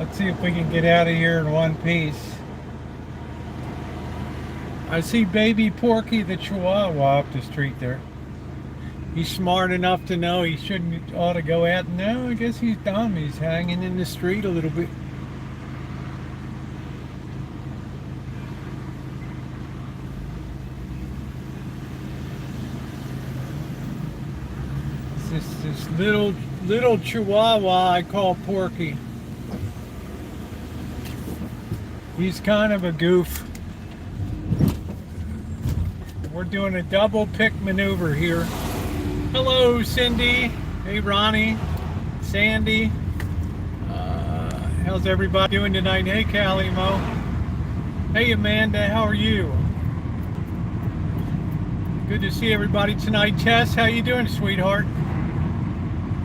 Let's see if we can get out of here in one piece. I see baby Porky the Chihuahua up the street there. He's smart enough to know he ought to go out. No, I guess he's dumb. He's hanging in the street a little bit. This little Chihuahua I call Porky. He's kind of a goof. We're doing a double pick maneuver here. Hello, Cindy. Hey, Ronnie. Sandy. How's everybody doing tonight? Hey, Callie Mo. Hey, Amanda. How are you? Good to see everybody tonight. Tess, how you doing, sweetheart?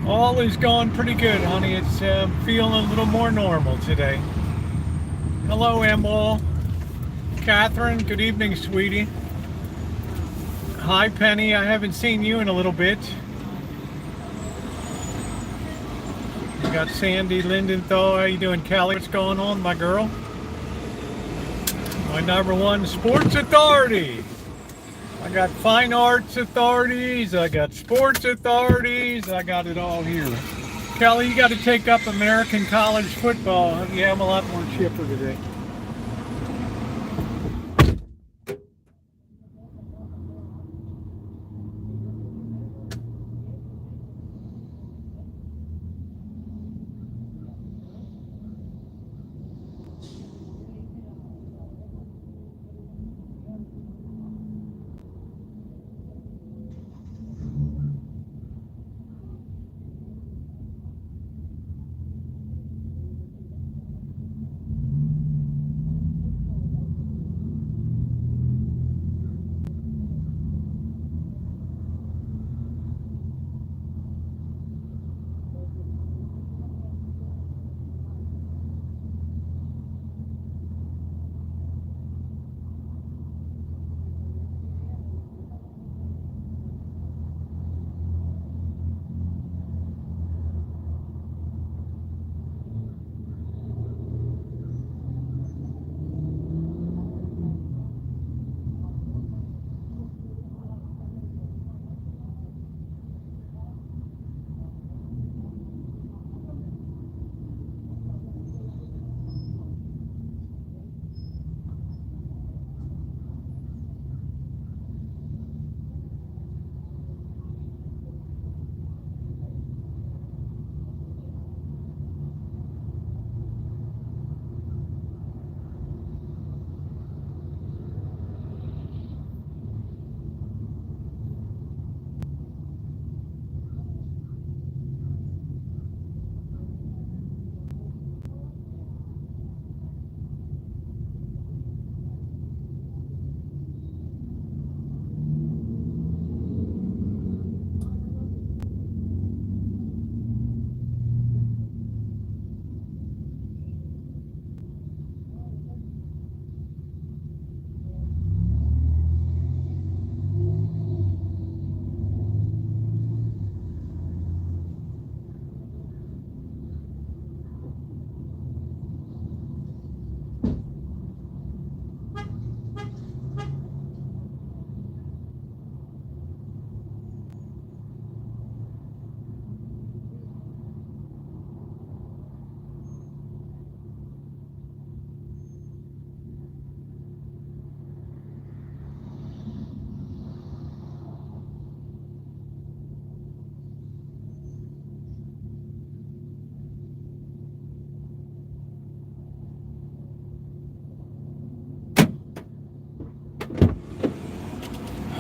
All is going pretty good, honey. It's feeling a little more normal today. Hello, Emil. Catherine, good evening, sweetie. Hi, Penny. I haven't seen you in a little bit. You got Sandy Lindenthal. How you doing, Callie? What's going on, my girl? My number one sports authority. I got fine arts authorities. I got sports authorities. I got it all here. Kelly, you got to take up American college football. Yeah, I'm a lot more chipper today.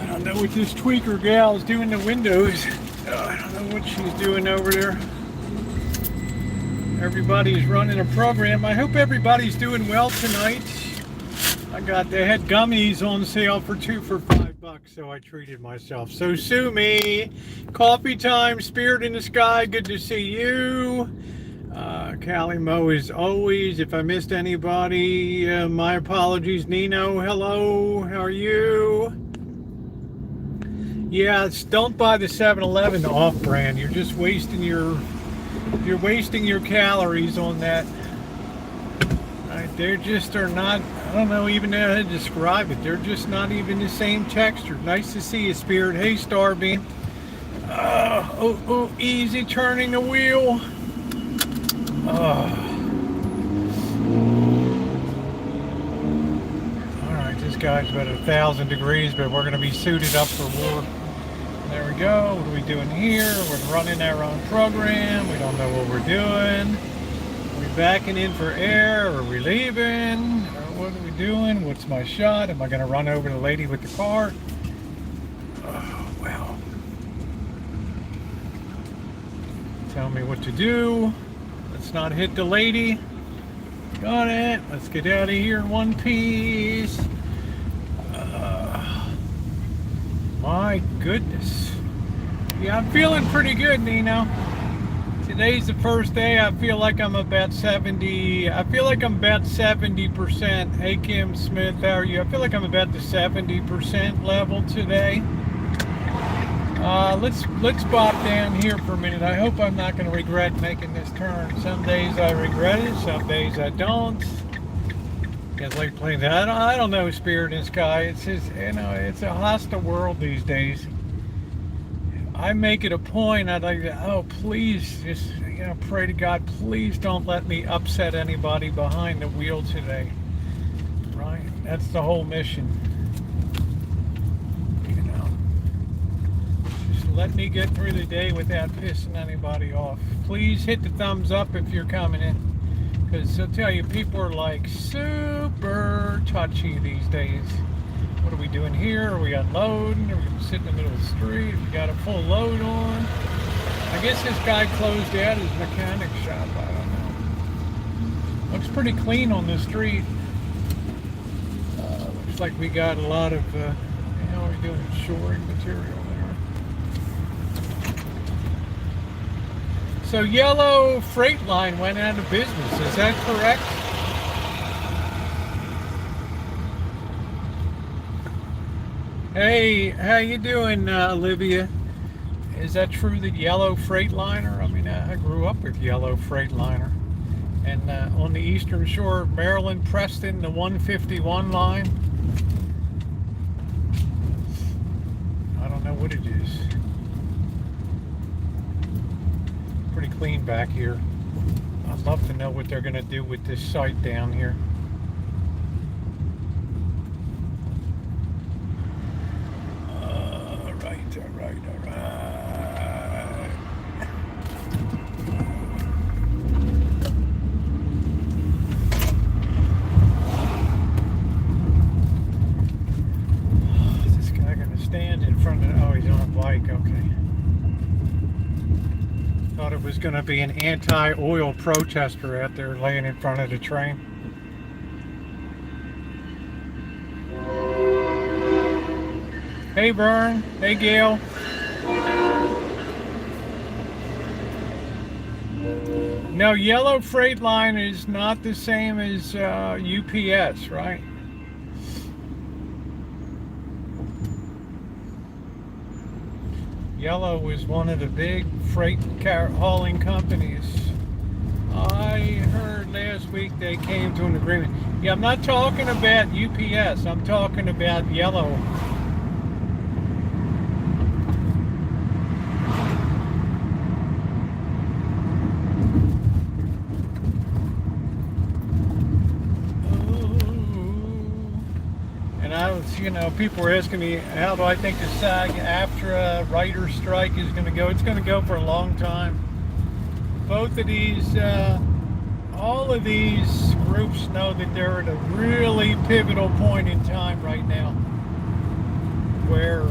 I don't know what this tweaker gal is doing to Windows. I don't know what she's doing over there. Everybody's running a program. I hope everybody's doing well tonight. They had gummies on sale for 2 for $5, so I treated myself. So sue me. Coffee time, spirit in the sky. Good to see you. Callie Mo as always. If I missed anybody, my apologies. Nino, hello. How are you? Yeah, don't buy the 7-Eleven off-brand. You're just wasting your calories on that. they just are not, I don't know even how to describe it. They're just not even the same texture. Nice to see you, Spirit. Hey, Starbeam. Easy turning the wheel. Alright, this guy's about 1,000 degrees, but we're going to be suited up for war. There we go. What are we doing here? We're running our own program. We don't know what we're doing. Are we backing in for air? Are we leaving? What are we doing? What's my shot? Am I going to run over the lady with the car? Oh, well. Tell me what to do. Let's not hit the lady. Got it. Let's get out of here in one piece. My goodness. Yeah, I'm feeling pretty good, Nino. Today's the first day. I feel like I'm about 70. I feel like I'm about 70%. Hey, Kim Smith, how are you? I feel like I'm about the 70% level today. Let's bop down here for a minute. I hope I'm not going to regret making this turn. Some days I regret it, some days I don't. It's like playing that. I don't know, Spirit in the Sky. It's just, it's a hostile world these days. I make it a point. I'd like to, please, just, pray to God, please don't let me upset anybody behind the wheel today. Right? That's the whole mission. Just let me get through the day without pissing anybody off. Please hit the thumbs up if you're coming in. Because I'll tell you, people are like super touchy these days. What are we doing here? Are we unloading? Are we going to sit in the middle of the street? We got a full load on. I guess this guy closed out his mechanic shop. I don't know. Looks pretty clean on the street. Looks like we got a lot of, how are we doing? Shoring material there. So Yellow Freight Line went out of business. Is that correct? Hey, how you doing, Olivia? Is that true that Yellow Freightliner? I mean, I grew up with Yellow Freightliner. And on the eastern shore of Maryland, Preston, the 151 line. I don't know what it is. Pretty clean back here. I'd love to know what they're going to do with this site down here. All right. Is this guy going to stand in front of, oh, he's on a bike, okay. Thought it was going to be an anti-oil protester out there laying in front of the train. Hey, Vern. Hey, Gail. No, Yellow Freight Line is not the same as UPS, right? Yellow was one of the big freight hauling companies. I heard last week they came to an agreement. Yeah, I'm not talking about UPS. I'm talking about Yellow. People were asking me, how do I think the SAG-AFTRA writer's strike is going to go? It's going to go for a long time. Both of these, all of these groups know that they're at a really pivotal point in time right now, where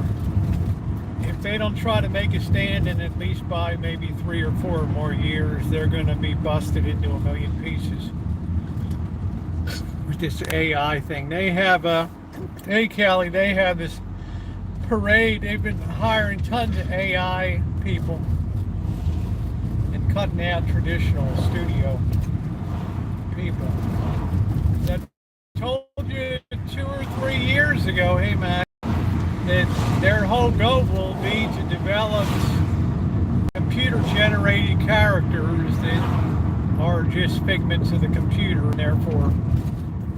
if they don't try to make a stand in at least by maybe 3 or 4 more years, they're going to be busted into a million pieces. With this AI thing, they have a hey, Callie, they have this parade. They've been hiring tons of AI people and cutting out traditional studio people. I told you 2 or 3 years ago, hey, Matt, that their whole goal will be to develop computer-generated characters that are just figments of the computer, and therefore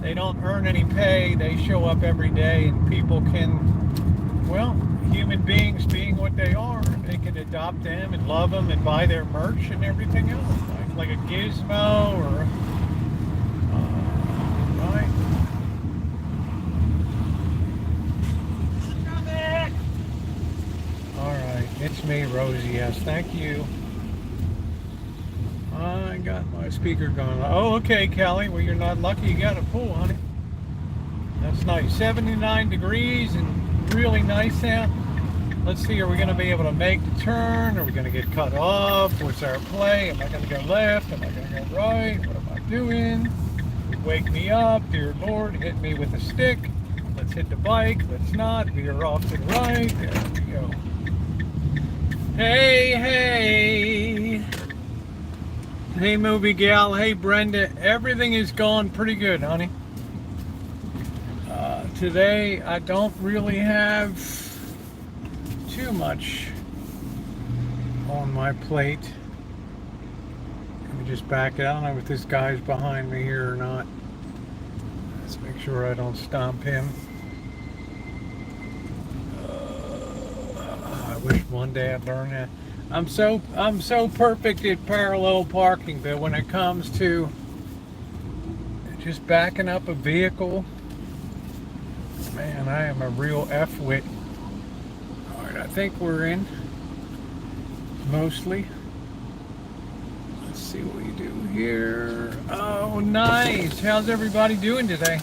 They don't earn any pay. They show up every day, and people can, well, human beings being what they are, they can adopt them and love them and buy their merch and everything else, like a gizmo or, right? All right, it's me, Rosie. Yes, thank you. I got my speaker going. Oh, okay, Kelly. Well, you're not lucky you got a pool, honey. That's nice. 79 degrees and really nice out. Let's see, are we going to be able to make the turn? Are we going to get cut off? What's our play? Am I going to go left? Am I going to go right? What am I doing? Wake me up, dear Lord. Hit me with a stick. Let's hit the bike. Let's not. Veer off to the right. There we go. Hey, hey. Hey, movie gal. Hey, Brenda. Everything is going pretty good, honey. Today, I don't really have too much on my plate. Let me just back it. I don't know if this guy's behind me here or not. Let's make sure I don't stomp him. I wish one day I'd learn that. I'm so perfect at parallel parking, but when it comes to just backing up a vehicle, man, I am a real F-wit. All right, I think we're in, mostly. Let's see what we do here. Oh, nice. How's everybody doing today?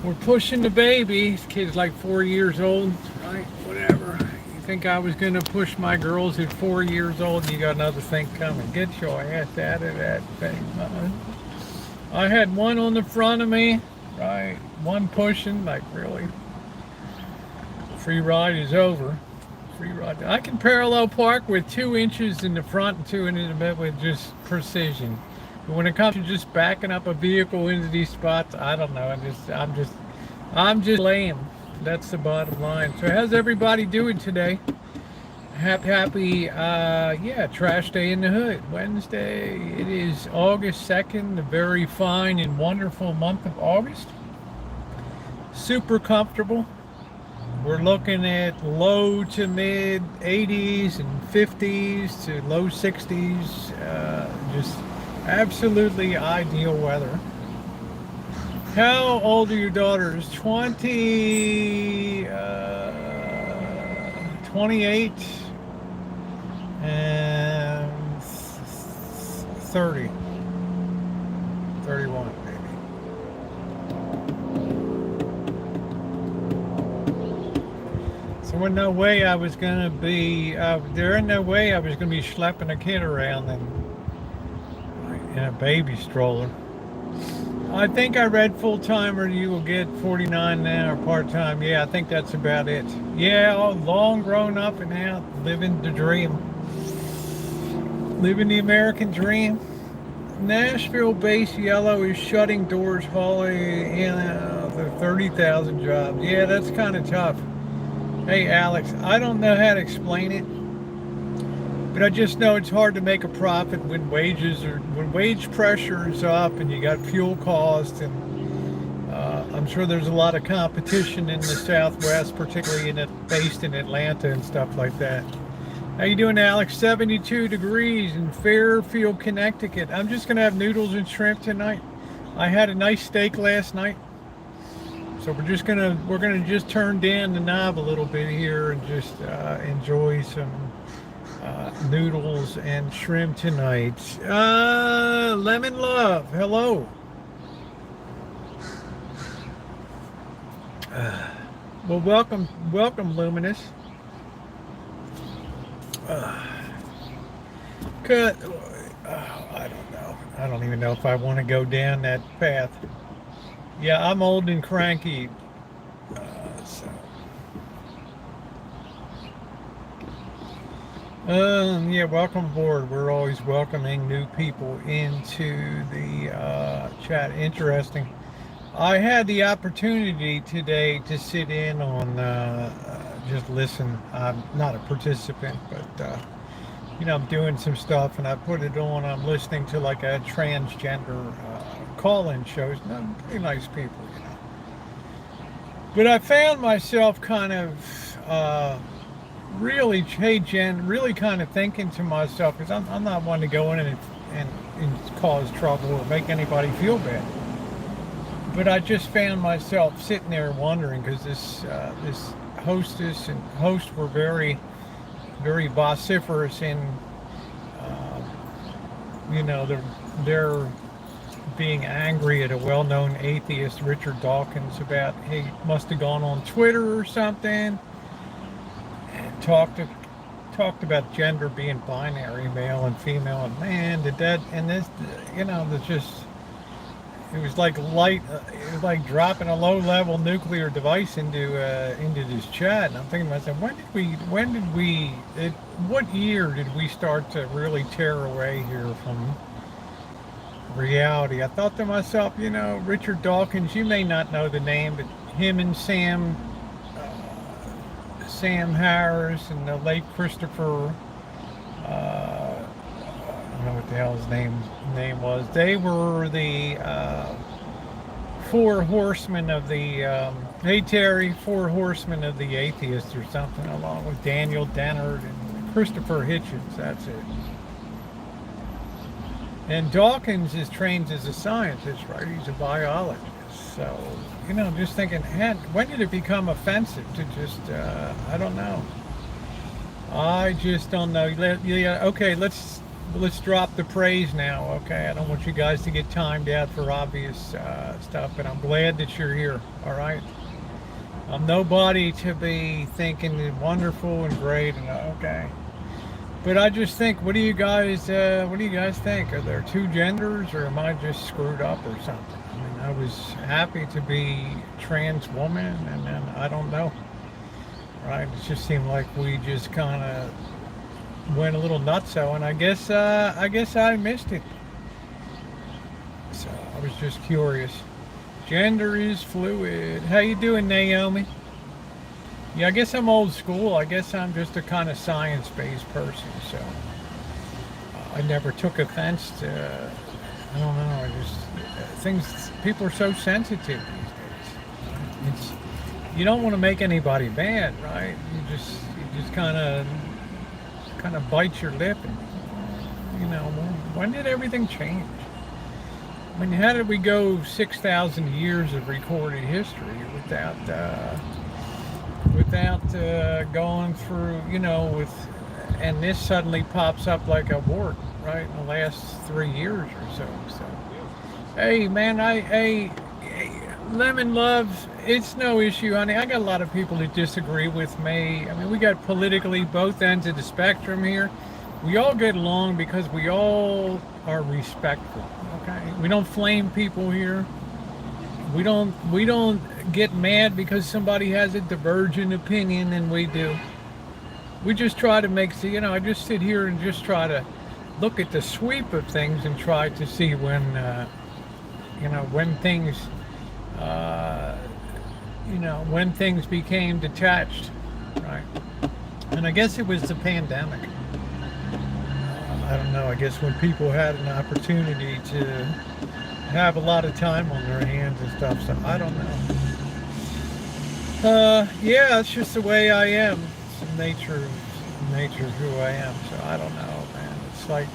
We're pushing the baby. This kid's like 4 years old, right? Whatever. You think I was going to push my girls at 4 years old, and you got another thing coming. Get your ass out of that thing, man. I had one on the front of me, right? One pushing, like really. Free ride is over. Free ride. I can parallel park with 2 inches in the front and 2 inches in the back with just precision. But when it comes to just backing up a vehicle into these spots, I don't know. I'm just lame. That's the bottom line. So how's everybody doing today? Happy, trash day in the hood. Wednesday. It is August 2nd, the very fine and wonderful month of August. Super comfortable. We're looking at low to mid 80s and 50s to low 60s. Just absolutely ideal weather. How old are your daughters? 28 and 30. 31. There was no way I was going to be, schlepping a kid around in a baby stroller. I think I read full-time you will get 49 now or part-time. Yeah, I think that's about it. Yeah, all long grown up and out, living the dream. Living the American dream. Nashville-based Yellow is shutting doors, hauling in the 30,000 jobs. Yeah, that's kind of tough. Hey Alex, I don't know how to explain it, but I just know it's hard to make a profit when wage pressure is up and you got fuel costs, and I'm sure there's a lot of competition in the Southwest, particularly based in Atlanta and stuff like that. How you doing, Alex? 72 degrees in Fairfield, Connecticut. I'm just gonna have noodles and shrimp tonight. I had a nice steak last night. So we're gonna just turn down the knob a little bit here and just enjoy some noodles and shrimp tonight. Lemon Love, hello. Well, welcome, Luminous. Good. I don't know. I don't even know if I want to go down that path. Yeah, I'm old and cranky. Yeah, welcome aboard. We're always welcoming new people into the chat. Interesting. I had the opportunity today to sit in on, just listen. I'm not a participant, but, I'm doing some stuff and I put it on. I'm listening to like a transgender call-in shows. No, pretty nice people, you know. But I found myself kind of really, hey Jen, really kind of thinking to myself, because I'm not one to go in and cause trouble or make anybody feel bad. But I just found myself sitting there wondering, because this hostess and host were very, very vociferous in, you know, they're being angry at a well-known atheist, Richard Dawkins, about he must have gone on Twitter or something and talked about gender being binary, male and female, and man, did that, and this, you know, it was like it was like dropping a low-level nuclear device into this chat. And I'm thinking to myself, what year did we start to really tear away here from reality? I thought to myself, you know, Richard Dawkins, you may not know the name, but him and Sam Harris and the late Christopher, I don't know what the hell his name was. They were the four horsemen of the four horsemen of the atheists or something, along with Daniel Dennard and Christopher Hitchens. That's it. And Dawkins is trained as a scientist, right? He's a biologist. So, you know, just thinking, when did it become offensive to just, I don't know. I just don't know. Yeah, okay, let's drop the praise now, okay? I don't want you guys to get timed out for obvious stuff, but I'm glad that you're here, all right? I'm nobody to be thinking wonderful and great, and okay. But I just think, what do you guys think? Are there two genders, or am I just screwed up or something? I mean, I was happy to be trans woman, and then I don't know, right? It just seemed like we just kind of went a little nutso, and I guess I missed it. So I was just curious. Gender is fluid. How you doing, Naomi? Yeah, I guess I'm old school. I guess I'm just a kind of science-based person, so I never took offense to, I don't know, people are so sensitive these days. You don't want to make anybody mad, right? You just kind of bite your lip, and, you know, when did everything change? I mean, how did we go 6,000 years of recorded history without going through, you know, and this suddenly pops up like a wart, right, in the last 3 years or so. So, hey, man, hey, Lemon Love, it's no issue, honey. I got a lot of people that disagree with me. I mean, we got politically both ends of the spectrum here. We all get along because we all are respectful, okay? We don't flame people here. We don't get mad because somebody has a divergent opinion than we do. We just try to I just sit here and just try to look at the sweep of things and try to see when things became detached, right? And I guess it was the pandemic. I don't know, I guess when people had an opportunity to have a lot of time on their hands and stuff, so I don't know. Yeah, it's just the way I am. It's the nature of who I am, so I don't know, man. It's like,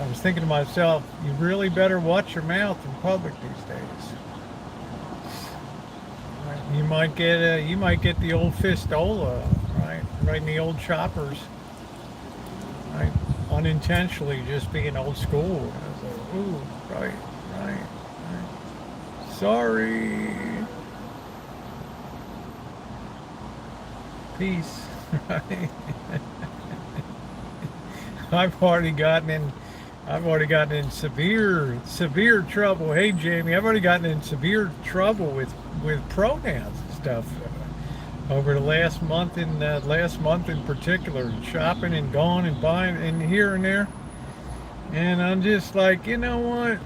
I was thinking to myself, you really better watch your mouth in public these days. Right? You might get the old fistola, right in the old choppers, right? Unintentionally, just being old school. Ooh, right. Sorry. Peace. Right. I've already gotten in severe trouble. Hey, Jamie, I've already gotten in severe trouble with pronouns and stuff over the last month in particular, shopping and going and buying and here and there. And I'm just like, you know what?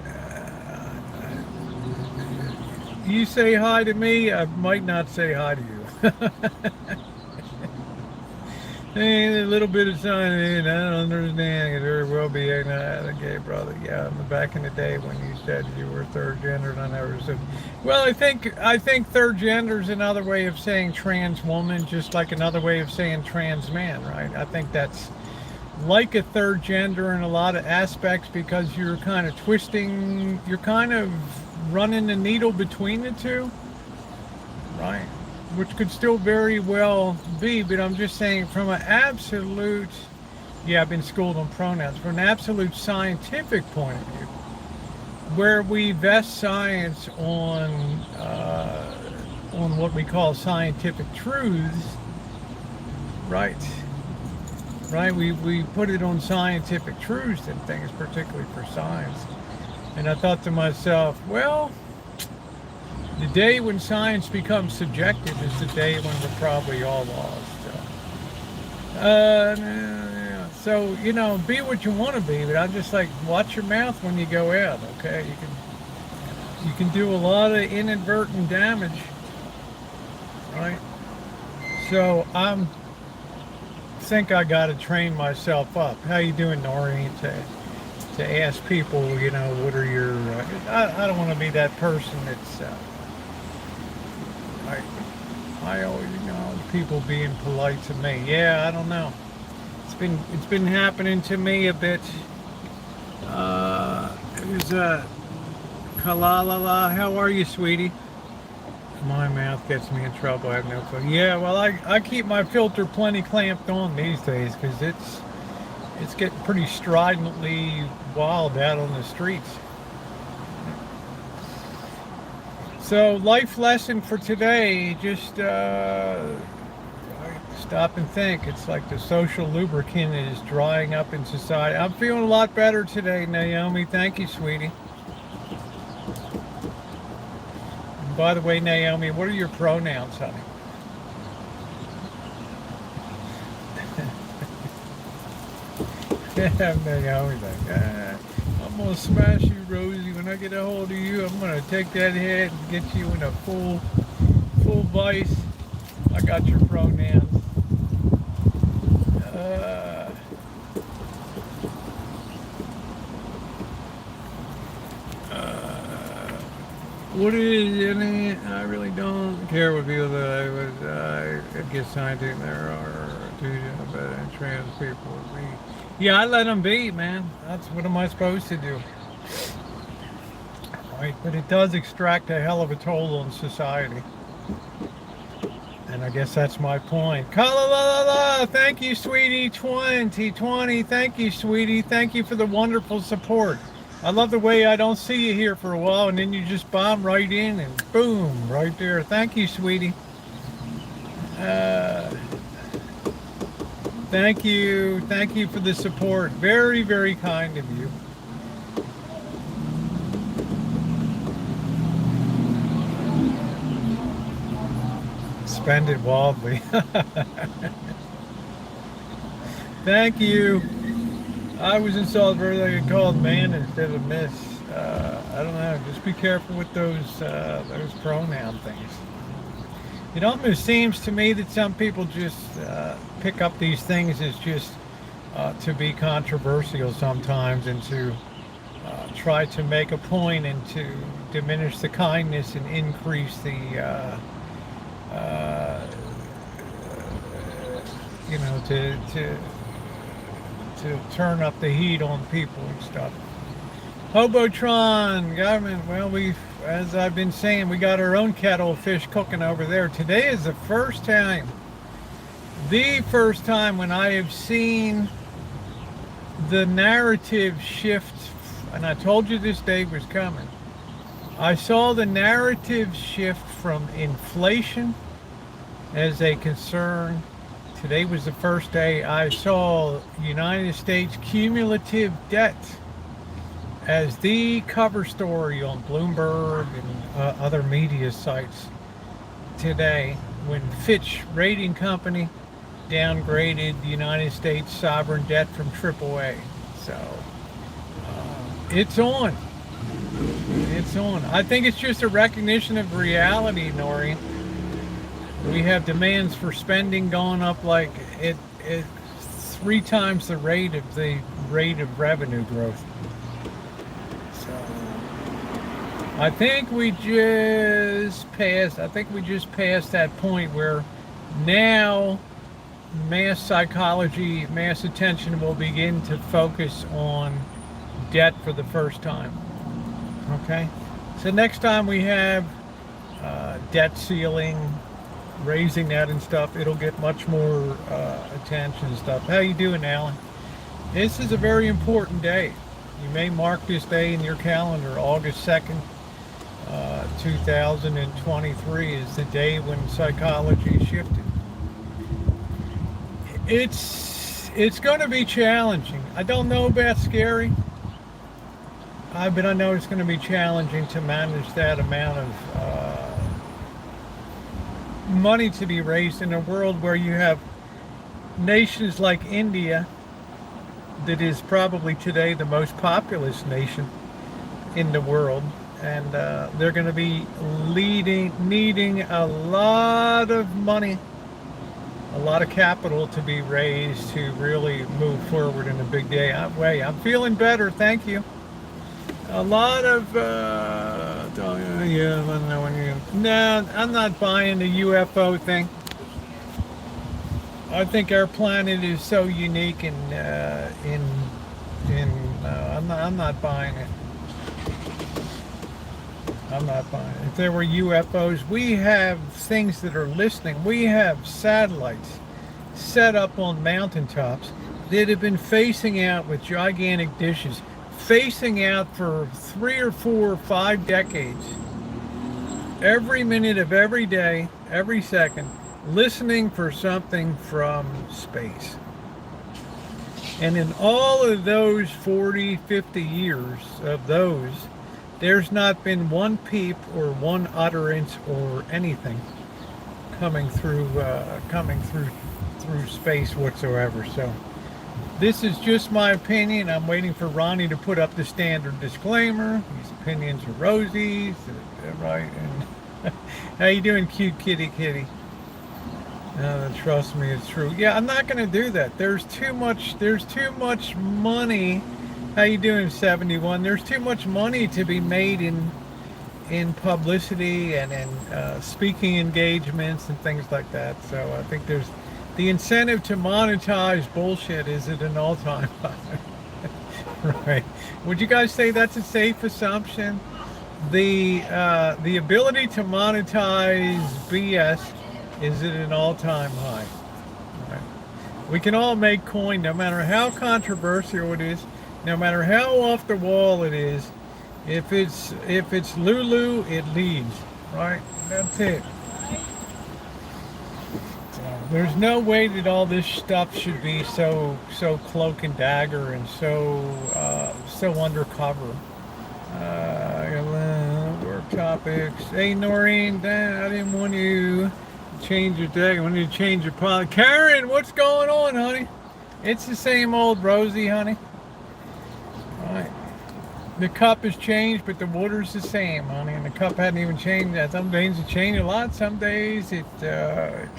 You say hi to me, I might not say hi to you. Hey, a little bit of sign, I don't understand. It very well be a gay brother. Yeah, back in the day when you said you were third gender, and I never said. Well, I think third gender is another way of saying trans woman, just like another way of saying trans man, right? I think that's like a third gender in a lot of aspects because you're kind of twisting, you're kind of running the needle between the two, right? Which could still very well be, but I'm just saying from an absolute, yeah, I've been schooled on pronouns, from an absolute scientific point of view, where we vest science on what we call scientific truths, right? Right? We put it on scientific truths and things, particularly for science. And I thought to myself, well, the day when science becomes subjective is the day when we're probably all lost. So, be what you want to be, but I'm just like, watch your mouth when you go out, okay? You can do a lot of inadvertent damage, right? So I think I got to train myself up. How you doing, Noreen? To ask people, what are your? I don't want to be that person that's. I always, people being polite to me. Yeah, I don't know. It's been happening to me a bit. It was Kalalala. How are you, sweetie? My mouth gets me in trouble. I have no clue. Yeah, well, I keep my filter plenty clamped on these days because it's getting pretty stridently wild out on the streets. So, life lesson for today, just stop and think. It's like the social lubricant is drying up in society. I'm feeling a lot better today, Naomi. Thank you, sweetie. And by the way, Naomi, what are your pronouns, honey? Naomi's like, I'm going to smash you, Rosie. When I get a hold of you, I'm going to take that head and get you in a full vice. I got your pronouns. What is it? I really don't care what people that I get signed in. There are two trans people. Yeah, I let them be, man. That's what am I supposed to do? Right, but it does extract a hell of a toll on society. And I guess that's my point. Kalalala, thank you, sweetie. 2020, thank you, sweetie. Thank you for the wonderful support. I love the way I don't see you here for a while and then you just bomb right in and boom, right there. Thank you, sweetie. Thank you. Thank you for the support. Very, very kind of you. Spend it wildly. Thank you. I was in Salisbury. I get called man instead of miss. I don't know. Just be careful with those pronoun things. It almost seems to me that some people just pick up these things as just to be controversial sometimes and to try to make a point and to diminish the kindness and increase the to turn up the heat on people and stuff. Hobotron government. Well, as I've been saying, we got our own kettle of fish cooking over there. Today is the first time when I have seen the narrative shift, and I told you this day was coming. I saw the narrative shift from inflation as a concern. Today was the first day I saw United States cumulative debt as the cover story on Bloomberg and other media sites today, when Fitch Rating Company downgraded the United States sovereign debt from AAA. So it's on. It's on. I think it's just a recognition of reality, Nori. We have demands for spending going up like it 3 times the rate of revenue growth. So I think we just passed that point where now mass psychology, mass attention will begin to focus on debt for the first time. Okay, so next time we have debt ceiling, raising that and stuff, it'll get much more attention and stuff. How you doing, Alan? This is a very important day. You may mark this day in your calendar. August 2nd, 2023 is the day when psychology shifted. It's going to be challenging. I don't know about scary, but I know it's going to be challenging to manage that amount of money to be raised in a world where you have nations like India, that is probably today the most populous nation in the world, and they're going to be needing a lot of money, a lot of capital to be raised to really move forward in a big way. I'm feeling better, thank you. A lot of no, I'm not buying the UFO thing. I think our planet is so unique, and I'm not buying it. I'm not buying it. If there were UFOs, we have things that are listening. We have satellites set up on mountaintops that have been facing out with gigantic dishes, facing out for 3 or 4 or 5 decades, every minute of every day, every second, listening for something from space. And in all of those 40, 50 years of those, there's not been one peep or one utterance or anything coming through space whatsoever. So this is just my opinion. I'm waiting for Ronnie to put up the standard disclaimer. These opinions are Rosie's, right? And how you doing, cute kitty? Trust me, it's true. Yeah, I'm not going to do that. There's too much money. How you doing, 71? There's too much money to be made in publicity and in speaking engagements and things like that. So I think there's the incentive to monetize bullshit is at an all-time high. Right? Would you guys say that's a safe assumption? The ability to monetize BS is at an all-time high. Right? We can all make coin, no matter how controversial it is, no matter how off the wall it is. If it's Lulu, it leads. Right? That's it. There's no way that all this stuff should be so cloak and dagger and so undercover. Work topics. Hey Noreen, I didn't want you to change your deck. I wanted you to change your pod. Karen, what's going on, honey? It's the same old Rosie, honey. All right. The cup has changed, but the water's the same, honey. And the cup hadn't even changed. Some days it changed a lot. Some days it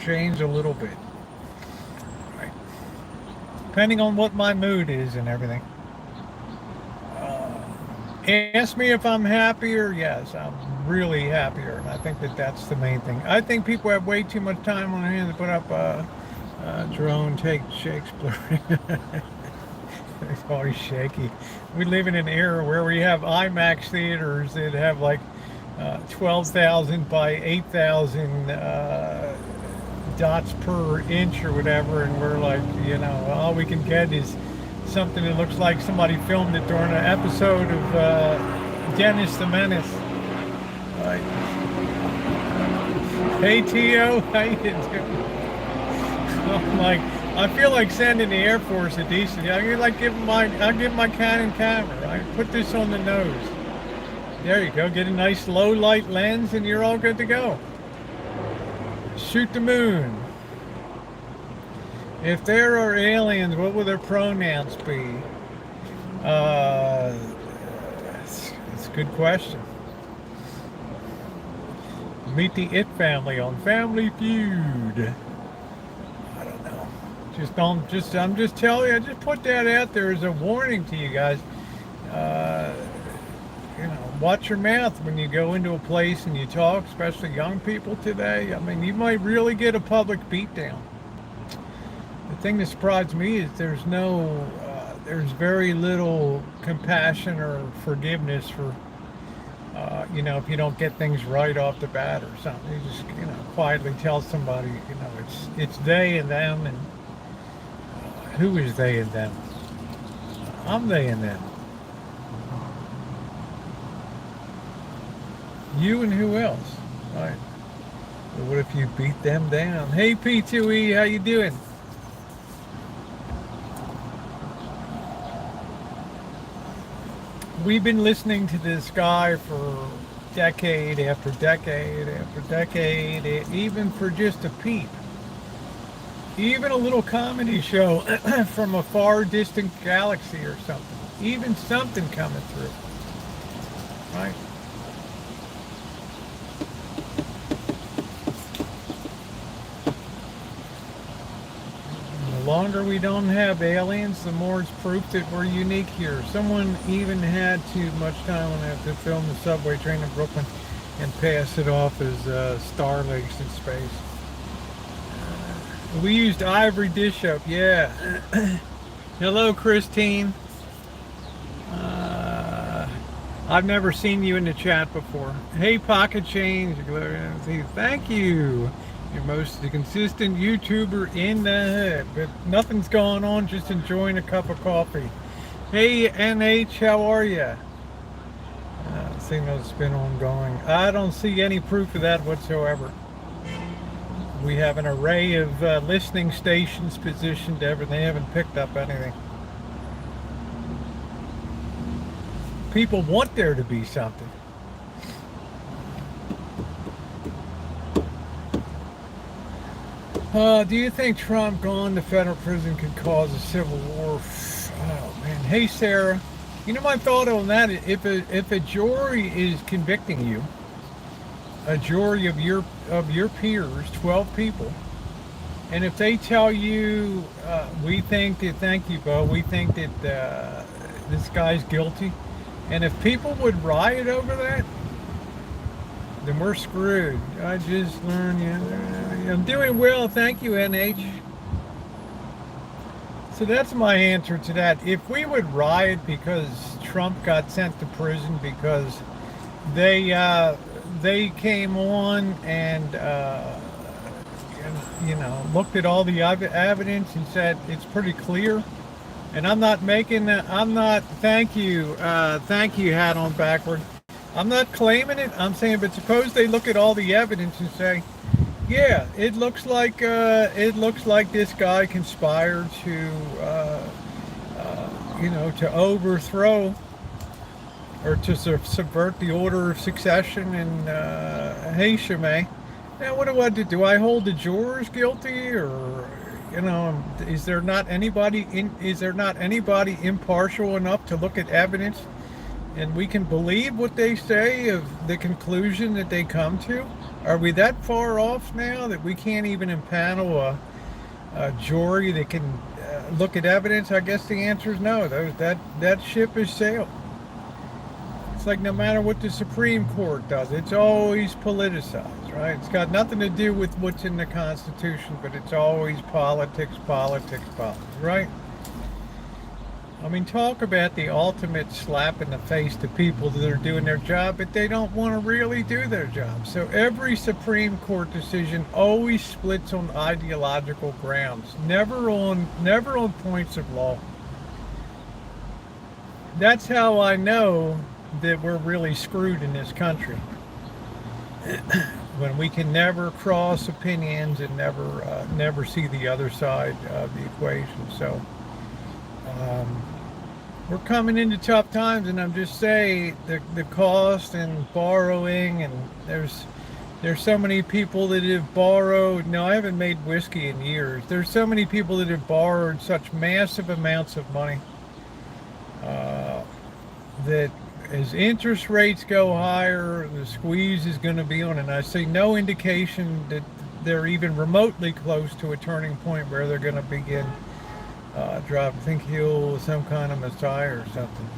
changed a little bit. Right. Depending on what my mood is and everything. Ask me if I'm happier. Yes, I'm really happier. And I think that's the main thing. I think people have way too much time on their hands to put up drone take Shakespeare. It's always shaky. We live in an era where we have IMAX theaters that have like 12,000 by 8,000 dots per inch or whatever, and we're like, all we can get is something that looks like somebody filmed it during an episode of Dennis the Menace. Right. Hey Tio, how you doing? I'm like, I feel like sending the Air Force a decent. I'll give my Canon camera. Right, put this on the nose. There you go. Get a nice low light lens, and you're all good to go. Shoot the moon. If there are aliens, what will their pronouns be? It's a good question. Meet the It family on Family Feud. I don't know. I'm just telling you, I just put that out there as a warning to you guys. Watch your mouth when you go into a place and you talk, especially young people today. I mean, you might really get a public beatdown. The thing that surprised me is there's very little compassion or forgiveness for, if you don't get things right off the bat or something. You just, quietly tell somebody, it's they and them, and who is they and them? I'm they and them. You and who else, right? But what if you beat them down? Hey, P2E, how you doing? We've been listening to this guy for decade after decade after decade, even for just a peep. Even a little comedy show from a far distant galaxy or something. Even something coming through, right? The longer we don't have aliens, the more it's proof that we're unique here. Someone even had too much time on it to film the subway train in Brooklyn and pass it off as Starlinks in space. We used ivory dish soap, yeah. Hello, Christine. I've never seen you in the chat before. Hey, Pocket Change. Thank you. You're most consistent YouTuber in the hood, but nothing's going on, just enjoying a cup of coffee. Hey, NH, how are you? See no spin on going. I don't see any proof of that whatsoever. We have an array of listening stations positioned ever. They haven't picked up anything. People want there to be something. Do you think Trump going to federal prison could cause a civil war? Oh man. Hey Sarah, my thought on that, if a jury is convicting you, a jury of your peers, 12 people, and if they tell you, we think that, thank you, Bo, we think that this guy's guilty, and if people would riot over that, then we're screwed. I just learned, I'm doing well, thank you, NH. So that's my answer to that. If we would riot because Trump got sent to prison because they came on and looked at all the evidence and said it's pretty clear, and thank you hat on backward. I'm not claiming it. I'm saying, but suppose they look at all the evidence and say, yeah, it looks like this guy conspired to to overthrow or to subvert the order of succession. And hey, Shimei, now what do I do? Do I hold the jurors guilty, or is there not anybody impartial enough to look at evidence and we can believe what they say of the conclusion that they come to? Are we that far off now that we can't even impanel a jury that can look at evidence? I guess the answer is no. That ship has sailed. It's like no matter what the Supreme Court does, it's always politicized, right? It's got nothing to do with what's in the Constitution, but it's always politics, right? I mean, talk about the ultimate slap in the face to people that are doing their job, but they don't want to really do their job. So every Supreme Court decision always splits on ideological grounds, never on points of law. That's how I know that we're really screwed in this country. When we can never cross opinions and never see the other side of the equation. So we're coming into tough times, and I'm just saying the cost and borrowing, and there's so many people that have borrowed. No, I haven't made whiskey in years. There's so many people that have borrowed such massive amounts of money that as interest rates go higher, the squeeze is going to be on. And I see no indication that they're even remotely close to a turning point where they're going to begin dropping. I think he'll some kind of messiah or something.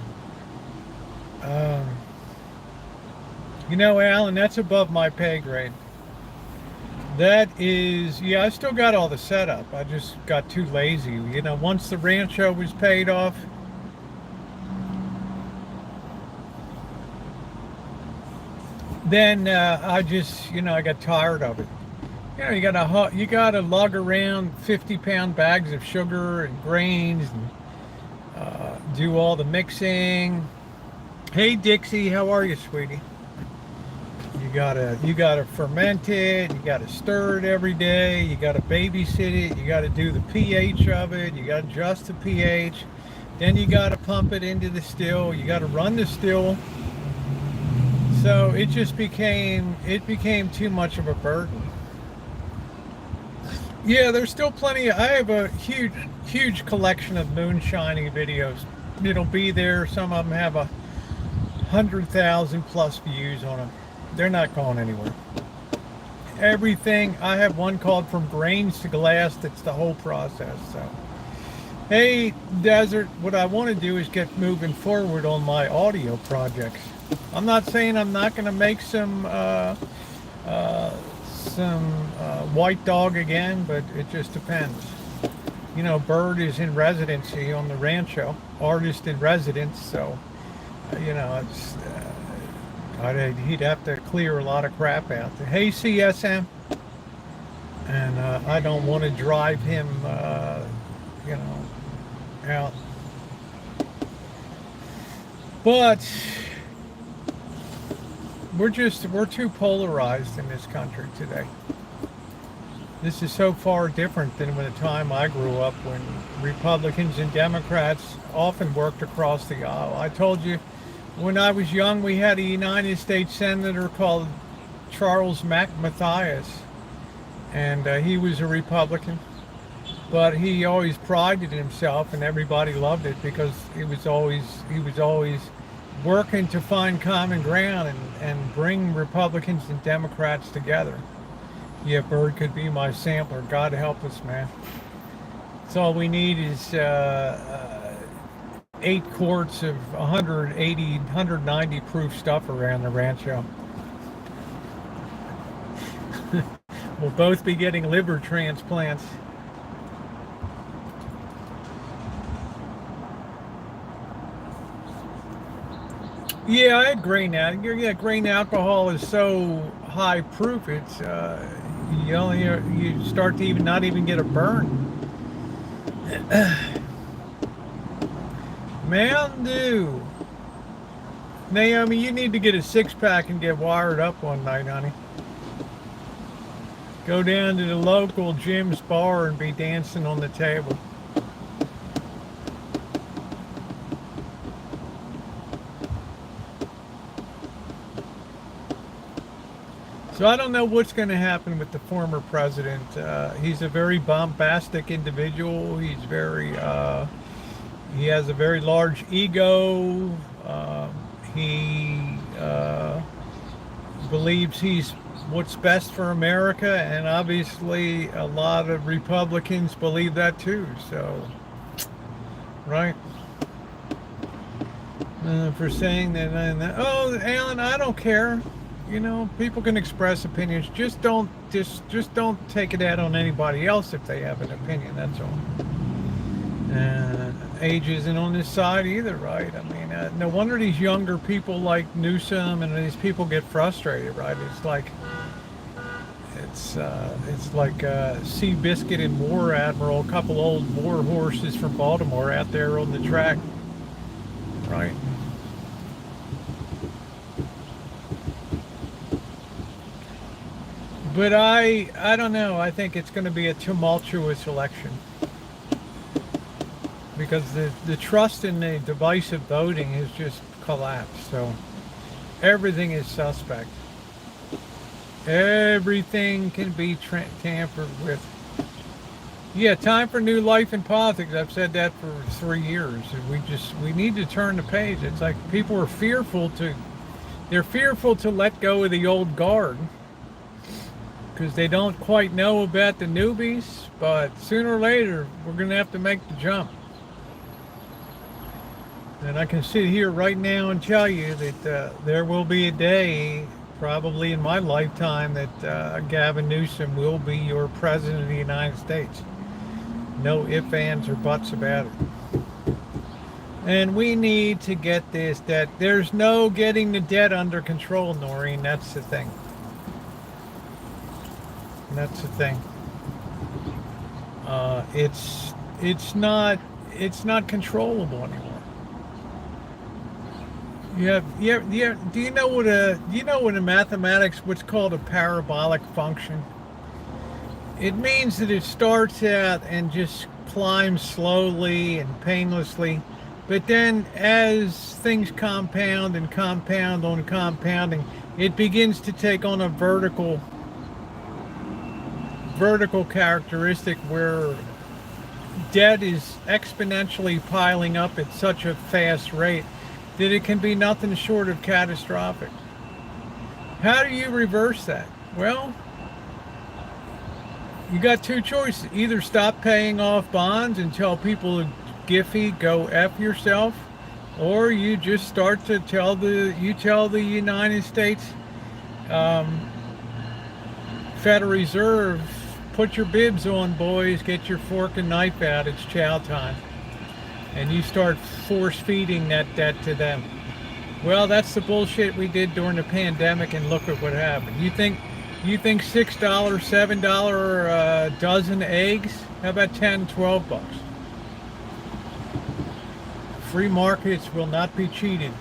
You know, Alan, that's above my pay grade. That is, yeah, I still got all the setup. I just got too lazy. You know, once the Rancho was paid off, then I just, you know, I got tired of it. You know, you gotta lug around 50-pound bags of sugar and grains and do all the mixing. Hey Dixie, how are you, sweetie? You gotta ferment it. You gotta stir it every day. You gotta babysit it. You gotta do the pH of it. You gotta adjust the pH. Then you gotta pump it into the still. You gotta run the still. So it just became too much of a burden. Yeah, there's still plenty. I have a huge collection of moonshining videos. It'll be there. Some of them have 100,000 plus views on them. They're not going anywhere. Everything. I have one called From Grains to Glass. That's the whole process. So, hey, Desert, what I want to do is get moving forward on my audio projects. I'm not saying I'm not going to make some White Dog again, but it just depends. You know, Bird is in residency on the Rancho, artist in residence, so you know, it's he'd have to clear a lot of crap out there. Hey CSM, and I don't want to drive him, you know, out. But we're too polarized in this country today. This is so far different than the time I grew up, when Republicans and Democrats often worked across the aisle. I told you, when I was young, we had a United States Senator called Charles Mathias, and he was a Republican, but he always prided himself, and everybody loved it because he was always working to find common ground and bring Republicans and Democrats together. Yeah, Bird could be my sampler. God help us, man. That's all we need is 8 quarts of 180, 190 proof stuff around the Rancho. We'll both be getting liver transplants. Yeah, I had grain alcohol. Yeah, grain alcohol is so high proof. It's you start to not even get a burn. Mountain Dew. Naomi, you need to get a 6-pack and get wired up one night, honey. Go down to the local Jim's bar and be dancing on the table. So I don't know what's going to happen with the former president. He's a very bombastic individual. He has a very large ego. He believes he's what's best for America, and obviously a lot of Republicans believe that too. So, right? For saying that, oh, Alan, I don't care. You know, people can express opinions. Just don't take it out on anybody else if they have an opinion. That's all. Age isn't on this side either, right? I mean, no wonder these younger people like Newsom and these people get frustrated, right? It's like Seabiscuit and War Admiral, a couple old war horses from Baltimore out there on the track, right? But I don't know. I think it's going to be a tumultuous election because the trust in the divisive voting has just collapsed. So everything is suspect. Everything can be tampered with. Yeah, time for new life in politics. I've said that for 3 years. We need to turn the page. It's like people are they're fearful to let go of the old guard because they don't quite know about the newbies, but sooner or later we're going to have to make the jump. And I can sit here right now and tell you that there will be a day, probably in my lifetime, that Gavin Newsom will be your president of the United States. No ifs, ands, or buts about it. And we need to get this, that there's no getting the debt under control, Noreen. That's the thing. That's the thing. It's not controllable anymore. Do you know what in mathematics what's called a parabolic function? It means that it starts out and just climbs slowly and painlessly, but then as things compound and compound on compounding, it begins to take on a vertical characteristic where debt is exponentially piling up at such a fast rate that it can be nothing short of catastrophic. How do you reverse that? Well, you got two choices. Either stop paying off bonds and tell people to Giphy, go F yourself, or you just start to tell the United States Federal Reserve, put your bibs on, boys, get your fork and knife out, it's chow time. And you start force feeding that debt to them. Well, that's the bullshit we did during the pandemic, and look at what happened. You think $6, $7 dozen eggs? How about 10, 12 bucks? Free markets will not be cheated.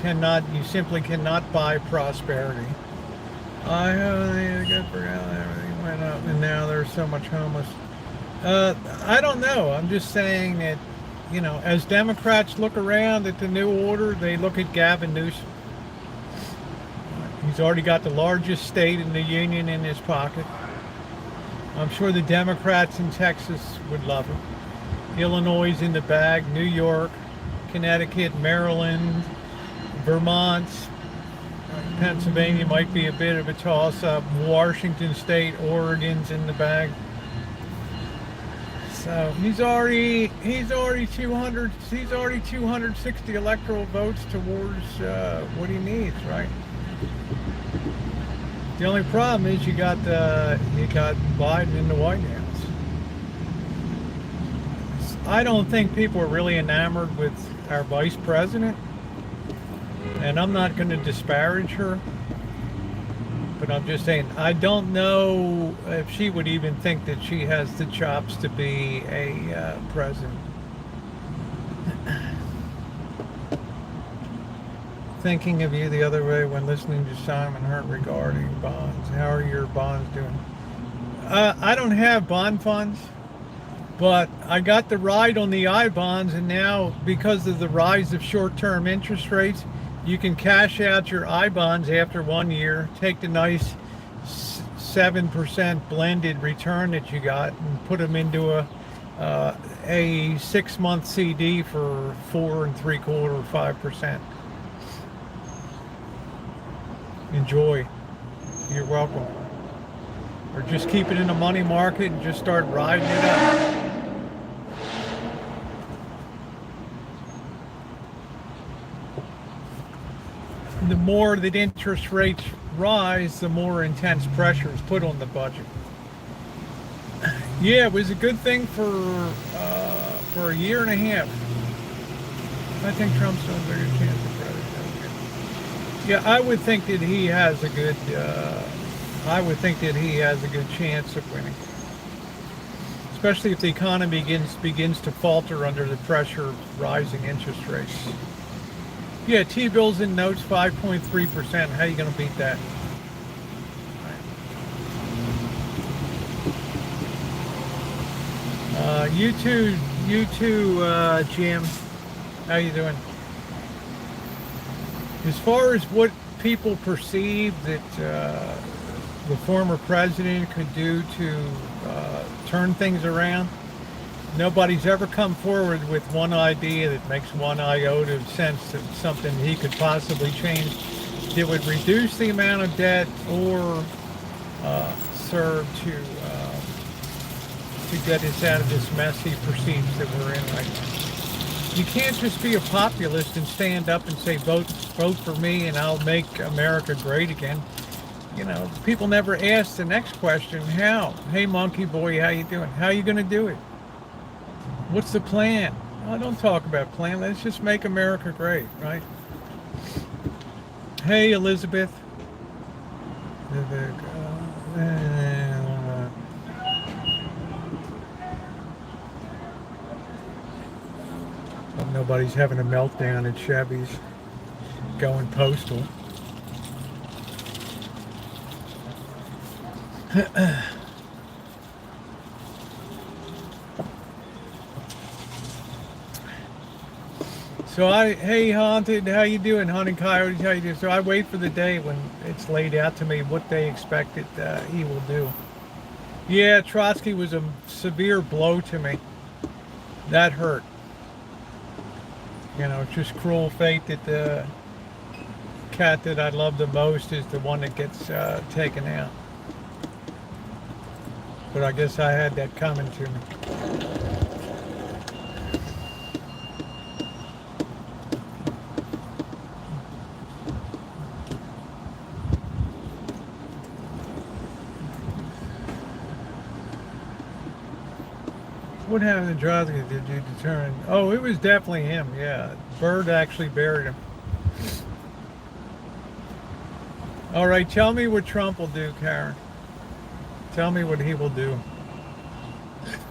You simply cannot buy prosperity. Everything went up, and now there's so much homeless. I don't know. I'm just saying that, as Democrats look around at the new order, they look at Gavin Newsom. He's already got the largest state in the union in his pocket. I'm sure the Democrats in Texas would love him. Illinois is in the bag, New York, Connecticut, Maryland, Vermont, Pennsylvania might be a bit of a toss-up. Washington State, Oregon's in the bag. So he's already 260 electoral votes towards what he needs, right? The only problem is you got Biden in the White House. I don't think people are really enamored with our vice president, and I'm not going to disparage her, but I'm just saying I don't know if she would even think that she has the chops to be a president. Thinking of you the other way when listening to Simon Hurt regarding bonds. How are your bonds doing? I don't have bond funds, but I got the ride on the I-bonds, and now because of the rise of short-term interest rates, you can cash out your I-bonds after 1 year, take the nice 7% blended return that you got, and put them into a 6-month CD for 4 3/4, 5%. Enjoy. You're welcome. Or just keep it in the money market and just start riding it out. The more that interest rates rise, the more intense pressure is put on the budget. Yeah, it was a good thing for a year and a half. I think Trump's still a bigger chance of president. Yeah, I would think that he has a good. I would think that he has a good chance of winning, especially if the economy begins to falter under the pressure of rising interest rates. Yeah, T-bills and notes 5.3%. How are you going to beat that? You too, Jim. How you doing? As far as what people perceive that the former president could do to turn things around. Nobody's ever come forward with one idea that makes one iota of sense that something he could possibly change that would reduce the amount of debt or serve to get us out of this mess he perceives that we're in right now. You can't just be a populist and stand up and say vote for me and I'll make America great again. You know, people never ask the next question, how? Hey monkey boy, how you doing? How you going to do it? What's the plan? Oh, don't talk about plan. Let's just make America great, right? Hey Elizabeth. Nobody's having a meltdown at Chevy's, going postal. So hey Haunted, how you doing? Hunting Coyotes, how you doing? So I wait for the day when it's laid out to me what they expect that he will do. Yeah, Trotsky was a severe blow to me. That hurt. You know, it's just cruel fate that the cat that I love the most is the one that gets taken out. But I guess I had that coming to me. What happened to Drozdky? Did you determine? Oh, it was definitely him, yeah. Bird actually buried him. All right, tell me what Trump will do, Karen. Tell me what he will do.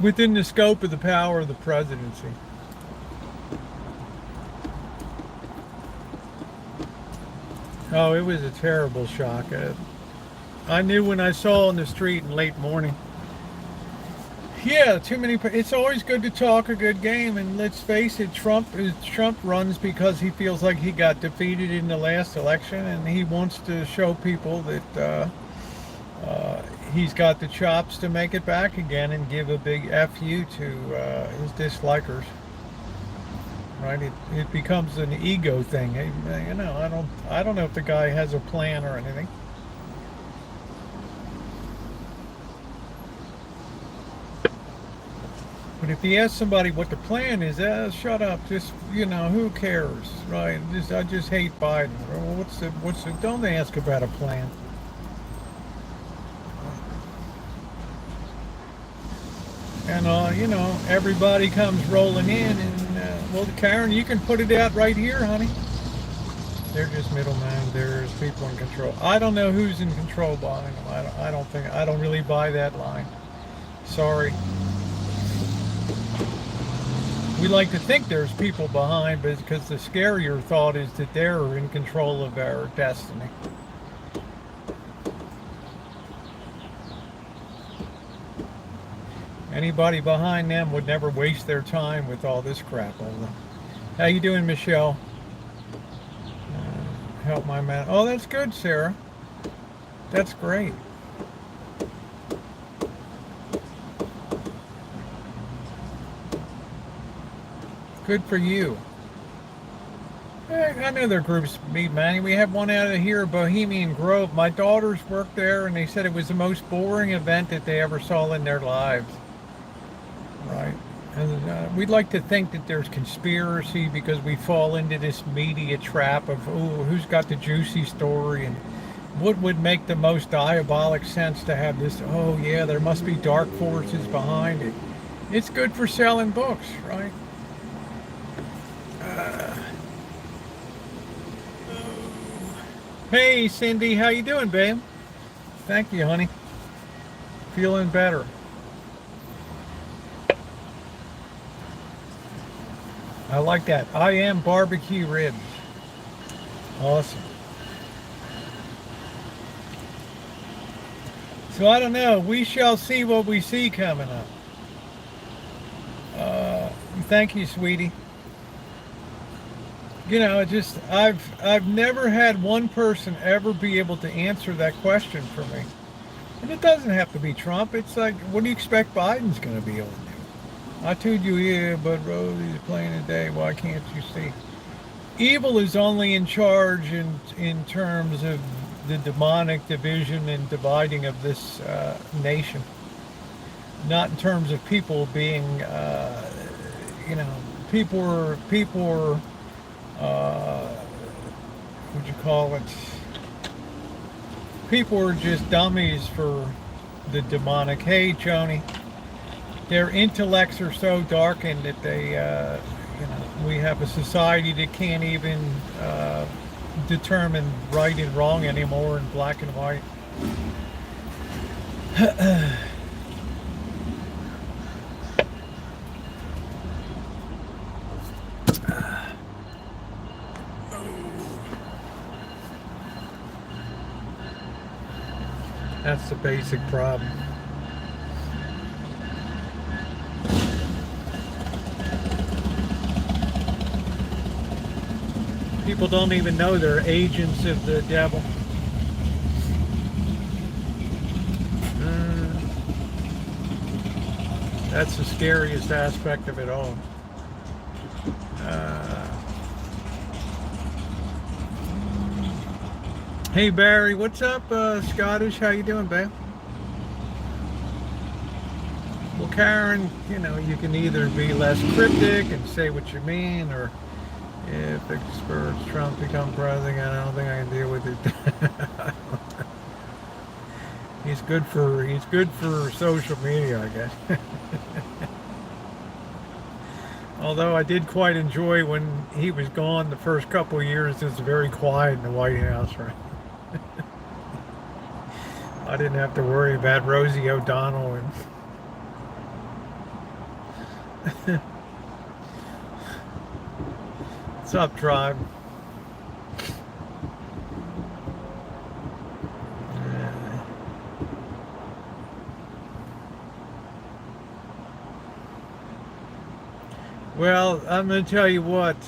Within the scope of the power of the presidency. Oh, it was a terrible shock. I knew when I saw on the street in late morning. Yeah, too many. It's always good to talk a good game, and let's face it, Trump runs because he feels like he got defeated in the last election, and he wants to show people that he's got the chops to make it back again and give a big FU to his dislikers. Right? It becomes an ego thing. You know, I don't know if the guy has a plan or anything. But if you ask somebody what the plan is, shut up. Just, you know, who cares, right? I just hate Biden. What's the? Don't ask about a plan. And you know, everybody comes rolling in, and well, Karen, you can put it out right here, honey. They're just middlemen. There's people in control. I don't know who's in control behind them. I don't really buy that line. Sorry. We like to think there's people behind, but because the scarier thought is that they're in control of our destiny. Anybody behind them would never waste their time with all this crap. How you doing, Michelle? Help my man. Oh, that's good, Sarah. That's great. Good for you. I know their groups meet, man. We have one out of here, Bohemian Grove. My daughters worked there, and they said it was the most boring event that they ever saw in their lives. Right? And we'd like to think that there's conspiracy because we fall into this media trap of, ooh, who's got the juicy story and what would make the most diabolic sense to have this, oh yeah, there must be dark forces behind it. It's good for selling books, right? Hey Cindy, how you doing, babe? Thank you, honey. Feeling better. I like that. I am barbecue ribs. Awesome. So I don't know. We shall see what we see coming up. Thank you, sweetie. You know, I've never had one person ever be able to answer that question for me. And it doesn't have to be Trump. It's like, what do you expect Biden's going to be able to do? I told you, yeah, but Rosie's playing today. Why can't you see? Evil is only in charge in terms of the demonic division and dividing of this nation, not in terms of people being, you know, people are, what'd you call it? People are just dummies for the demonic. Hey, Joni, their intellects are so darkened that they, you know, we have a society that can't even determine right and wrong anymore in black and white. That's the basic problem. People don't even know they're agents of the devil. That's the scariest aspect of it all. Hey Barry, what's up, Scottish? How you doing, babe? Well, Karen, you know, you can either be less cryptic and say what you mean, or if experts Trump become president, I don't think I can deal with it. He's good for social media, I guess. Although I did quite enjoy when he was gone the first couple of years. It was very quiet in the White House, right? I didn't have to worry about Rosie O'Donnell and what's up, tribe? Well, I'm going to tell you what,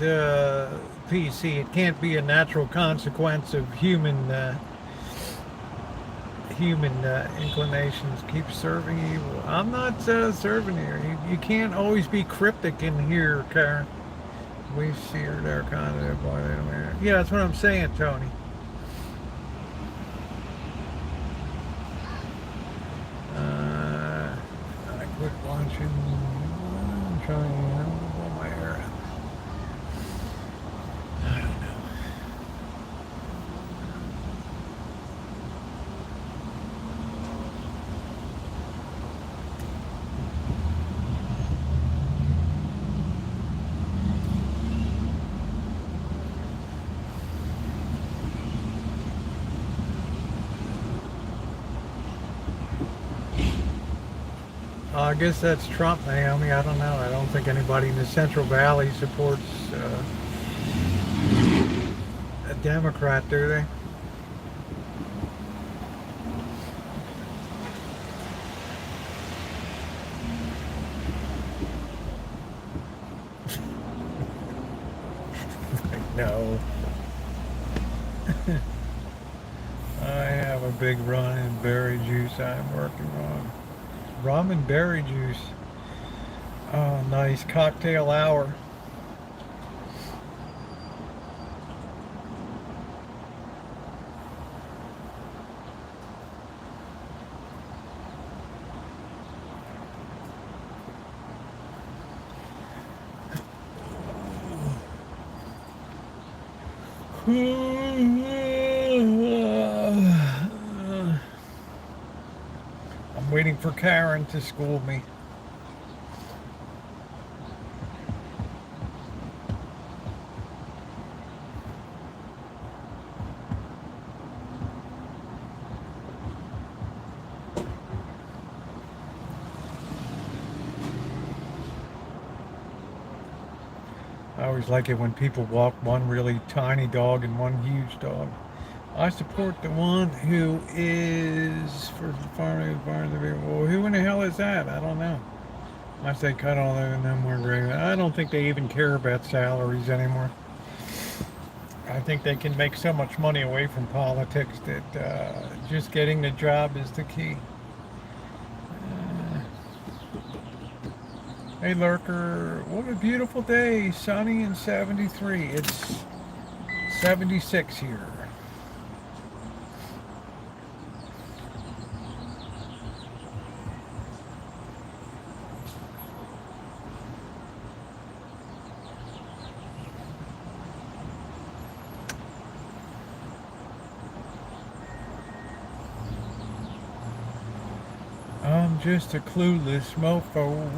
PC, it can't be a natural consequence of human inclinations. Keep serving evil. I'm not serving here. You can't always be cryptic in here, Karen. We see her there kind of. Yeah, that's what I'm saying, Tony. I quit watching. I'm trying. My hair out. I don't know. I guess that's Trump, Naomi. I don't know. I don't think anybody in the Central Valley supports a Democrat, do they? No. I have a big run in berry juice I'm working on. Rum and berry juice. Oh, nice cocktail hour. I'm waiting for Karen to school me. I always like it when people walk one really tiny dog and one huge dog. I support the one who is for farming. Well, who in the hell is that? I don't know. I say cut all that and then we're great. I don't think they even care about salaries anymore. I think they can make so much money away from politics that just getting the job is the key. Hey Lurker, what a beautiful day, sunny and 73. It's 76 here. I'm just a clueless mofo.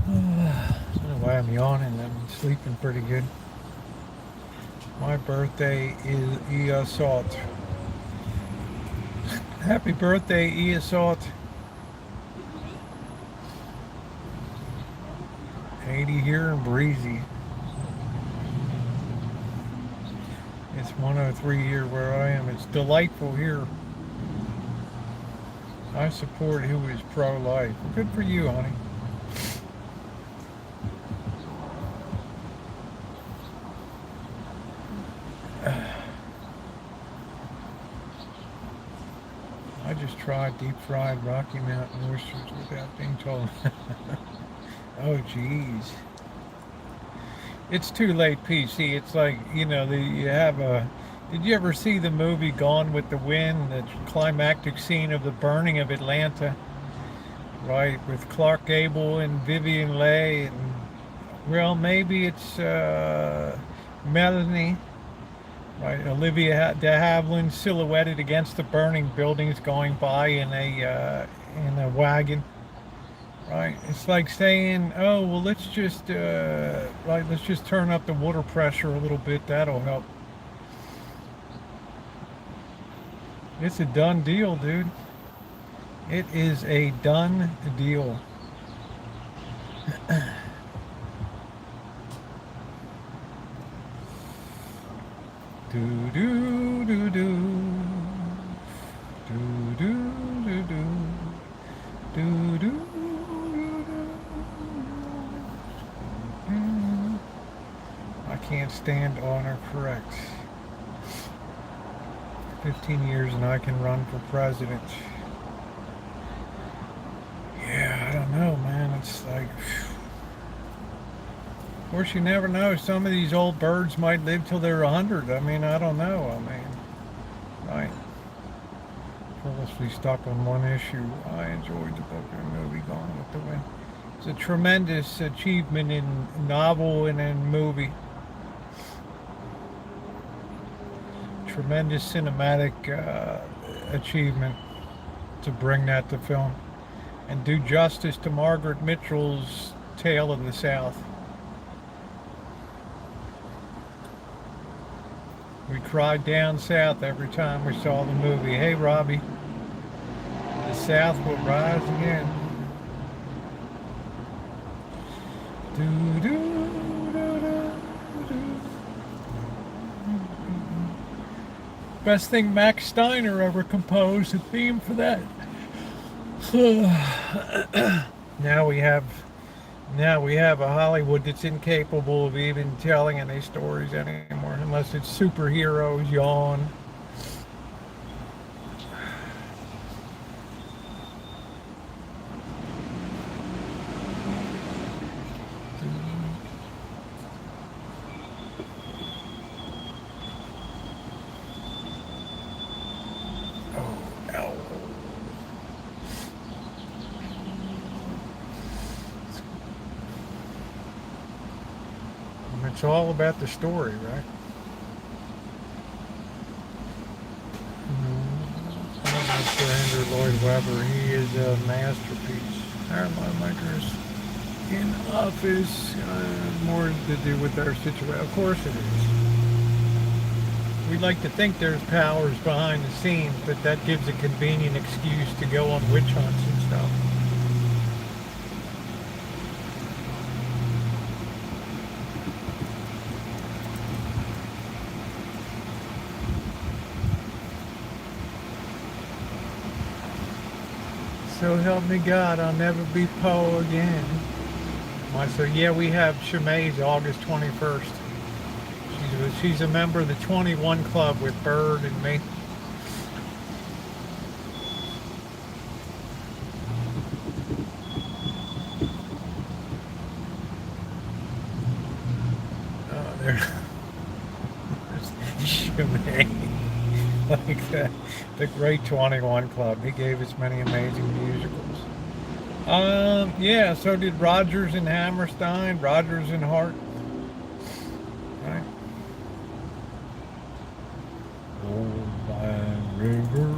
I don't know why I'm yawning. I'm sleeping pretty good. My birthday is Easalt. Happy birthday, Easalt. 80 here and breezy. It's 103 here where I am. It's delightful here. I support who is pro-life. Good for you, honey. I just tried deep-fried Rocky Mountain oysters without being told. Oh, jeez. It's too late, PC. It's like, you know, you have a... Did you ever see the movie Gone with the Wind? The climactic scene of the burning of Atlanta? Right, with Clark Gable and Vivian Leigh. And, well, maybe it's Melanie. Right, Olivia de Havilland silhouetted against the burning buildings going by in a wagon. Right, it's like saying, oh, well, let's just turn up the water pressure a little bit. That'll help. It's a done deal, dude. It is a done deal. Do do do do do do do do do do. I can't stand honor correct. 15 years and I can run for president. Yeah, I don't know, man. It's like, of course, you never know. Some of these old birds might live till they're 100. I mean, I don't know. I mean, right. Foolishly stuck on one issue. I enjoyed the book and movie Gone with the Wind. It's a tremendous achievement in novel and in movie. Tremendous cinematic achievement to bring that to film and do justice to Margaret Mitchell's Tale of the South. We cried down south every time we saw the movie. Hey, Robbie, the South will rise again. Do, do, do, do, do. Best thing Max Steiner ever composed, a theme for that. Now we have a Hollywood that's incapable of even telling any stories anymore, unless it's superheroes. Yawn. It's all about the story, right? Andrew Lloyd Webber, he is a masterpiece. Our lawmakers in office, more to do with their situation. Of course it is. We'd like to think there's powers behind the scenes, but that gives a convenient excuse to go on witch hunts and stuff. So help me God, I'll never be Poe again. So yeah, we have Shemai's August 21st. She's a member of the 21 Club with Bird and me. There's Shemai. Like the Great 21 Club. He gave us many amazing musicals. Yeah, so did Rogers and Hammerstein, Rogers and Hart. Right? Old Man River,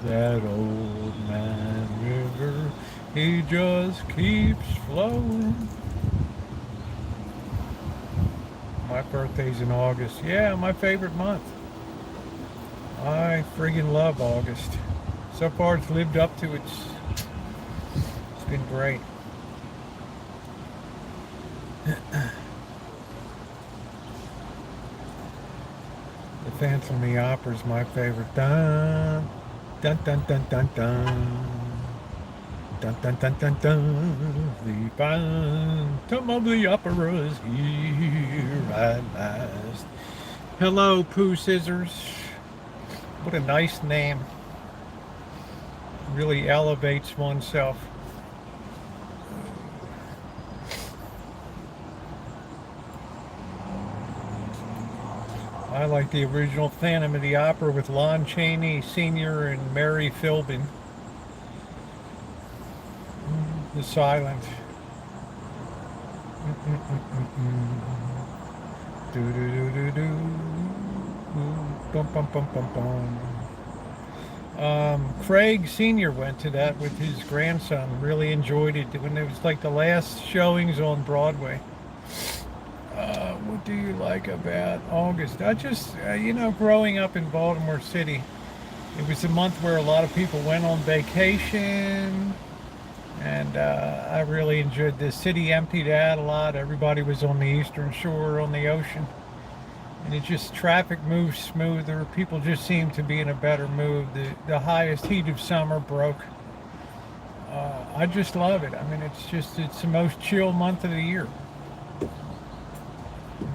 that old man river, he just keeps flowing. My birthday's in August. Yeah, my favorite month. I friggin' love August. So far it's lived up to it's been great. The Phantom of the Opera is my favorite. Dun dun dun dun dun dun. Dun dun dun dun dun. The Phantom of the Opera is here at last. Hello, Pooh Scissors. What a nice name. Really elevates oneself. I like the original Phantom of the Opera with Lon Chaney Sr. and Mary Philbin. The Silent. Bum, bum, bum, bum, bum. Craig Sr. went to that with his grandson. Really enjoyed it when it was like the last showings on Broadway. What do you like about August? I just, growing up in Baltimore City, it was a month where a lot of people went on vacation, and I really enjoyed the city emptied out a lot. Everybody was on the Eastern Shore on the ocean, and it just, traffic moves smoother. People just seem to be in a better mood. The highest heat of summer broke. I just love it. I mean, it's the most chill month of the year.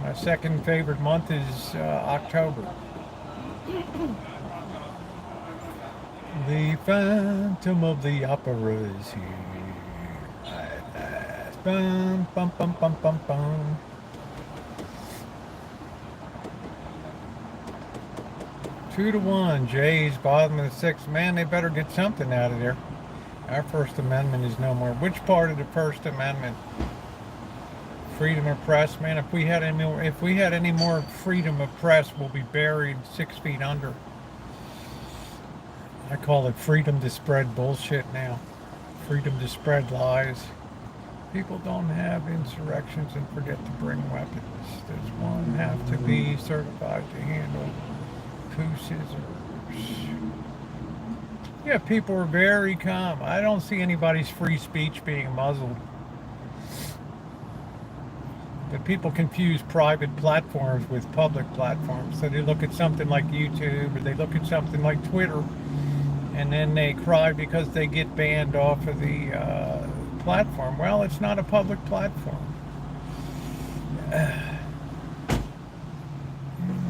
My second favorite month is October. The Phantom of the Opera is here at last. Bum, bum, bum, bum, bum, bum. Two to one. Jay's bottom of the sixth. Man, they better get something out of there. Our First Amendment is no more. Which part of the First Amendment? Freedom of press, man. If we had any more freedom of press, we'll be buried 6 feet under. I call it freedom to spread bullshit now. Freedom to spread lies. People don't have insurrections and forget to bring weapons. Does one have to be certified to handle Pooh Scissors? Yeah, people are very calm. I don't see anybody's free speech being muzzled. But people confuse private platforms with public platforms. So they look at something like YouTube, or they look at something like Twitter, and then they cry because they get banned off of the platform. Well, it's not a public platform.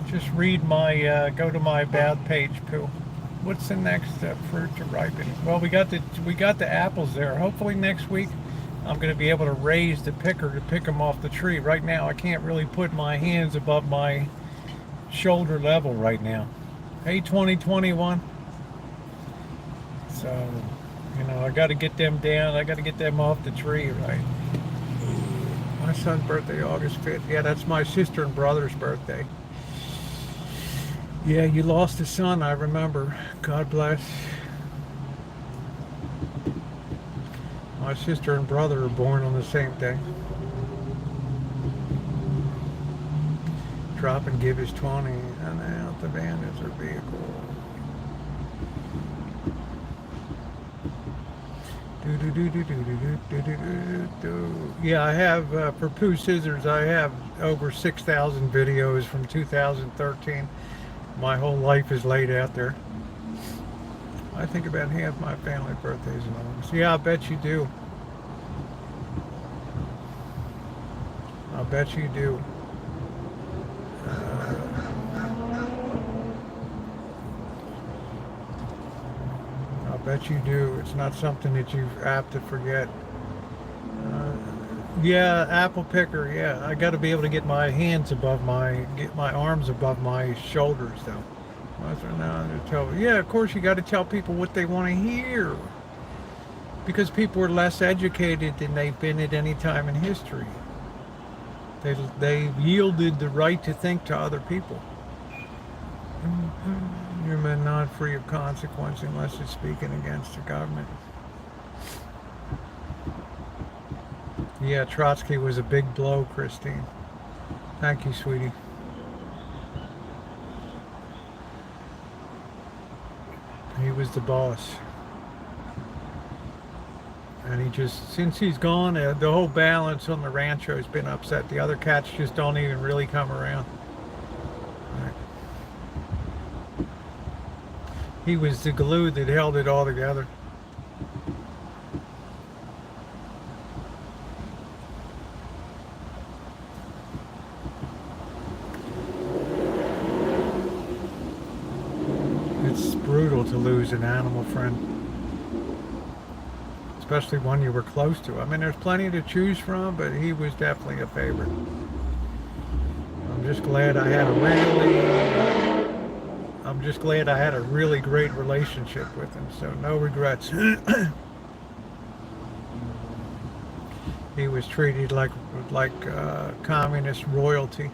Just read my, go to my about page, Pooh. What's the next fruit to ripen? Well, we got the apples there. Hopefully next week I'm going to be able to raise the picker to pick them off the tree. Right now, I can't really put my hands above my shoulder level right now. Hey, 2021. So, I got to get them down. I got to get them off the tree, right? My son's birthday, August 5th. Yeah, that's my sister and brother's birthday. Yeah, you lost a son, I remember. God bless. My sister and brother are born on the same day. Drop and give is 20, and out the van is her vehicle. Yeah, I have, for Pooh Scissors, I have over 6,000 videos from 2013. My whole life is laid out there. I think about half my family birthdays in August. Yeah, I bet you do. I bet you do. I bet you do. It's not something that you're apt to forget. Yeah, apple picker. Yeah, I got to be able to get my arms above my shoulders, though. Yeah, of course you got to tell people what they want to hear, because people are less educated than they've been at any time in history. They've yielded the right to think to other people. You're not free of consequence unless it's speaking against the government. Yeah, Trotsky was a big blow, Christine. Thank you, sweetie. He was the boss. And since he's gone, the whole balance on the Rancho has been upset. The other cats just don't even really come around. Right. He was the glue that held it all together. It's brutal to lose an animal friend, especially one you were close to. I mean, there's plenty to choose from, but he was definitely a favorite. I'm just glad I had a really great relationship with him, so no regrets. He was treated like communist royalty.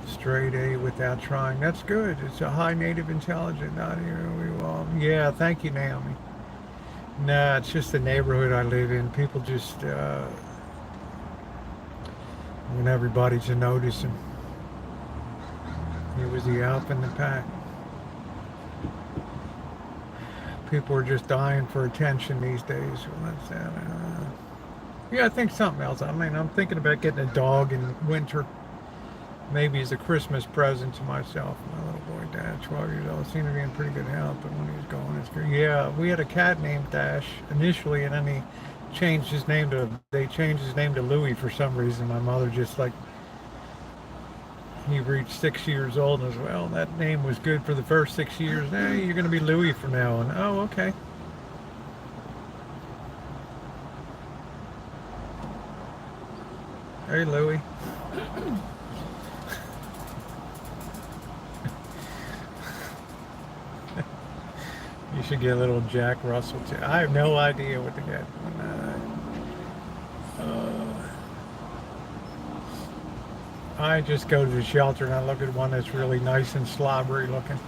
Straight A without trying. That's good. It's a high native intelligence. Yeah, thank you, Naomi. Nah, it's just the neighborhood I live in. People just when everybody's noticing. He was the alpha in the pack. People are just dying for attention these days. Well, that's that. Yeah, I think something else. I mean, I'm thinking about getting a dog in winter. Maybe as a Christmas present to myself. My little boy Dash, 12 years old, seemed to be in pretty good health, but when he was going, it's good. Yeah, we had a cat named Dash initially, and then they changed his name to Louis for some reason. My mother just he reached 6 years old as well. That name was good for the first 6 years. Now you're going to be Louis from now on. Oh, okay. Hey, Louis. You should get a little Jack Russell too. I have no idea what to get. I just go to the shelter and I look at one that's really nice and slobbery looking.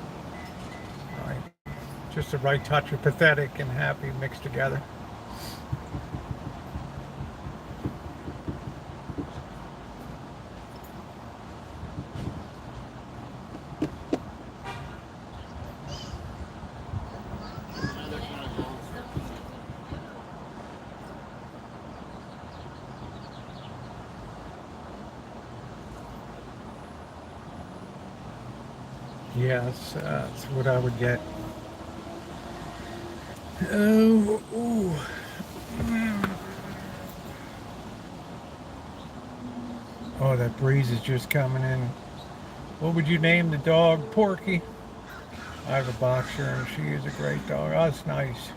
Right. Just the right touch of pathetic and happy mixed together. Yes, that's what I would get. Oh, ooh. Oh, that breeze is just coming in. What would you name the dog? Porky. I have a boxer and she is a great dog. Oh, that's nice.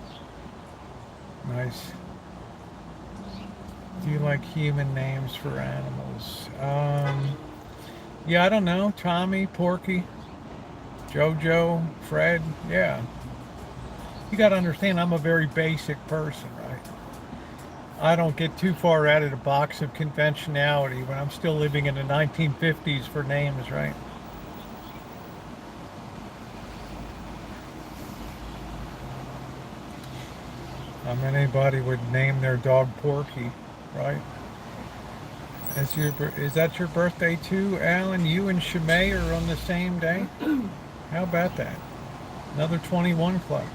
Nice. Do you like human names for animals? Yeah, I don't know. Tommy, Porky, Jojo, Fred. Yeah. You got to understand, I'm a very basic person, right? I don't get too far out of the box of conventionality when I'm still living in the 1950s for names, right? Anybody would name their dog Porky, right? Is that your birthday too, Alan? You and Shimei are on the same day? How about that? Another 21 club.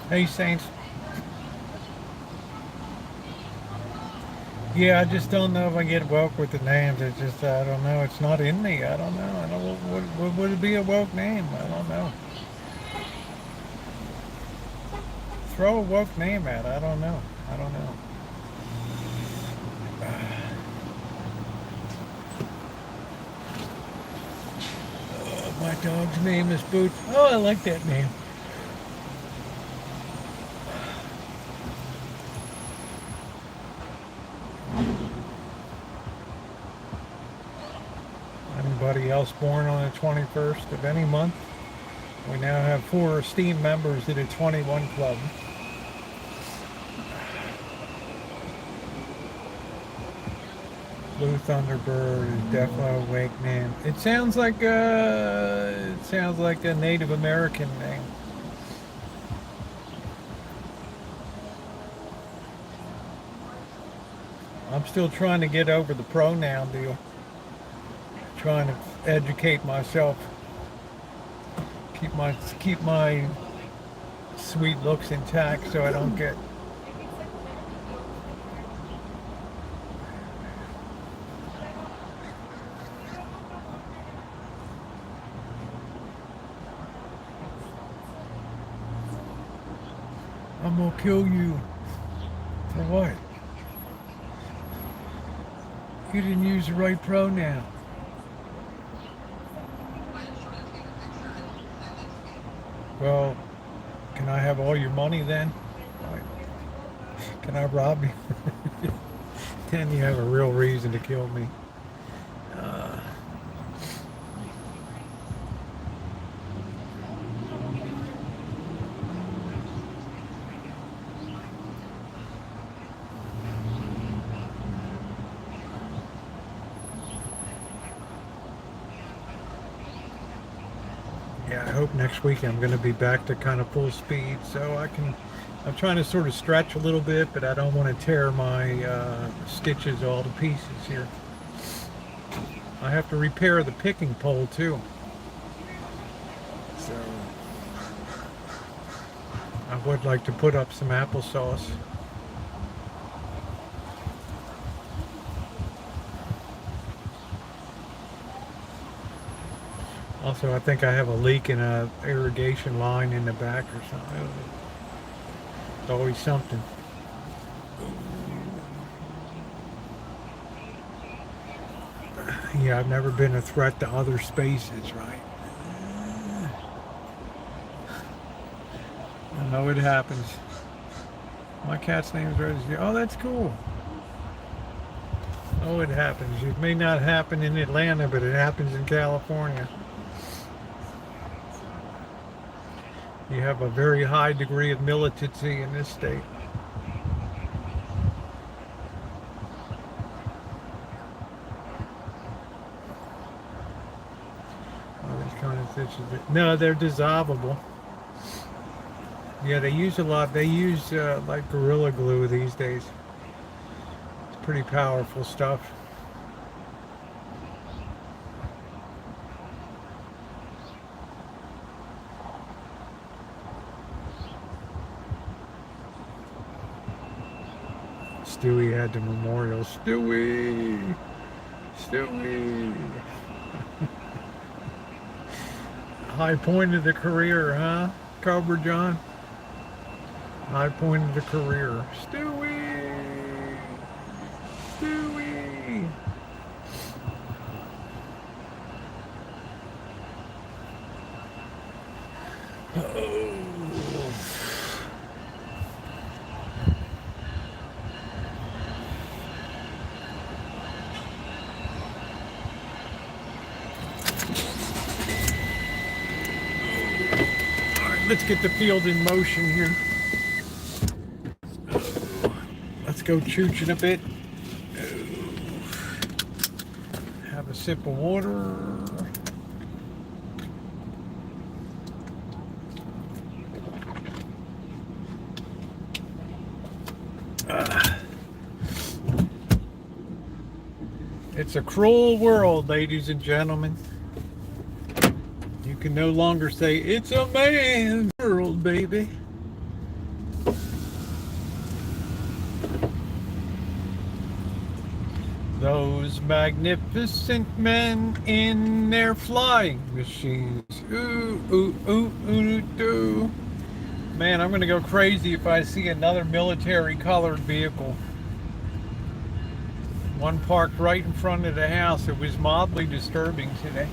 Hey, Saints. Yeah, I just don't know if I get woke with the names. It's just, I don't know. It's not in me. I don't know. I don't know. What would it be a woke name? I don't know. Throw a woke name at. I don't know. I don't know. My dog's name is Boots. Oh, I like that name. Anybody else born on the 21st of any month? We now have 4 esteemed members of the 21 Club. Blue Thunderbird is definitely a wake name. It sounds like a Native American name. I'm still trying to get over the pronoun deal. Trying to educate myself. Keep my sweet looks intact so I don't get I'm gonna kill you. For what? You didn't use the right pronoun. Well, can I have all your money then? Can I rob you? Then you have a real reason to kill me. Yeah, I hope next week I'm going to be back to kind of full speed so I'm trying to sort of stretch a little bit, but I don't want to tear my stitches all to pieces here. I have to repair the picking pole too. So I would like to put up some applesauce. Also, I think I have a leak in a irrigation line in the back or something. It's always something. Yeah, I've never been a threat to other spaces, right? I know it happens. My cat's name is Rosie. Oh, that's cool. Oh, it happens. It may not happen in Atlanta, but it happens in California. You have a very high degree of militancy in this state. Oh, these kind of stitches. No, they're dissolvable. Yeah, they use a lot. They use like Gorilla Glue these days. It's pretty powerful stuff. Stewie had the memorial. Stewie! Stewie! High point of the career, huh? Cobra John? High point of the career. Stewie! Stewie! Uh-oh. Let's get the field in motion here. Let's go chooching a bit. Have a sip of water. It's a cruel world, ladies and gentlemen. You can no longer say, it's a man's world, baby. Those magnificent men in their flying machines. Ooh, ooh, ooh, ooh, ooh. Man, I'm going to go crazy if I see another military colored vehicle. One parked right in front of the house. It was mildly disturbing today.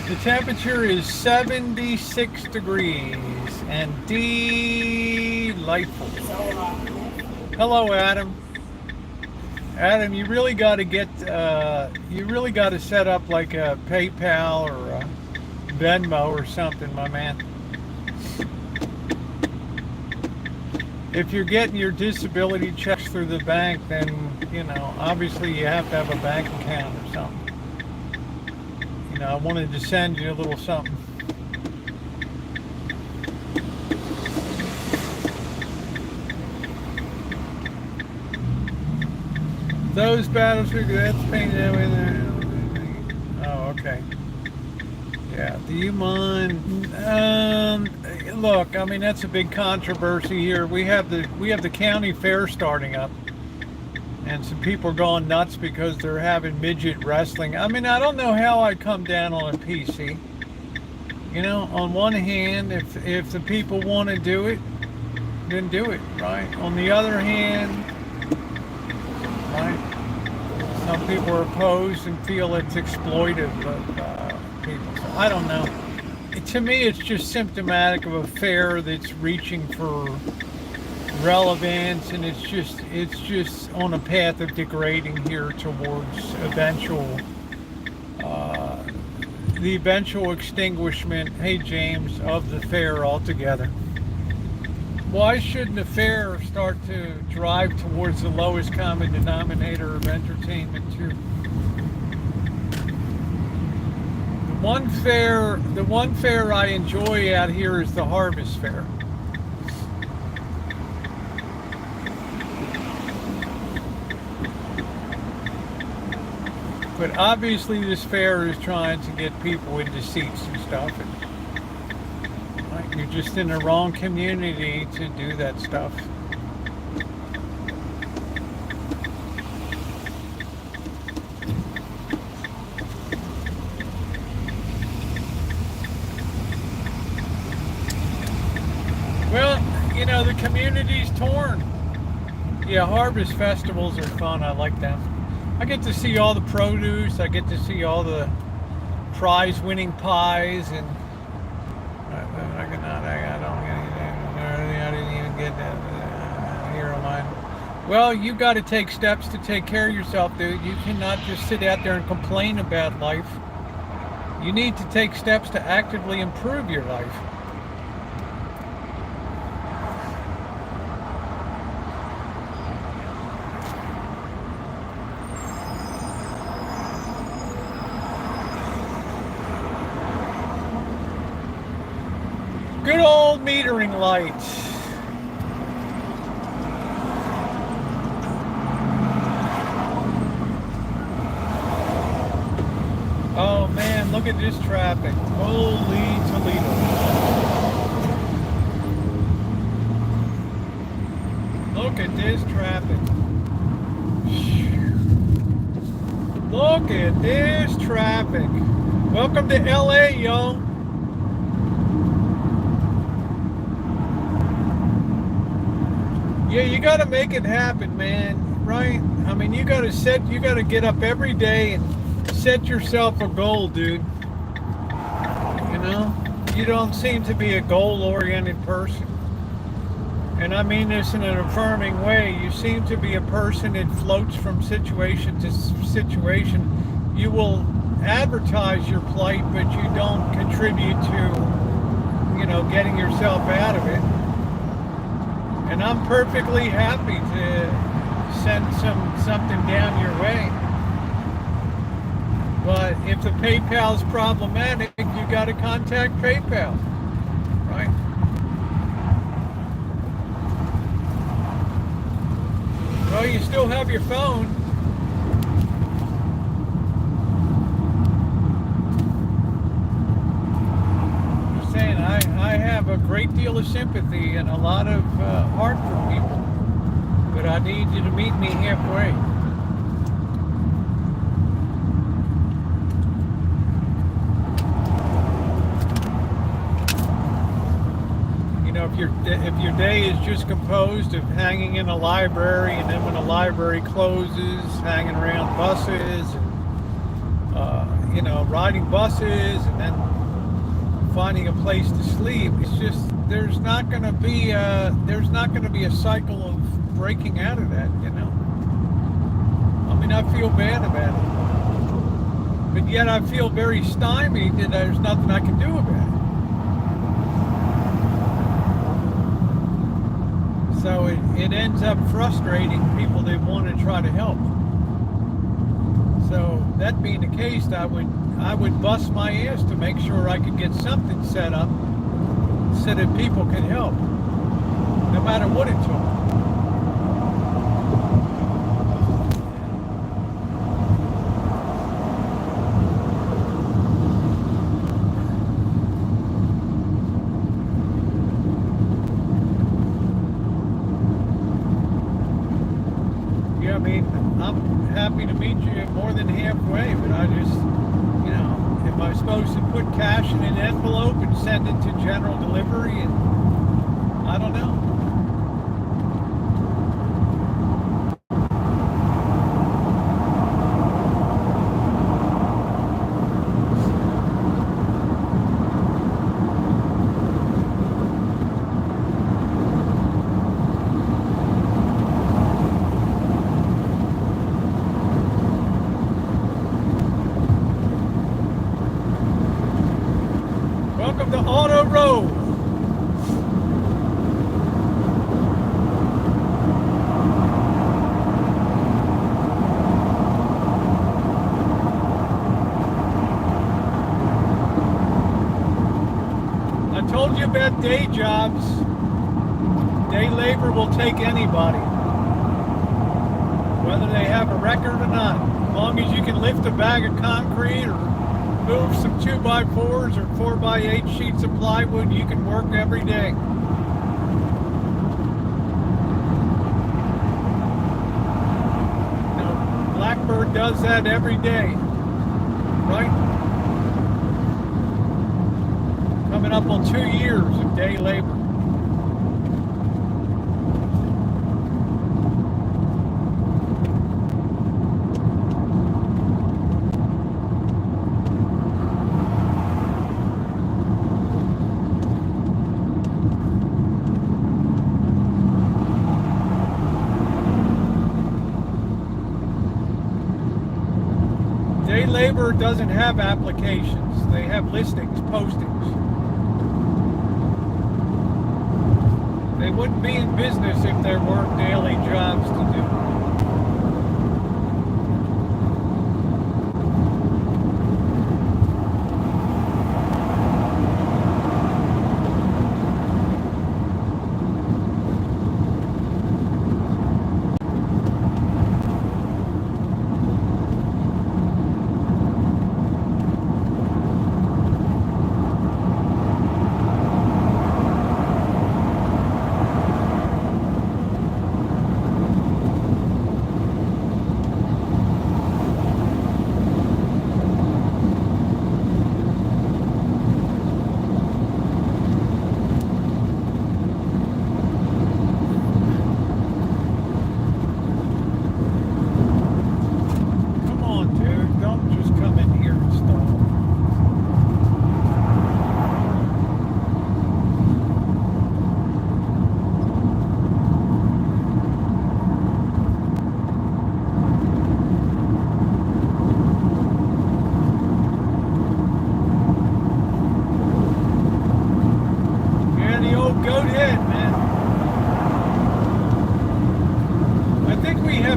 The temperature is 76 degrees and delightful. Hello, Adam. Adam, you really got to set up like a PayPal or a Venmo or something, my man. If you're getting your disability checks through the bank, then, obviously you have to have a bank account or something. I wanted to send you a little something. Those battles are good. That's painted that way there. Oh, okay. Yeah. Do you mind? Look, I mean, that's a big controversy here. We have the county fair starting up, and some people are going nuts because they're having midget wrestling. I mean, I don't know how I come down on a PC. On one hand, if the people want to do it, then do it, right? On the other hand, right, some people are opposed and feel it's exploitive of people. So I don't know. To me, it's just symptomatic of a fair that's reaching for relevance, and it's just on a path of degrading here towards the eventual extinguishment, hey James, of the fair altogether. Why shouldn't the fair start to drive towards the lowest common denominator of entertainment too? The one fair I enjoy out here is the Harvest Fair. But obviously this fair is trying to get people into seats and stuff. And, you're just in the wrong community to do that stuff. Well, the community's torn. Yeah, harvest festivals are fun. I like them. I get to see all the produce. I get to see all the prize-winning pies, and I didn't even get that here on mine. Well, you got to take steps to take care of yourself, dude. You cannot just sit out there and complain about life. You need to take steps to actively improve your life. Good old metering lights. Oh man, look at this traffic. Holy Toledo. Look at this traffic. Look at this traffic. Welcome to LA, yo. Yeah, you got to make it happen, man, right? I mean, you got to get up every day and set yourself a goal, dude. You don't seem to be a goal-oriented person. And I mean this in an affirming way. You seem to be a person that floats from situation to situation. You will advertise your plight, but you don't contribute to, getting yourself out of it. And I'm perfectly happy to send something down your way. But if the PayPal's problematic, you got to contact PayPal, right? still have your phone. I'm saying I have a great deal of sympathy and a lot of heart for people, but I need you to meet me halfway. If your day is just composed of hanging in a library, and then when the library closes, hanging around buses, and, riding buses, and then finding a place to sleep, it's just there's not going to be a cycle of breaking out of that. I mean, I feel bad about it, but yet I feel very stymied that there's nothing I can do about it. So it ends up frustrating people that want to try to help. So that being the case, I would bust my ass to make sure I could get something set up so that people could help, no matter what it took. Happy to meet you more than halfway, but I just, am I supposed to put cash in an envelope and send it to general delivery? And I don't know. Welcome to Auto Road. I told you about day jobs. Day labor will take anybody, whether they have a record or not. As long as you can lift a bag of concrete or move some 2x4s or 4x8 sheets of plywood, you can work every day. Blackbird does that every day, right? Coming up on 2 years of day labor. Day labor doesn't have applications. They have listings, postings. They wouldn't be in business if there weren't daily jobs to do.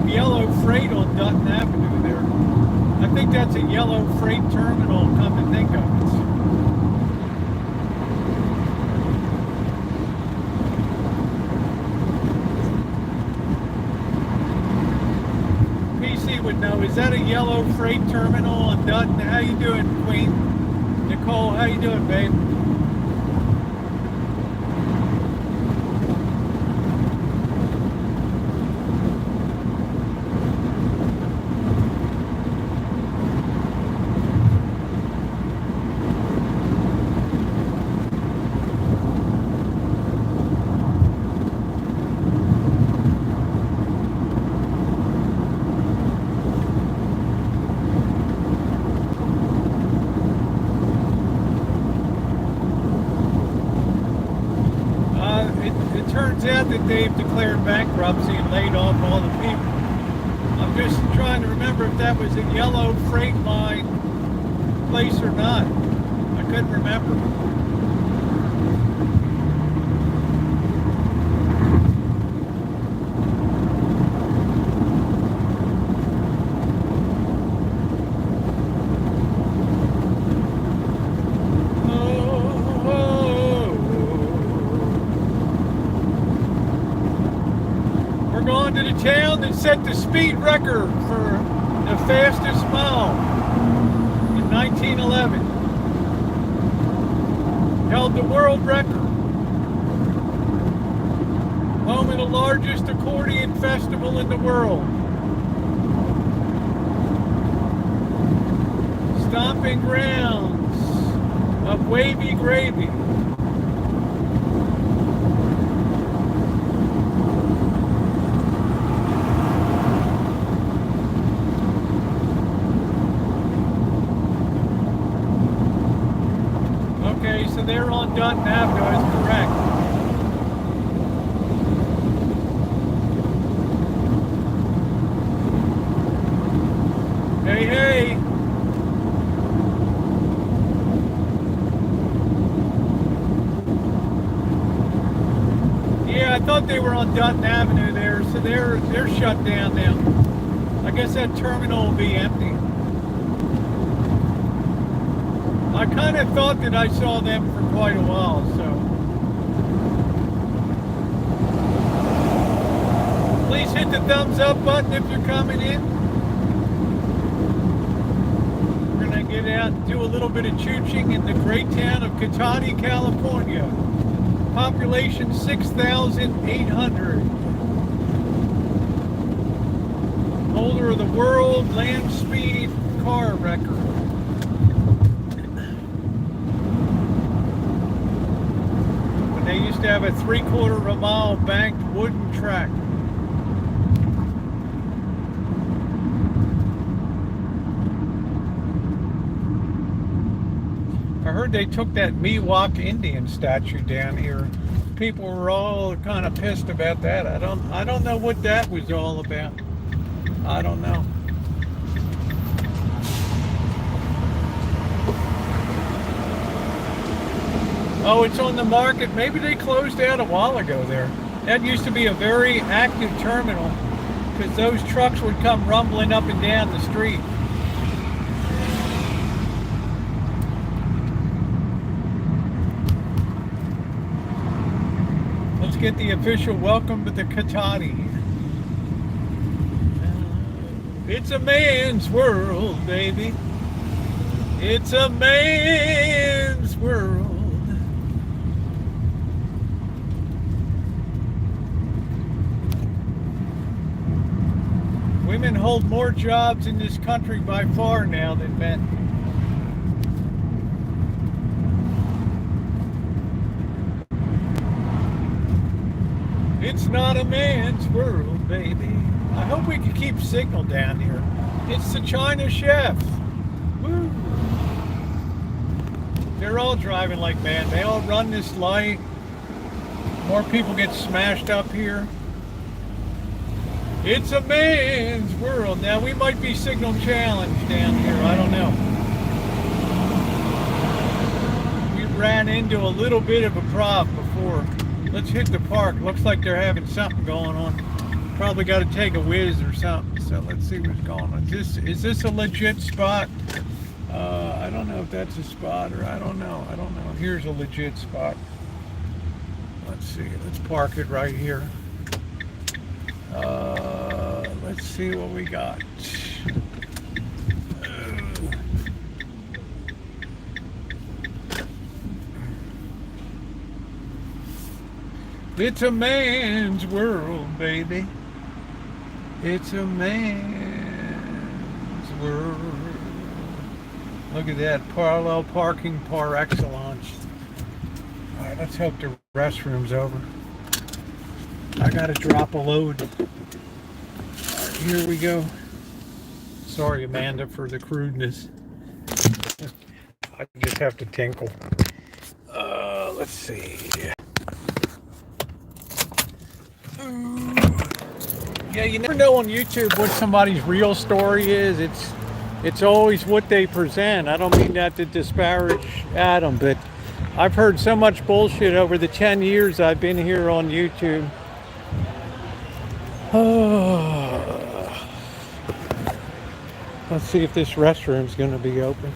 Yellow freight on Dutton Avenue there. I think that's a yellow freight terminal, come to think of it. would know. Is that a yellow freight terminal on Dutton? How you doing, Queen? Nicole, how you doing, babe? That they've declared bankruptcy and laid off all the people. I'm just trying to remember if that was a yellow freight line place or not. I couldn't remember. Town that set the speed record for the fastest mile in 1911. Held the world record. Home of the largest accordion festival in the world. Stomping grounds of wavy gravy. So they're on Dutton Avenue, is correct. Hey, hey. Yeah, I thought they were on Dutton Avenue there, so they're shut down now. I guess that terminal will be empty. I kind of thought that I saw them for quite a while, so. Please hit the thumbs up button if you're coming in. We're going to get out and do a little bit of chooching in the great town of Cotati, California. Population 6,800. Holder of the world land speed car record. They used to have a 3/4 of a mile banked wooden track. I heard they took that Miwok Indian statue down here. People were all kind of pissed about that. I don't know what that was all about. I don't know. Oh, it's on the market. Maybe they closed out a while ago there. That used to be a very active terminal because those trucks would come rumbling up and down the street. Let's get the official welcome to the Cotati. It's a man's world, baby. It's a man's world. Women hold more jobs in this country by far now than men. It's not a man's world, baby. I hope we can keep signal down here. It's the China chef. Woo. They're all driving like mad. They all run this light. More people get smashed up here. It's a man's world. Now, we might be signal challenged down here. I don't know. We ran into a little bit of a problem before. Let's hit the park. Looks like they're having something going on. Probably got to take a whiz or something. So let's see what's going on. Is this a legit spot? I don't know if that's a spot or I don't know. Here's a legit spot. Let's see. Let's park it right here. Let's see what we got. It's a man's world, baby. It's a man's world. Look at that, parallel parking par excellence. All right, let's hope the restroom's over. I gotta drop a load. All right, here we go. Sorry, Amanda, for the crudeness. I just have to tinkle. Let's see. Yeah, you never know on YouTube what somebody's real story is. It's always what they present. I don't mean that to disparage Adam, but I've heard so much bullshit over the 10 years I've been here on YouTube. Let's see if this restroom's going to be open.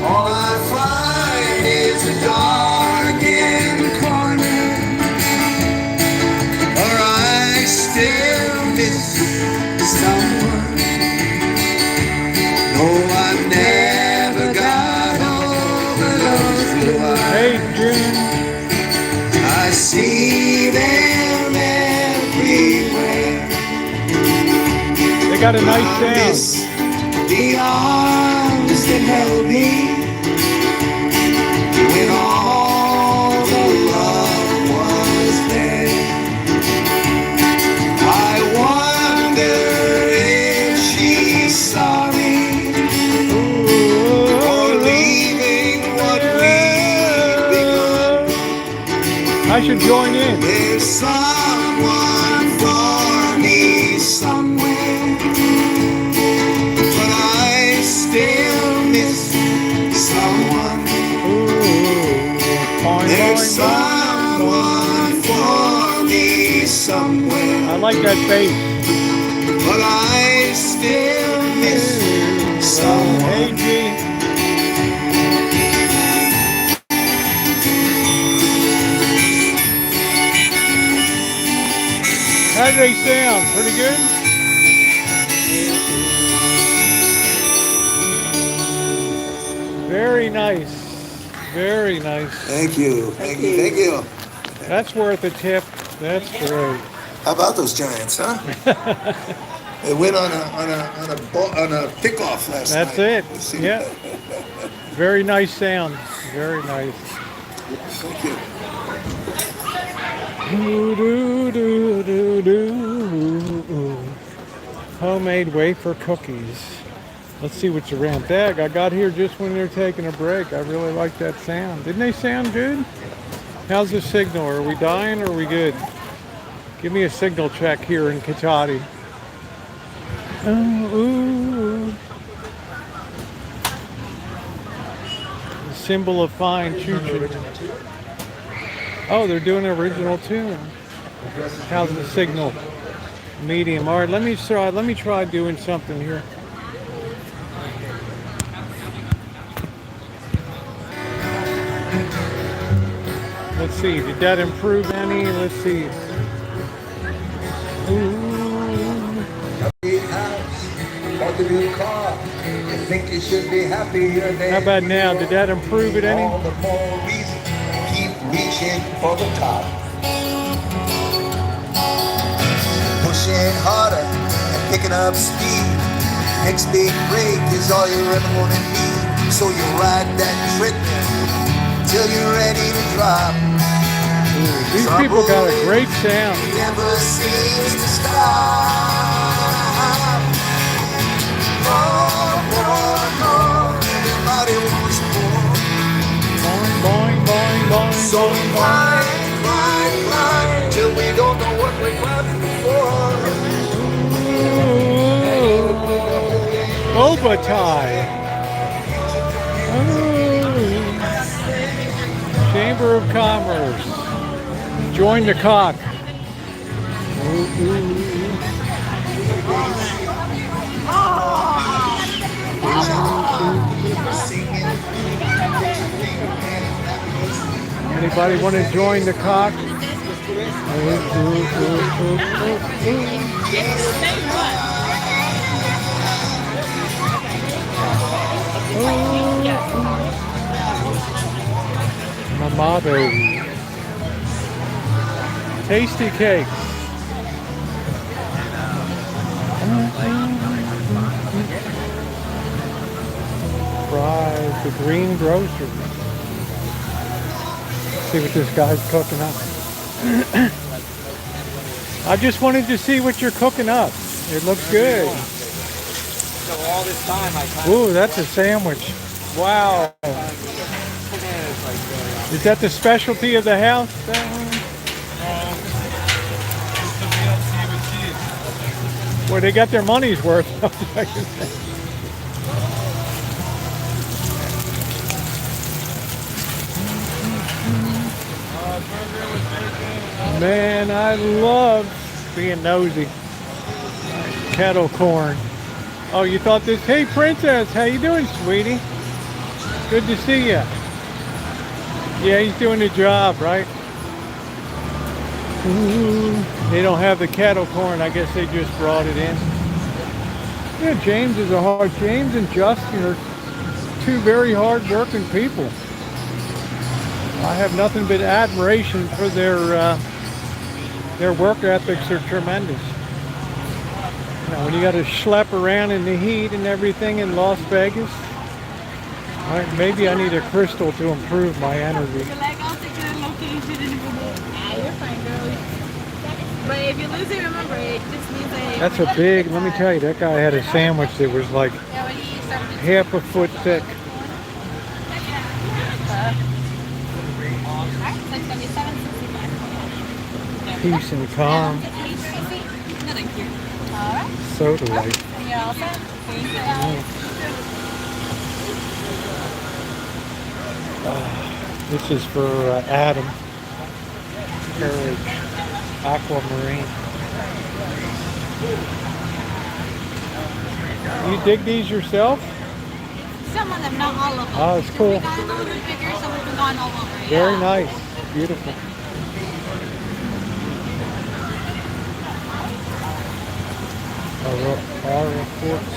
All I find is a darkened corner, or I still miss someone. No, I never got over those blue eyes. Hey, June. I see them everywhere. They got a nice sound. The arms that held me when all the love was there. I wonder if she saw me for leaving what we've begun. I should join in. There's someone for me somewhere. Still miss someone. There's someone for me somewhere. I like that bass. But I still miss someone. Hey, G. How do they sound? Pretty good? Very nice. Very nice. Thank you. Thank you. Thank you. That's worth a tip. That's great. How about those Giants, huh? They went on a pickoff last night. That's it. Yeah. Very nice sound. Very nice. Thank you. Do, do, do, do, do. Homemade wafer cookies. Let's see what's around. Dag, I got here just when they're taking a break. I really like that sound. Didn't they sound good? How's the signal? Are we dying or are we good? Give me a signal check here in Cotati. Ooh. symbol of fine choo-choo. Oh, they're doing an original tune. How's the signal? Medium. All right, let me try doing something here. Let's see, did that improve any? Let's see. Ooh. Big house, bought the new car. You think you should be happier than How about now? Did that improve it any? all the more reason to keep reaching for the top. Pushing harder and picking up speed. Next big break is all you ever want to need. So you ride that treadmill till you're ready to drop. Ooh, these people got a great sound. Never seems to stop. More, more, more. Everybody wants more. Boing, boing, boing, boing, So we climb, climb, climb till we don't know what we're climbing for. Boba tie. Chamber of Commerce. Join the cock. Anybody want to join the cock? Mamado. Tasty cakes. Fries, the green grocery. See what this guy's cooking up. I just wanted to see what you're cooking up. It looks good. So all this time I kind Ooh, that's a sandwich. Wow. Is that the specialty of the house? Well, they got their money's worth. Man, I love being nosy. Kettle corn. Oh, you thought this? Hey, Princess, how you doing, sweetie? Good to see you. Yeah, he's doing the job, right? Ooh, they don't have the kettle corn. I guess they just brought it in. Yeah, James and Justin are two very hard-working people. I have nothing but admiration for their work ethics are tremendous. You know, when you got to schlep around in the heat and everything in Las Vegas, maybe I need a crystal to improve my energy. You're fine, girl. But if you lose it, remember, it just means that... That's a big, let me tell you, that guy had a sandwich that was like half a foot thick. Peace and calm. So delightful. This is for Adam. Courage. Aquamarine. You dig these yourself? Some of them, not all of them. Oh, it's cool. Some have gone a little bit bigger, some have gone all over. Very nice. Beautiful. Aura quartz.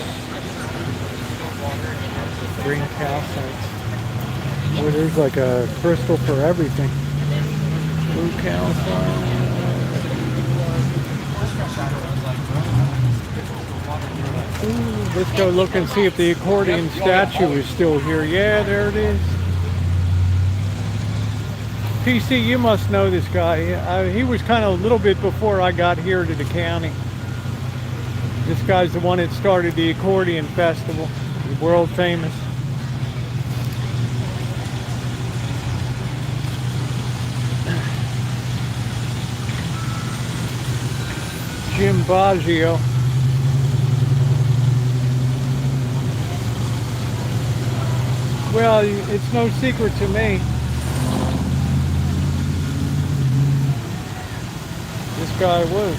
Green calcite. Boy, there's like a crystal for everything. Blue calcite. Ooh, let's go look and see if the accordion statue is still here. Yeah, there it is. PC, you must know this guy. He was kind of a little bit before I got here to the county. This guy's the one that started the accordion festival, world famous. Jim Baggio. Well, it's no secret to me. This guy was.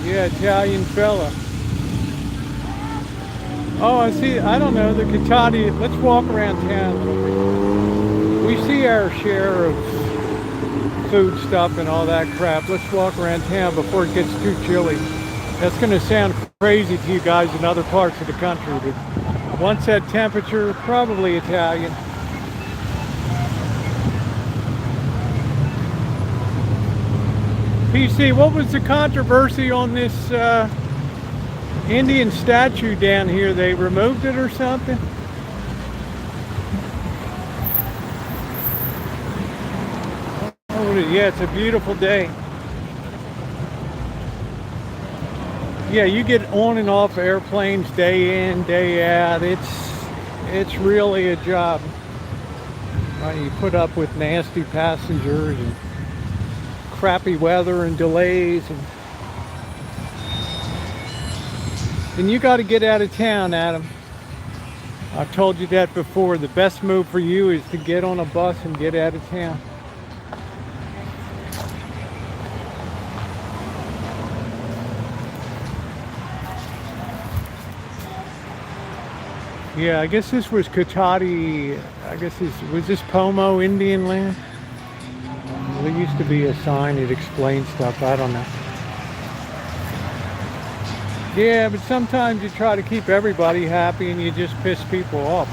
Yeah, Italian fella. Oh, I see. I don't know, the Cotati. Let's walk around town a little bit. We see our share of food stuff and all that crap. Let's walk around town before it gets too chilly. That's going to sound crazy to you guys in other parts of the country, but once that temperature, probably Italian. PC, what was the controversy on this Indian statue down here? They removed it or something? Oh, yeah, it's a beautiful day. Yeah, you get on and off airplanes day in, day out. It's really a job. You put up with nasty passengers and crappy weather and delays, and you got to get out of town, Adam. I've told you that before. The best move for you is to get on a bus and get out of town. Yeah, I guess this was Cotati. I guess was this Pomo Indian land? There used to be a sign that explained stuff. I don't know. Yeah, but sometimes you try to keep everybody happy and you just piss people off.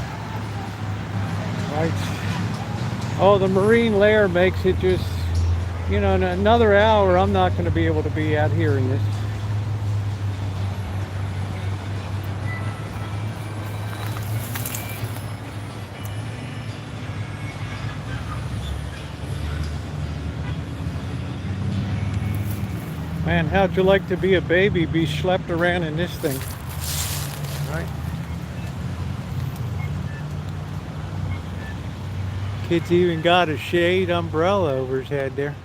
Right? Oh, the marine layer makes it just, in another hour I'm not going to be able to be out here in this. Man, how'd you like to be a baby, be schlepped around in this thing? Right? Kid's even got a shade umbrella over his head there.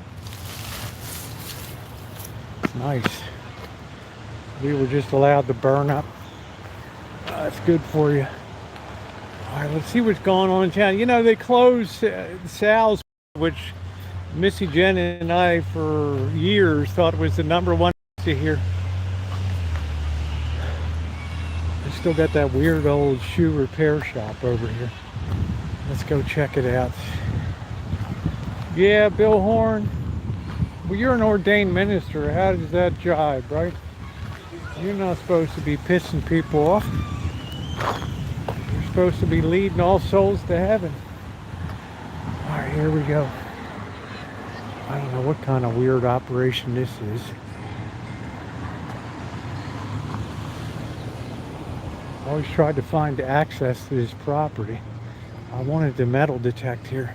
Nice. We were just allowed to burn up. That's good for you. All right, let's see what's going on in town. They closed Sal's, which Missy, Jen, and I for years thought was the #1 to here. They still got that weird old shoe repair shop over here. Let's go check it out. Yeah, Bill Horn. Well, you're an ordained minister. How does that jive, right? You're not supposed to be pissing people off. You're supposed to be leading all souls to heaven. All right, here we go. I don't know what kind of weird operation this is. Always tried to find access to this property. I wanted to metal detect here.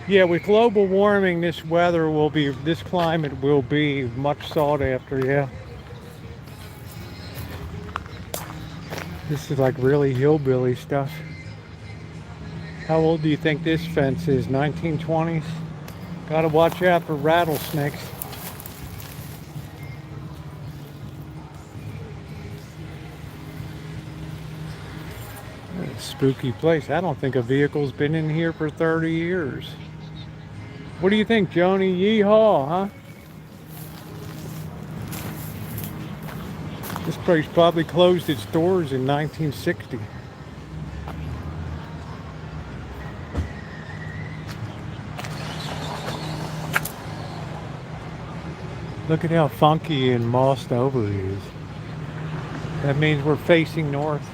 Yeah, with global warming, this climate will be much sought after, yeah. This is like really hillbilly stuff. How old do you think this fence is? 1920s? Gotta watch out for rattlesnakes. Spooky place. I don't think a vehicle's been in here for 30 years. What do you think, Joni? Yeehaw, huh? This place probably closed its doors in 1960. Look at how funky and mossed over it is. That means we're facing north.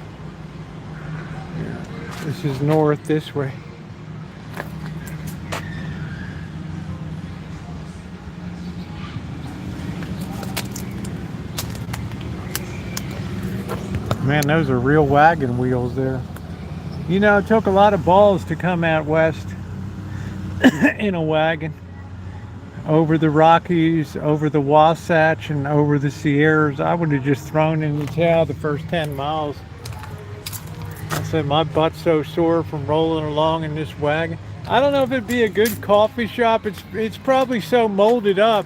This is north this way. Man, those are real wagon wheels there. It took a lot of balls to come out west in a wagon. Over the Rockies, over the Wasatch, and over the Sierras. I would have just thrown in the towel the first 10 miles. said my butt's so sore from rolling along in this wagon. I don't know if it'd be a good coffee shop. It's probably so molded up.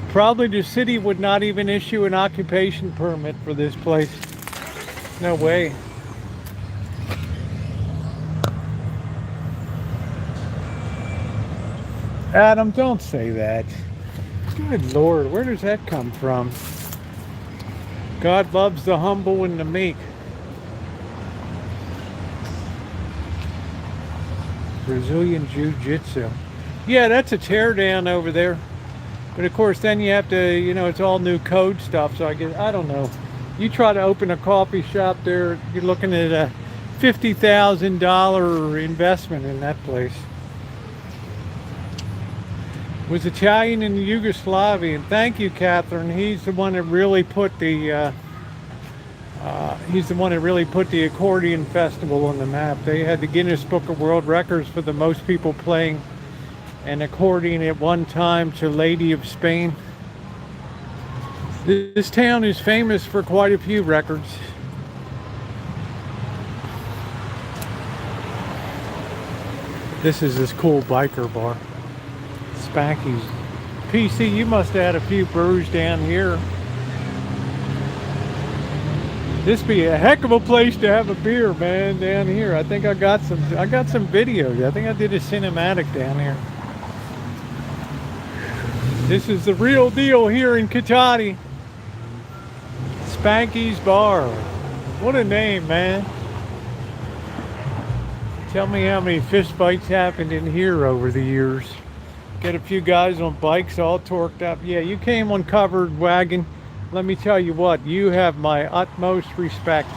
Probably the city would not even issue an occupation permit for this place. No way. Adam, don't say that. Good Lord, where does that come from? God loves the humble and the meek. Brazilian Jiu-Jitsu. Yeah, that's a teardown over there. But of course, then you have to, you know, it's all new code stuff. So I guess, I don't know. You try to open a coffee shop there, you're looking at a $50,000 investment in that place. Was Italian in Yugoslavia. And thank you, Catherine. He's the one that really put the accordion festival on the map. They had the Guinness Book of World Records for the most people playing an accordion at one time to Lady of Spain. This town is famous for quite a few records. This is this cool biker bar. Spanky's. PC, you must have had a few brews down here. This be a heck of a place to have a beer, man, down here. I think I got some videos. I think I did a cinematic down here. This is the real deal here in Cotati. Spanky's Bar. What a name, man. Tell me how many fist fights happened in here over the years. Get a few guys on bikes all torqued up. Yeah, you came on covered wagon. Let me tell you what, you have my utmost respect.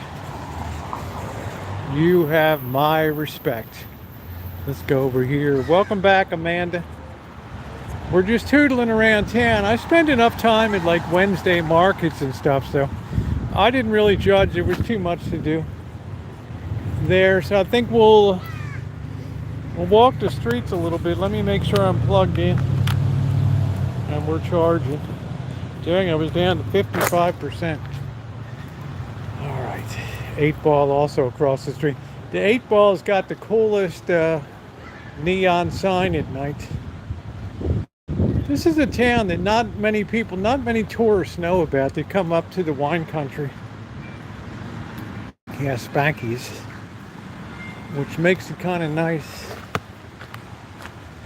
You have my respect. Let's go over here. Welcome back, Amanda. We're just tootling around town. I spend enough time at like Wednesday markets and stuff, so I didn't really judge. There was too much to do there, so I think we'll walk the streets a little bit. Let me make sure I'm plugged in and we're charging. Dang, I was down to 55%. All right, 8-Ball also across the street. The 8-Ball's got the coolest neon sign at night. This is a town that not many tourists know about. They come up to the wine country. Yeah, Spanky's, which makes it kind of nice.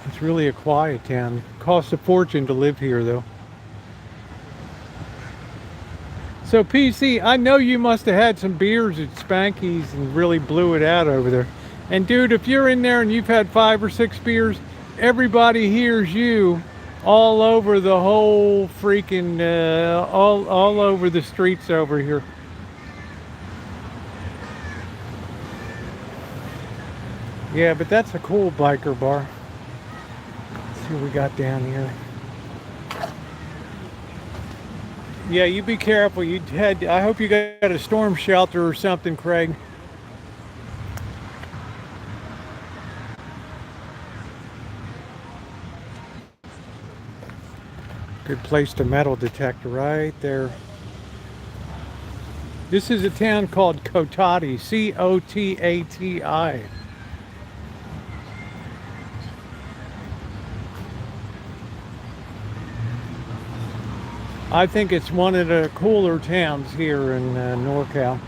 It's really a quiet town. Costs a fortune to live here, though. So, PC, I know you must have had some beers at Spanky's and really blew it out over there. And dude, if you're in there and you've had 5 or 6 beers, everybody hears you all over the whole freaking, all over the streets over here. Yeah, but that's a cool biker bar. Let's see what we got down here. Yeah, you be careful. I hope you got a storm shelter or something, Craig. Good place to metal detect right there. This is a town called Cotati, C-O-T-A-T-I. I think it's one of the cooler towns here in NorCal.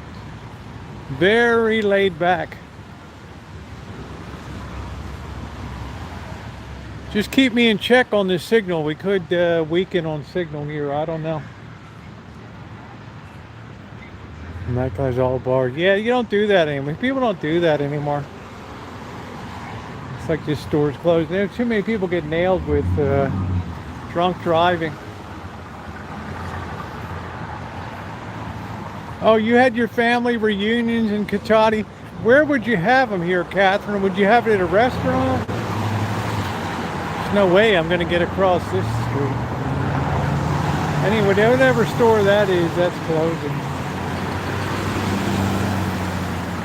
Very laid back. Just keep me in check on this signal. We could weaken on signal here. I don't know. And that guy's all barred. Yeah, you don't do that anymore. People don't do that anymore. It's like this store's closed. There's too many people get nailed with drunk driving. Oh, you had your family reunions in Cotati. Where would you have them here, Catherine? Would you have it at a restaurant? There's no way I'm going to get across this street. Anyway, whatever store that is, that's closing.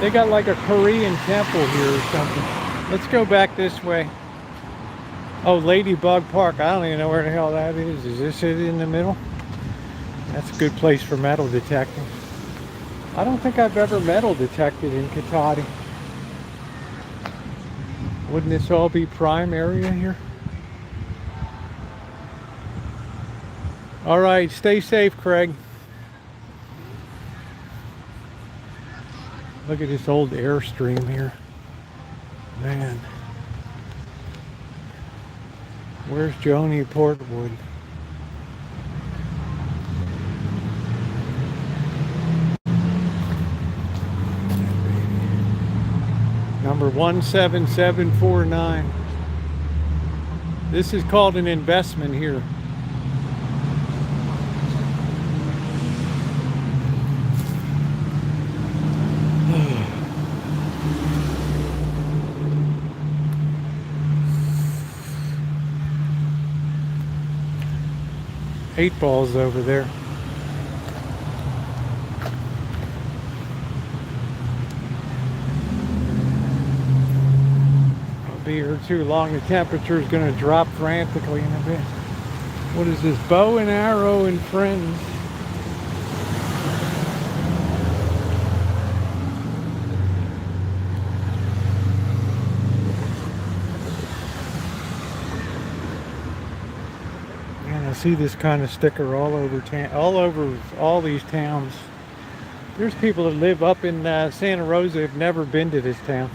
They got like a Korean temple here or something. Let's go back this way. Oh, Ladybug Park. I don't even know where the hell that is. Is this it in the middle? That's a good place for metal detecting. I don't think I've ever metal detected in Cotati. Wouldn't this all be prime area here? All right, stay safe, Craig. Look at this old Airstream here. Man. Where's Joni Portwood? Number 17749. This is called an investment here. Eight balls over there. I'll be here too long. The temperature is going to drop frantically in a bit. What is this? Bow and arrow and friends. I see this kind of sticker all over all these towns. There's people that live up in Santa Rosa have never been to this town.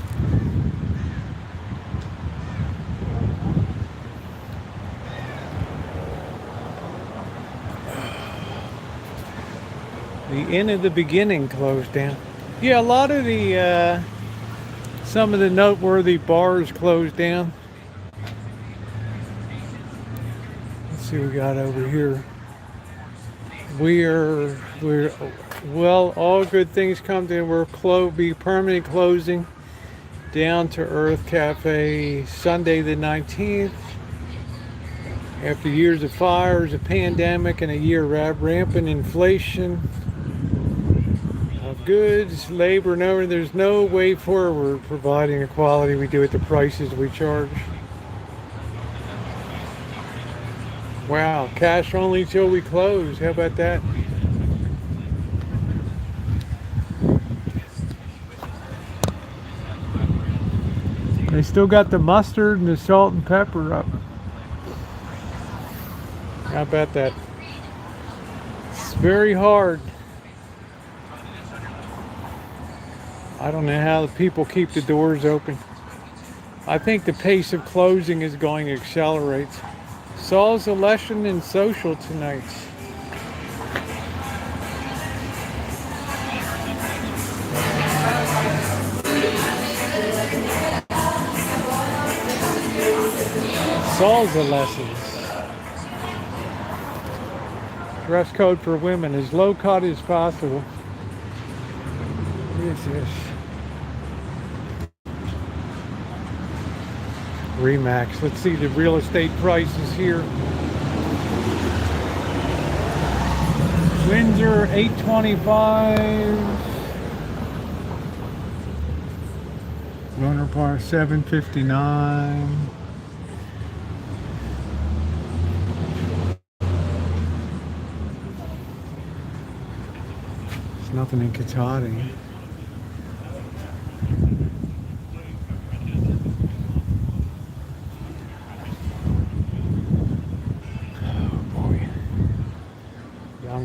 The Inn of the Beginning closed down. Yeah, a lot of the some of the noteworthy bars closed down. See what we got over here. We're well, all good things come to, we're be permanent closing. Down to Earth Cafe Sunday the 19th. After years of fires, a pandemic, and a year of rampant inflation of goods, labor, and everything, there's no way forward providing the quality we do at the prices we charge. Wow, cash only till we close. How about that? They still got the mustard and the salt and pepper up. How about that? It's very hard. I don't know how the people keep the doors open. I think the pace of closing is going to accelerate. Saul's election and social tonight. Saul's lessons. Dress code for women as low cut as possible. Yes, yes. Remax. Let's see the real estate prices here. Windsor 825. Lunar Park 759. There's nothing in Cotati.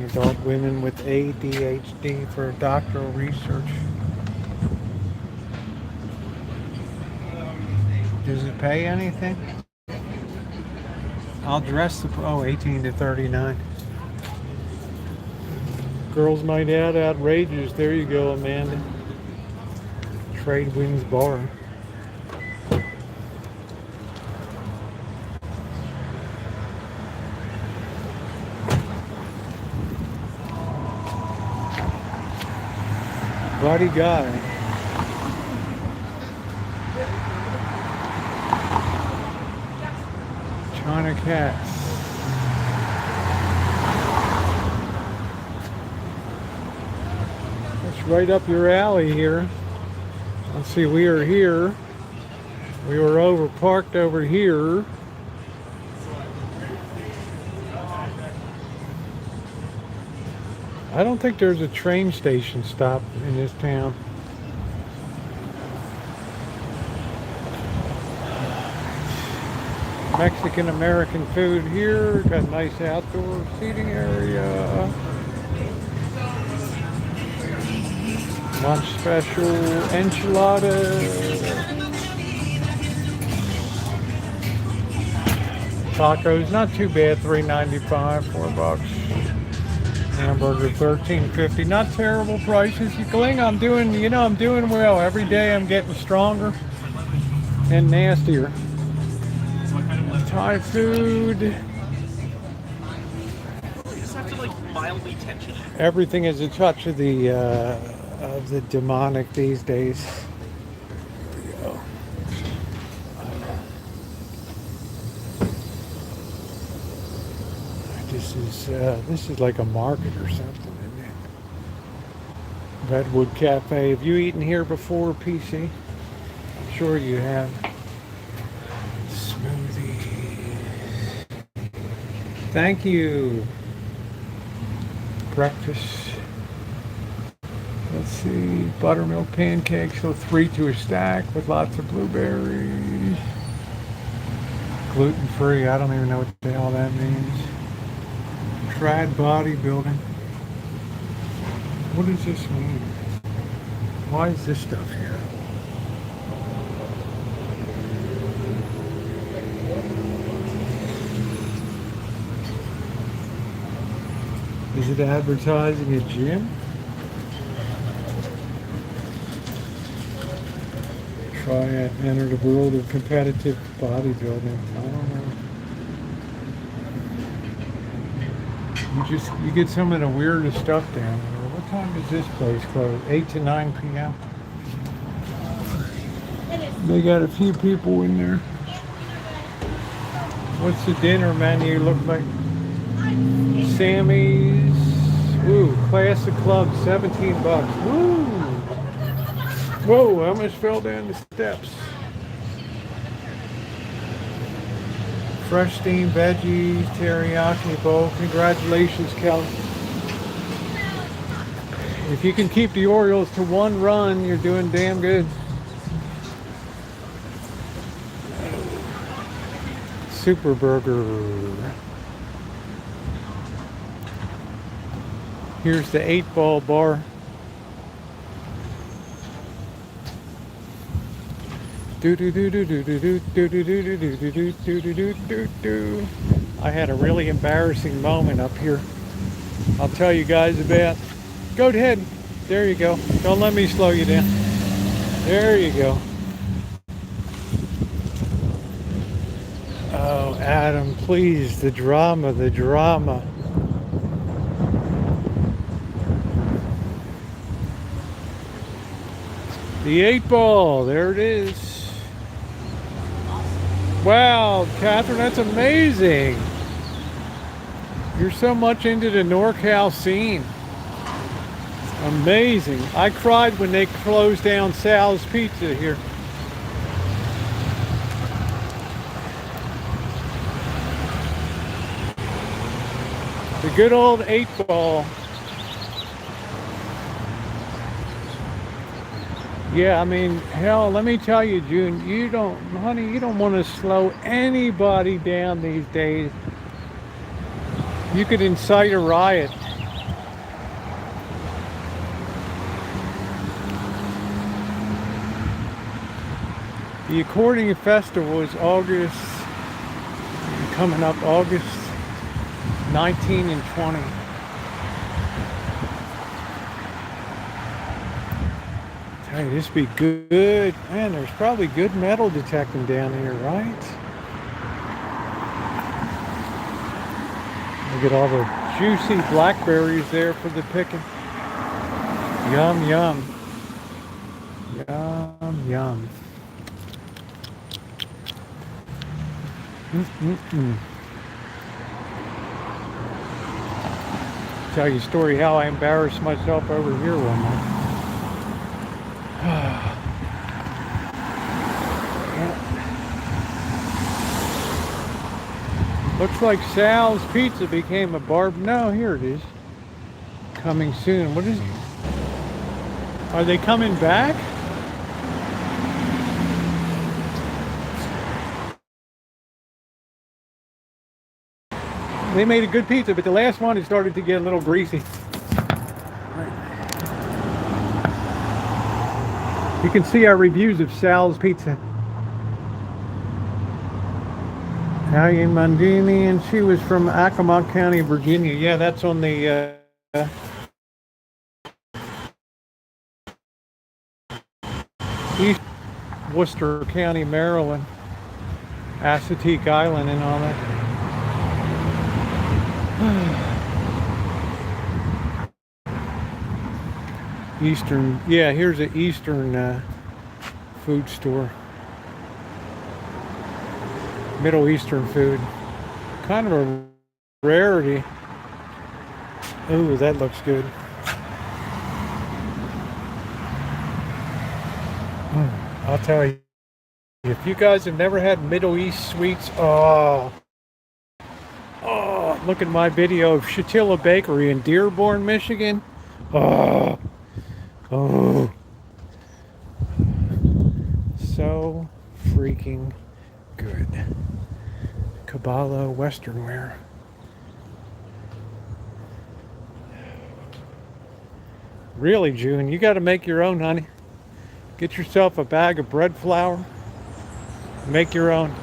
Adult women with ADHD for doctoral research. Does it pay anything? I'll dress the 18 to 39. Girls Night Out outrageous. There you go, Amanda. Trade Winds Bar. Buddy Guy. China Cats. That's right up your alley here. Let's see, we are here. We were parked over here. I don't think there's a train station stop in this town. Mexican American food here. Got nice outdoor seating area. Lunch special enchilada. Tacos, not too bad, $3.95, $4. Hamburger, $13.50. Not terrible prices. You Gling, I'm doing well. Every day I'm getting stronger and nastier. Thai food. Everything is a touch of the demonic these days. Here we go. This is like a market or something, isn't it? Redwood Cafe. Have you eaten here before, PC? I'm sure you have. Smoothie. Thank you. Breakfast. Let's see. Buttermilk pancakes, so 3 to a stack with lots of blueberries. Gluten-free. I don't even know what the hell that means. Trad bodybuilding. What does this mean? Why is this stuff here? Is it advertising a gym? Try and enter the world of competitive bodybuilding. I don't know. You get some of the weirdest stuff down here. What time does this place close? 8 to 9 p.m. They got a few people in there. What's the dinner menu look like? Sammy's. Ooh, classic club, $17. Woo! Whoa, I almost fell down the steps. Fresh steamed veggies, teriyaki bowl. Congratulations, Kelly. If you can keep the Orioles to 1 run, you're doing damn good. Super Burger. Here's the 8-ball bar. I had a really embarrassing moment up here. I'll tell you guys about. Go ahead. There you go. Don't let me slow you down. There you go. Oh, Adam, please, the drama, the drama. The 8-ball, there it is. Wow, Catherine, that's amazing. You're so much into the NorCal scene. Amazing. I cried when they closed down Sal's Pizza here. The good old 8-ball. Yeah, I mean, hell, let me tell you, June, honey, you don't want to slow anybody down these days. You could incite a riot. The Accordion Festival is coming up August 19 and 20. Hey, this be good. Man, there's probably good metal detecting down here, right? Look at all the juicy blackberries there for the picking. Yum, yum. Yum, yum. Tell you a story how I embarrassed myself over here one night. Looks like Sal's Pizza became a No, here it is. coming soon. What is? Are they coming back? They made a good pizza, but the last one it started to get a little greasy. You can see our reviews of Sal's Pizza. Italian Mandini, and she was from Accomack County, Virginia. Yeah, that's on the East Worcester County, Maryland, Assateague Island, and all that. Eastern, yeah, here's an Eastern food store. Middle Eastern food. Kind of a rarity. Ooh, that looks good. I'll tell you, if you guys have never had Middle East sweets, look at my video of Chatilla Bakery in Dearborn, Michigan. Oh, so freaking good. Kabbalah Western wear. Really, June, you got to make your own, honey. Get yourself a bag of bread flour. Make your own.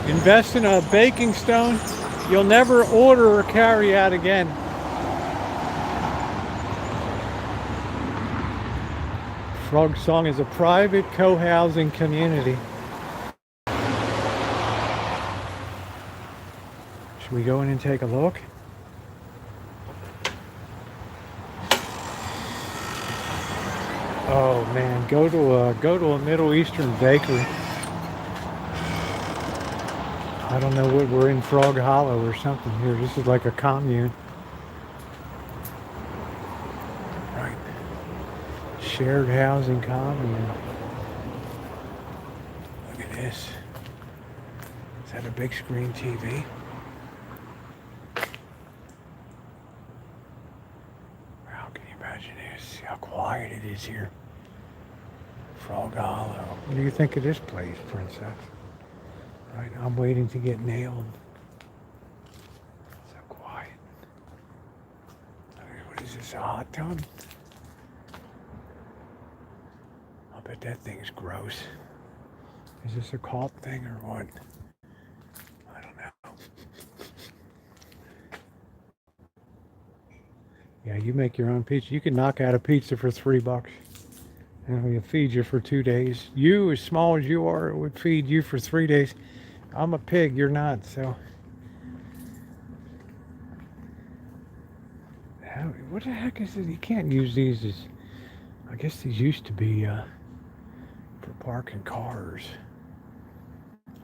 Invest in a baking stone. You'll never order or carry out again. Frog Song is a private co-housing community. Should we go in and take a look? Oh man, go to a Middle Eastern bakery. I don't know what we're in, Frog Hollow or something here. This is like a commune. Right. Shared housing commune. Look at this. Is that a big screen TV? How can you imagine this? See how quiet it is here. Frog Hollow. What do you think of this place, Princess? Right, I'm waiting to get nailed. So quiet. What is this, a hot tub? I'll bet that thing's gross. Is this a cult thing or what? I don't know. Yeah, you make your own pizza. You can knock out a pizza for $3. And it'll feed you for 2 days. You, as small as you are, it would feed you for 3 days. I'm a pig, you're not, so. What the heck is it? You can't use these as, I guess these used to be for parking cars.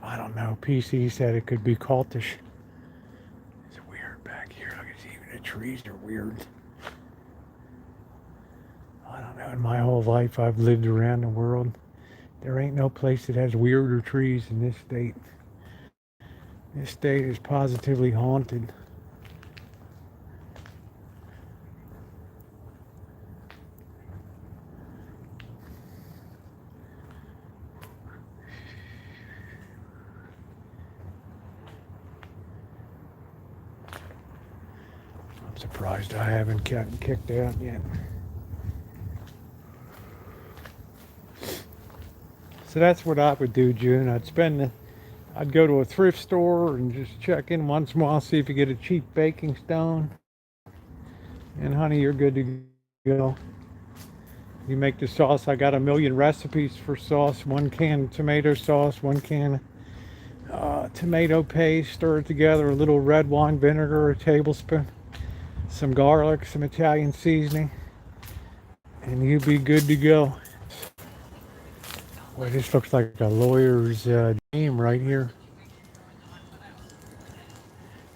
I don't know. PC said it could be cultish. It's weird back here. Look, even the trees are weird. I don't know. In my whole life, I've lived around the world. There ain't no place that has weirder trees in this state. This state is positively haunted. I'm surprised I haven't gotten kicked out yet. So that's what I would do, June. I'd go to a thrift store and just check in once in a while, see if you get a cheap baking stone. And honey, you're good to go. You make the sauce. I got a million recipes for sauce. 1 can of tomato sauce, 1 can tomato paste, stir it together, a little red wine vinegar, a tablespoon, some garlic, some Italian seasoning, and you'll be good to go. Boy, this looks like a lawyer's dream right here.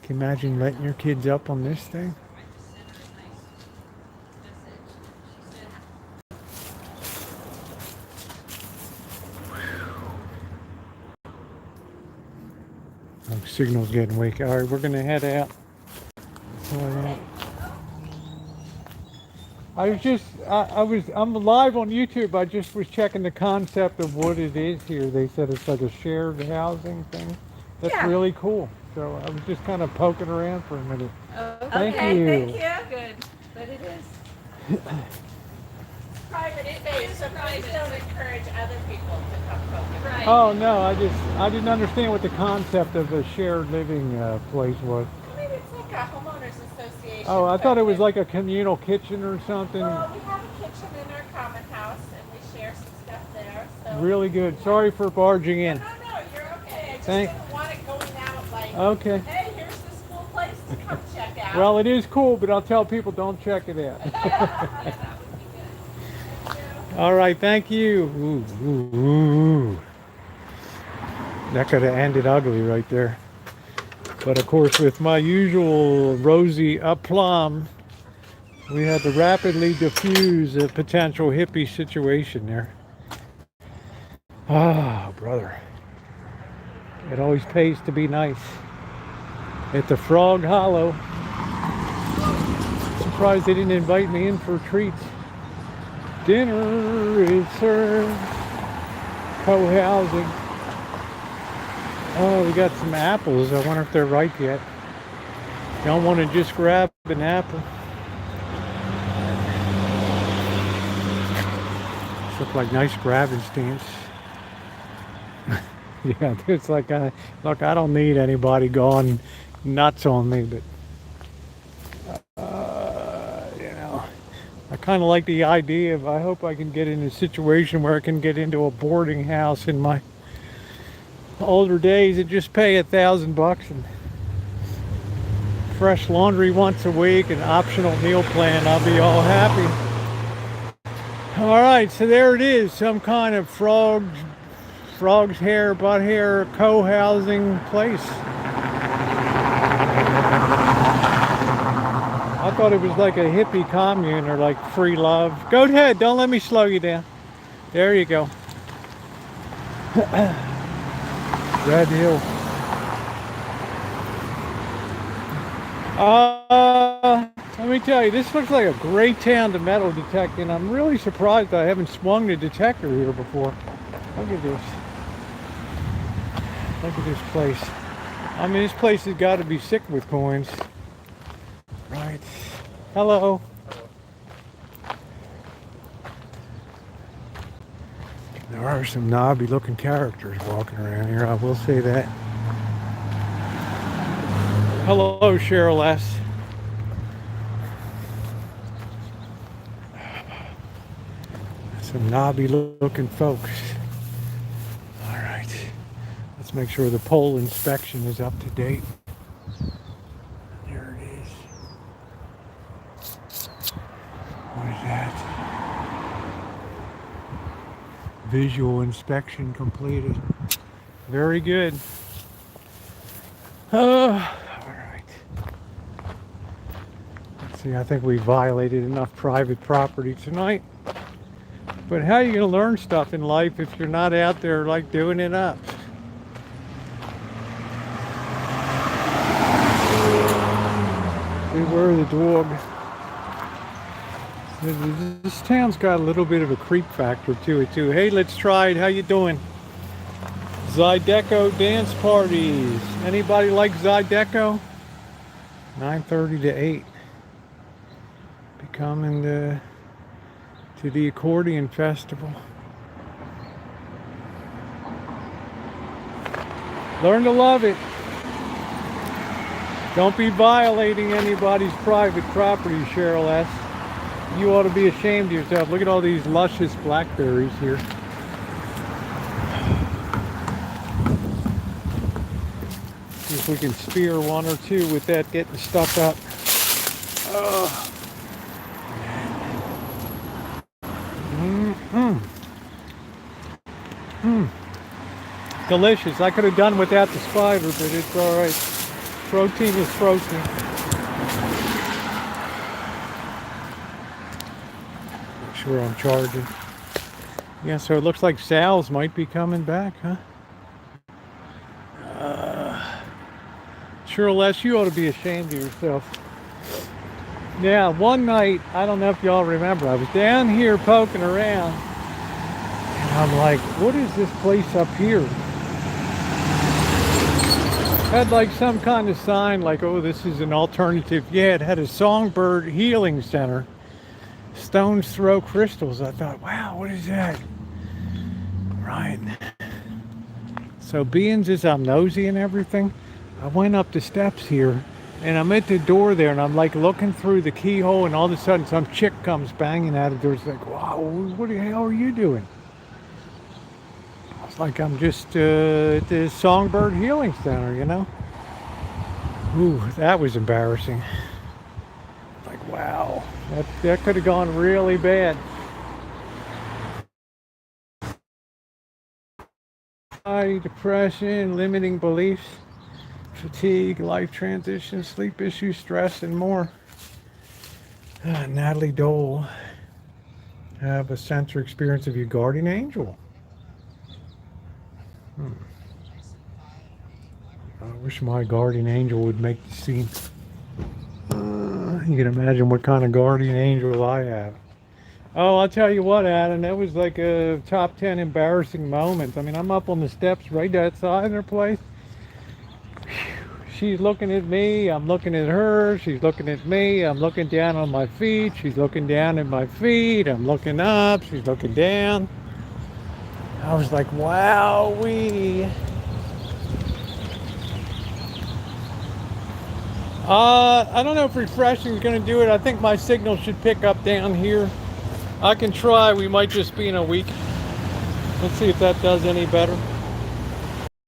Can you imagine letting your kids up on this thing? Oh, signal's getting weak. All right, we're gonna head out. I'm live on YouTube. I just was checking the concept of what it is here. They said it's like a shared housing thing. That's Yeah. really cool. So I was just kind of poking around for a minute. Okay, Thank you. thank you. Good, but it is. Private, so please don't encourage other people to come focus. Right. Oh no, I didn't understand what the concept of a shared living place was. Maybe it's like a homeowners association. Oh, I thought it was like a communal kitchen or something. Well, we have a kitchen in our common house, and we share some stuff there. So. Really good. Sorry for barging in. No, you're okay. I just Thank- didn't want it going out like, Okay. hey, here's this cool place to come check out. Well, it is cool, but I'll tell people don't check it out. All right, thank you. Ooh, ooh, ooh. That could have ended ugly right there. But of course, with my usual Rosie aplomb, we had to rapidly diffuse a potential hippie situation there. Ah, brother. It always pays to be nice. At the Frog Hollow. Surprised they didn't invite me in for treats. Dinner is served. Co-housing. Oh, we got some apples. I wonder if they're ripe yet. Don't want to just grab an apple. These look like nice grabbing stamps. Yeah, it's like, look, I don't need anybody going nuts on me, but you know, I kind of like the idea of, I hope I can get in a situation where I can get into a boarding house in my older days and just pay $1,000 and fresh laundry once a week and optional meal plan. I'll be all happy. All right, so there it is, some kind of frog's hair, butt hair, co-housing place. I thought it was like a hippie commune or like free love. Go ahead, don't let me slow you down. There you go. Red Hill. Let me tell you, this looks like a great town to metal detect, and I'm really surprised I haven't swung the detector here before. Look at this. Look at this place. I mean, this place has got to be sick with coins. Right. Hello. There are some knobby looking characters walking around here, I will say that. Hello, Cheryl S. Some knobby looking folks. All right. Let's make sure the pole inspection is up to date. There it is. What is that? Visual inspection completed. Very good. All right. Let's see, I think we violated enough private property tonight. But how are you going to learn stuff in life if you're not out there like doing it up? Beware the dog. This town's got a little bit of a creep factor to it too. Hey, let's try it. How you doing? Zydeco dance parties. Anybody like Zydeco? 9:30 to 8. Be coming to the accordion festival. Learn to love it. Don't be violating anybody's private property, Cheryl S. You ought to be ashamed of yourself. Look at all these luscious blackberries here. See if we can spear one or two with that getting stuck up. Delicious. I could have done without the spider, but it's all right. Protein is protein. Make sure I'm charging. Yeah, so it looks like Sal's might be coming back, huh? Sure, Les, you ought to be ashamed of yourself. Yeah, one night, I don't know if y'all remember, I was down here poking around, and I'm like, what is this place up here? Had like some kind of sign like, oh, this is an alternative. Yeah, it had a songbird healing center. Stone's throw crystals. I thought, wow, what is that? Right. So being as I'm nosy and everything, I went up the steps here, and I'm at the door there, and I'm like looking through the keyhole, and all of a sudden some chick comes banging at the door. It's like, wow, what the hell are you doing? It's like I'm just at the Songbird Healing Center, you know? Ooh, that was embarrassing. Like, wow, that could have gone really bad. Depression, limiting beliefs, fatigue, life transition, sleep issues, stress, and more. Natalie Dole. Have a sense or experience of your guardian angel. I wish my guardian angel would make the scene. You can imagine what kind of guardian angel I have. Oh, I'll tell you what, Adam, that was like a top 10 embarrassing moments. I mean, I'm up on the steps right outside their place. She's looking at me, I'm looking at her, she's looking at me, I'm looking down on my feet, she's looking down at my feet, I'm looking up, she's looking down. I was like, wowee. I don't know if refreshing is going to do it. I think my signal should pick up down here. I can try. We might just be in a week. Let's see if that does any better.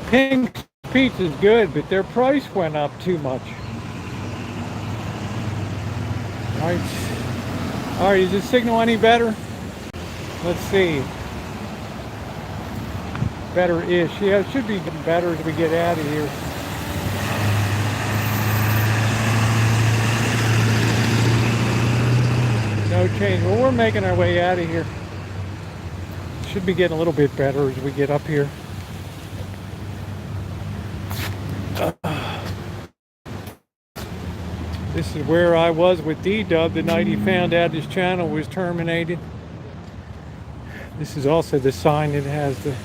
Pink Pizza is good, but their price went up too much. All right, is this signal any better? Let's see. Better-ish. Yeah, it should be better as we get out of here. No change. Well, we're making our way out of here. Should be getting a little bit better as we get up here. This is where I was with D-Dub the night he found out his channel was terminated. This is also the sign that has the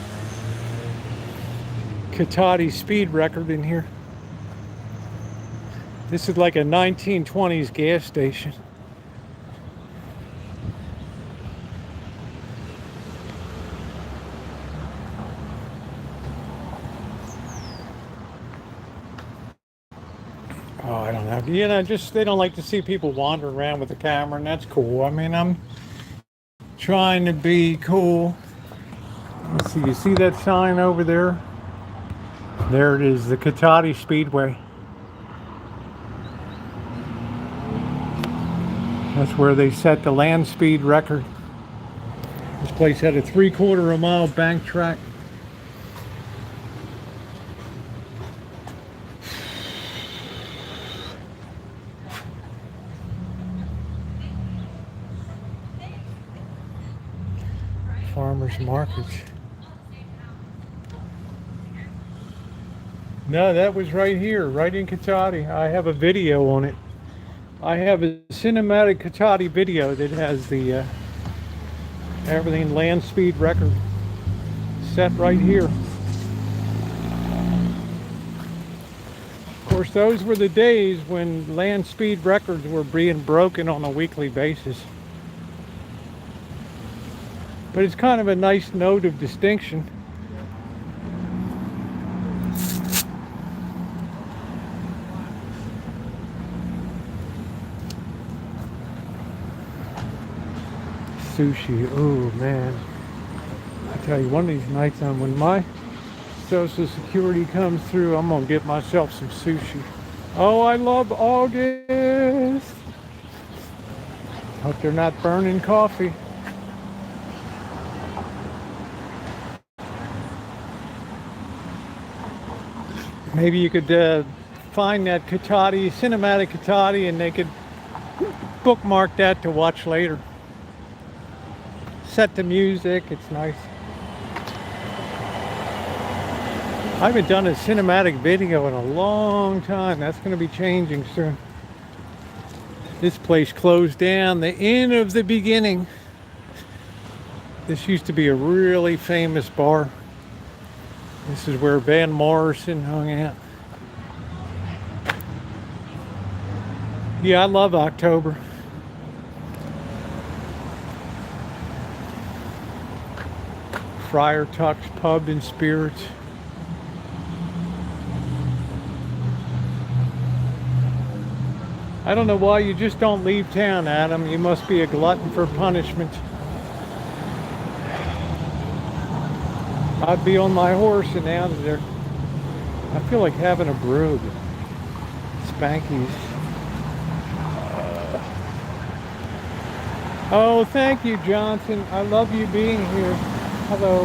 Cotati speed record in here. This is like a 1920s gas station. Oh, I don't know. You know, just they don't like to see people wandering around with a camera, and that's cool. I mean, I'm trying to be cool. Let's see, you see that sign over there? There it is, the Cotati Speedway. That's where they set the land speed record. This place had a 3/4 mile bank track. Farmers markets. No, that was right here, right in Cotati. I have a video on it. I have a cinematic Cotati video that has the everything land speed record set right here. Of course, those were the days when land speed records were being broken on a weekly basis. But it's kind of a nice note of distinction. Sushi, oh man. I tell you, one of these nights when my Social Security comes through, I'm gonna get myself some sushi. Oh, I love August. Hope they're not burning coffee. Maybe you could find that Cotati, cinematic Cotati, and they could bookmark that to watch later. Set the music, it's nice. I haven't done a cinematic video in a long time. That's going to be changing soon. This place closed down. The inn of the beginning. This used to be a really famous bar. This is where Van Morrison hung out. Yeah, I love October. Friar Tuck's Pub and Spirits. I don't know why you just don't leave town, Adam. You must be a glutton for punishment. I'd be on my horse and out of there. I feel like having a brew. Spankies. Oh, thank you, Johnson. I love you being here. Hello.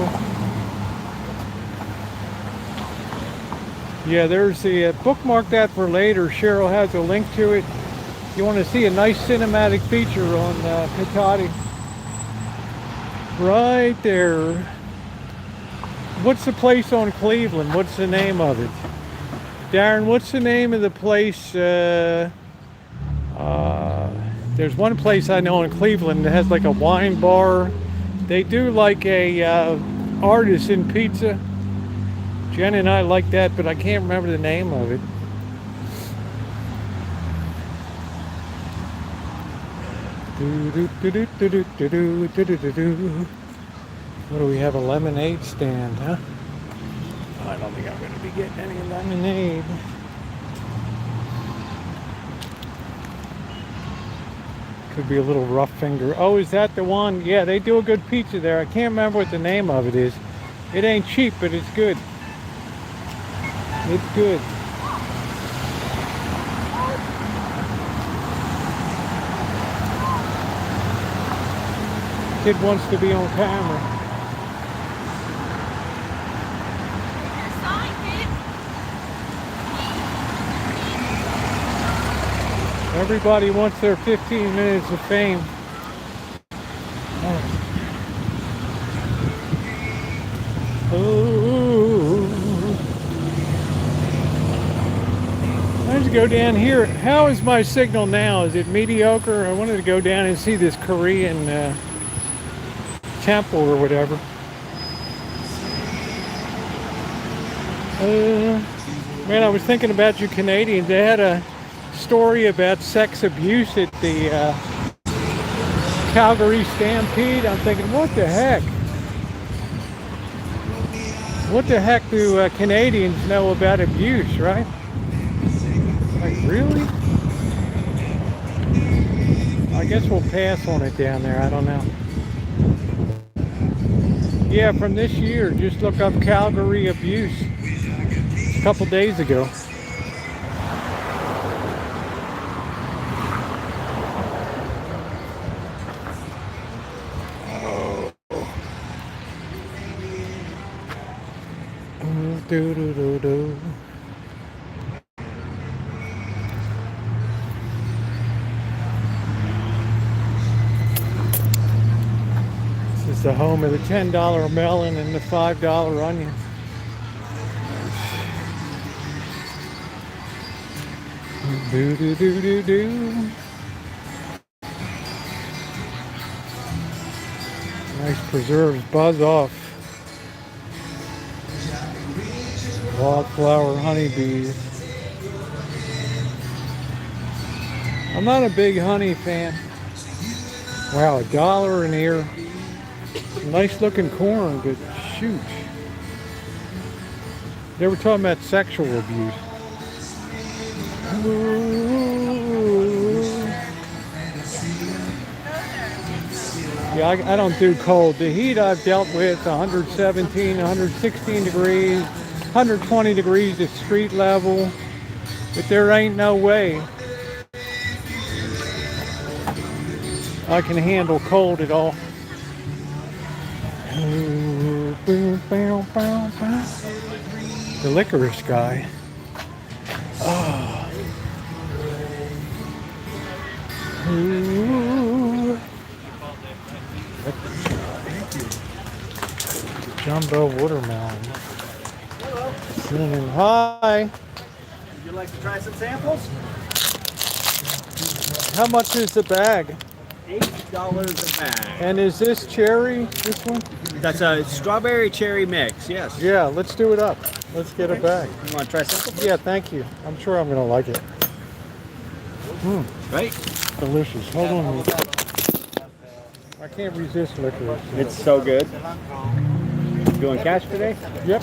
Yeah, there's the bookmark that for later. Cheryl has a link to it. You want to see a nice cinematic feature on Cotati. Right there. What's the place on Cleveland? What's the name of it? Darren, what's the name of the place? There's one place I know in Cleveland that has like a wine bar. They do like a artisan pizza. Jen and I like that, but I can't remember the name of it. What do we have? A lemonade stand, huh? I don't think I'm going to be getting any lemonade. Could be a little rough finger. Oh, is that the one? Yeah, they do a good pizza there. I can't remember what the name of it is. It ain't cheap, but it's good. It's good. Kid wants to be on camera. Everybody wants their 15 minutes of fame. Oh. Let's go down here. How is my signal now? Is it mediocre? I wanted to go down and see this Korean temple or whatever. Man, I was thinking about you Canadians. They had a story about sex abuse at the Calgary Stampede. I'm thinking, what the heck? What the heck do Canadians know about abuse, right? Like, really? I guess we'll pass on it down there. I don't know. Yeah, from this year, just look up Calgary abuse. A couple days ago. Do do do do. This is the home of the $10 melon and the $5 onion. Do do do do do. Nice preserves buzz off. Wildflower honeybees. I'm not a big honey fan. Wow, $1 an ear. Nice looking corn, but shoot. They were talking about sexual abuse. Yeah, I don't do cold. The heat I've dealt with, 117, 116 degrees, 120 degrees at street level, but there ain't no way I can handle cold at all. The licorice guy. Oh. Ooh. Jumbo watermelon. Hi. Would you like to try some samples? How much is the bag? $8 a bag. And is this cherry, this one? That's a strawberry cherry mix, yes. Yeah, let's do it up. Let's get a bag. You want to try something? Yeah, thank you. I'm sure I'm going to like it. Right? Delicious. Hold on a minute. I can't resist liquor. It's so good. Doing cash today? Yep.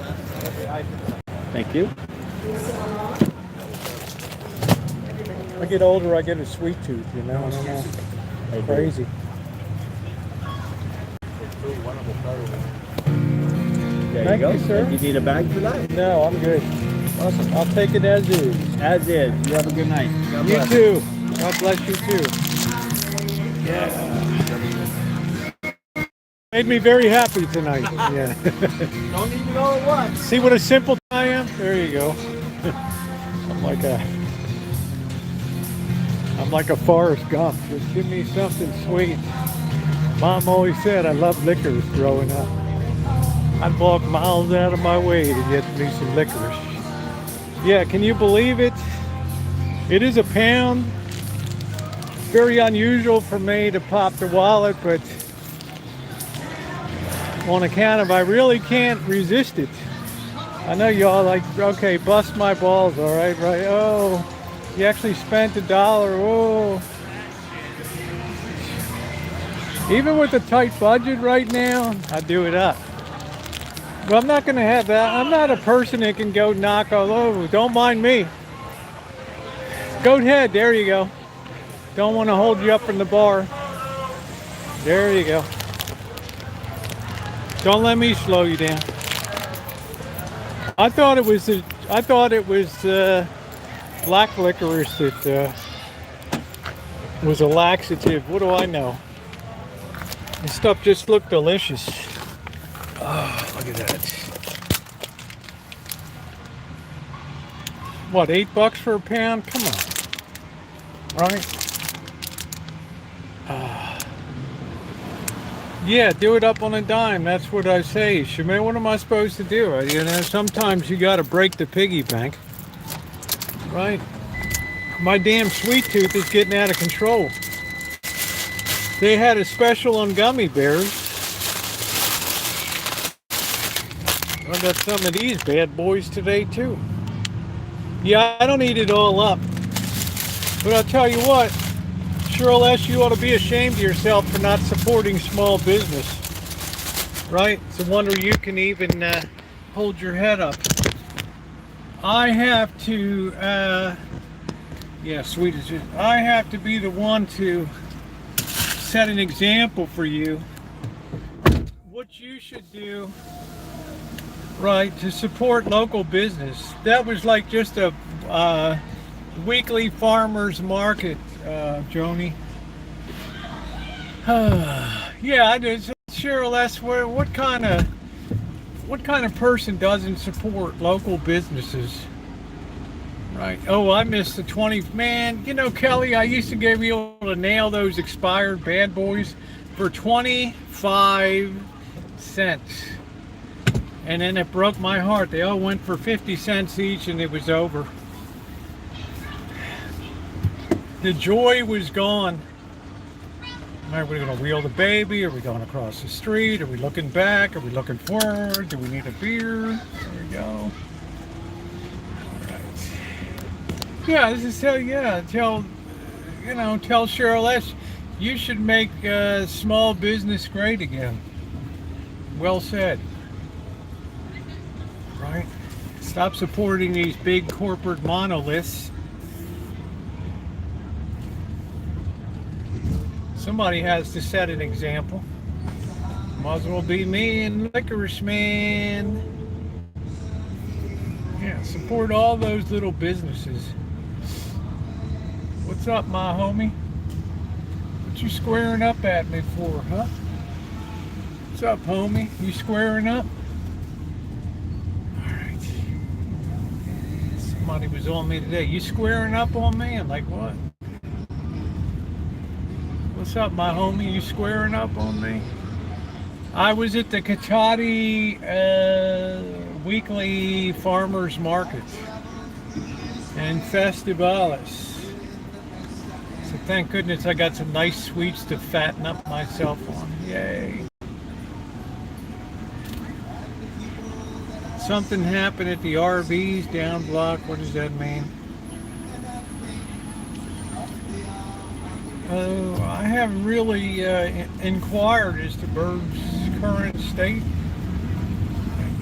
Thank you. I get older, I get a sweet tooth, you know. I don't know. Crazy. There Thank you go. you, sir. You need a bag for that? No, I'm good. Awesome. I'll take it as is. As is. You have a good night. God You bless. too. God bless you too. Yeah. Made me very happy tonight. Yeah. Don't need it all at once. See what a simple I am? There you go. I'm like a Forrest Gump. Just give me something sweet. Mom always said I loved licorice growing up. I'd walk miles out of my way to get me some licorice. Yeah, can you believe it? It is a pound. Very unusual for me to pop the wallet, but on account of I really can't resist it. I know y'all like, okay, bust my balls, all right, right? Oh, you actually spent $1. Oh. Even with a tight budget right now, I do it up. But I'm not going to have that. I'm not a person that can go knock all over. Don't mind me. Go ahead. There you go. Don't want to hold you up from the bar. There you go. Don't let me slow you down. I thought it was black licorice that was a laxative. What do I know? This stuff just looked delicious. Oh, look at that. What, $8 for a pound? Come on. Right? Yeah, do it up on a dime. That's what I say. Shemaine, what am I supposed to do? You know, sometimes you got to break the piggy bank. Right? My damn sweet tooth is getting out of control. They had a special on gummy bears. I got some of these bad boys today too. Yeah, I don't eat it all up. But I'll tell you what, Cheryl S., you ought to be ashamed of yourself for not supporting small business. Right? It's a wonder you can even hold your head up. I have to, yeah, sweet as it. I have to be the one to set an example for you. What you should do, right, to support local business. That was like just a weekly farmers market, Joni. Yeah, I did. Cheryl, that's where. What kind of person doesn't support local businesses? Right. Oh, I missed the 20. Man, you know, Kelly, I used to be able to nail those expired bad boys for 25 cents. And then it broke my heart. They all went for 50 cents each and it was over. The joy was gone. Are we going to wheel the baby? Are we going across the street? Are we looking back? Are we looking forward? Do we need a beer? There we go. All right. Yeah, this is tell Cheryl S. You should make small business great again. Well said. Right? Stop supporting these big corporate monoliths. Somebody has to set an example. Might as well be me and Licorice Man. Yeah, support all those little businesses. What's up, my homie? What you squaring up at me for, huh? What's up, homie? You squaring up? Alright. Somebody was on me today. You squaring up on me? I'm like, what? What's up, my homie? You squaring up on me? I was at the Cotati weekly farmers market and festivals. So thank goodness I got some nice sweets to fatten up myself on. Yay. Something happened at the RVs down block. What does that mean? Oh, I haven't really inquired as to Bird's current state.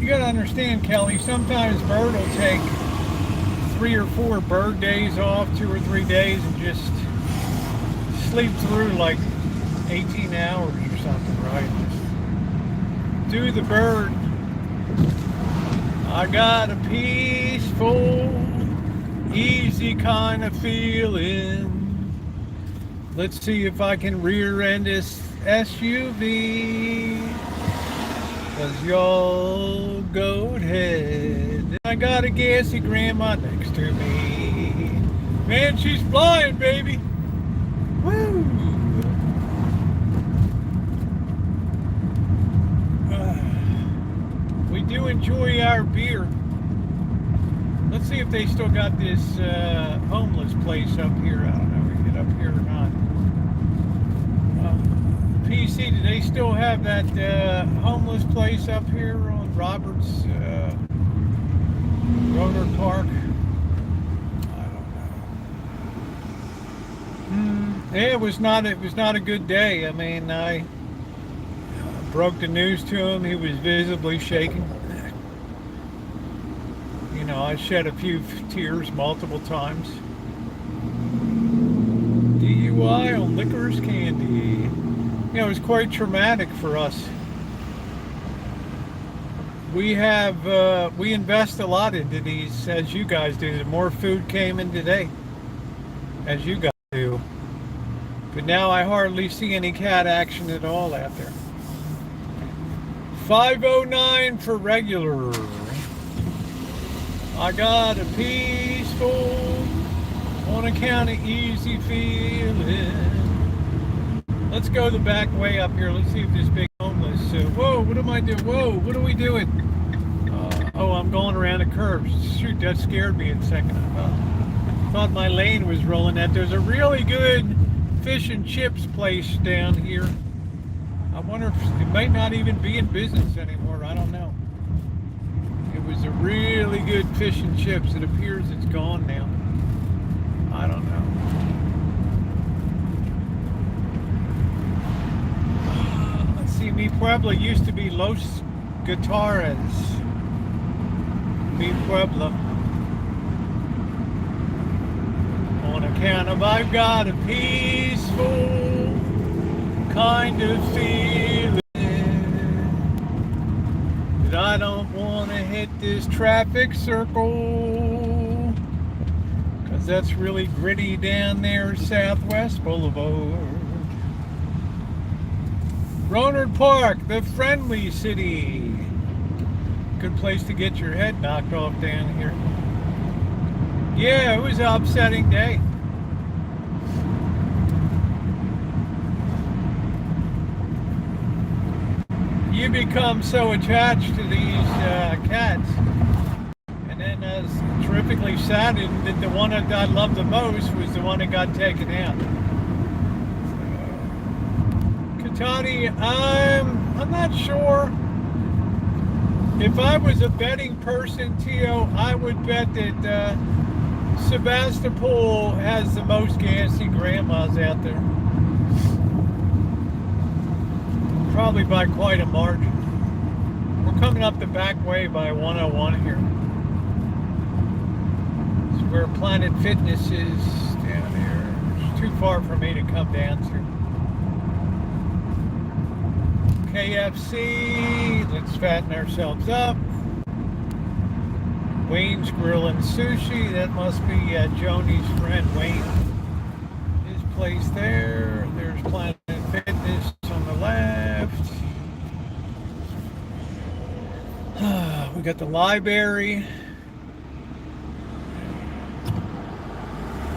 You gotta understand, Kelly, sometimes Bird will take 3 or 4 bird days off, 2 or 3 days, and just sleep through like 18 hours or something, right? Just do the bird. I got a peaceful, easy kind of feeling. Let's see if I can rear end this SUV. 'Cause y'all go ahead. I got a gassy grandma next to me. Man, she's flying, baby. Woo! We do enjoy our beer. Let's see if they still got this homeless place up here. I don't know if we get up here or not. PC, do they still have that homeless place up here on Roberts Roller Park? I don't know. Yeah, it was not a good day. I mean, I broke the news to him. He was visibly shaking. You know, I shed a few tears multiple times. DUI on licorice candy. You know, it was quite traumatic for us. We invest a lot into these, as you guys do. The more food came in today, as you guys do. But now I hardly see any cat action at all out there. 509 for regular. I got a peaceful, on account of easy feeling. Let's go the back way up here. Let's see if this big homeless. Whoa, what am I doing? Whoa, what are we doing? Oh, I'm going around a curve. Shoot, that scared me a second. Thought my lane was rolling out. There's a really good fish and chips place down here. I wonder if it might not even be in business anymore. I don't know. It was a really good fish and chips. It appears it's gone now. I don't know. See, mi pueblo used to be Los Guitarras. Mi pueblo. On account of I've got a peaceful kind of feeling that I don't want to hit this traffic circle, 'cause that's really gritty down there, Southwest Boulevard. Rohnert Park, the friendly city. Good place to get your head knocked off down here. Yeah, it was an upsetting day. You become so attached to these cats. And then I was terrifically saddened that the one that I loved the most was the one that got taken out. Cotati, I'm not sure. If I was a betting person, Tio, I would bet that Sebastopol has the most gassy grandmas out there. Probably by quite a margin. We're coming up the back way by 101 here. It's where Planet Fitness is down here. It's too far for me to come down through. KFC, let's fatten ourselves up. Wayne's Grill and Sushi, that must be Joni's friend Wayne. His place there. There's Planet Fitness on the left. We got the library.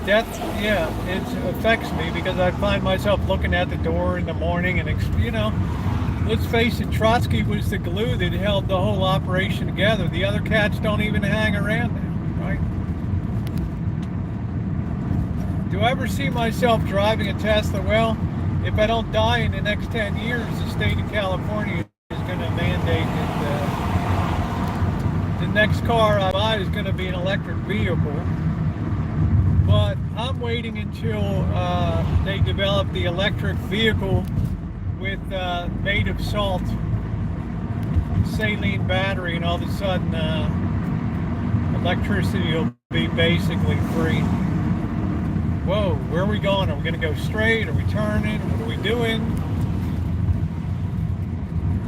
That, yeah, it affects me because I find myself looking at the door in the morning and, you know, let's face it, Trotsky was the glue that held the whole operation together. The other cats don't even hang around now, right? Do ever see myself driving a Tesla? Well, if I don't die in the next 10 years, the state of California is going to mandate that the next car I buy is going to be an electric vehicle. But I'm waiting until they develop the electric vehicle with made of salt, saline battery, and all of a sudden electricity will be basically free. Whoa, where are we going? Are we going to go straight? Are we turning? What are we doing?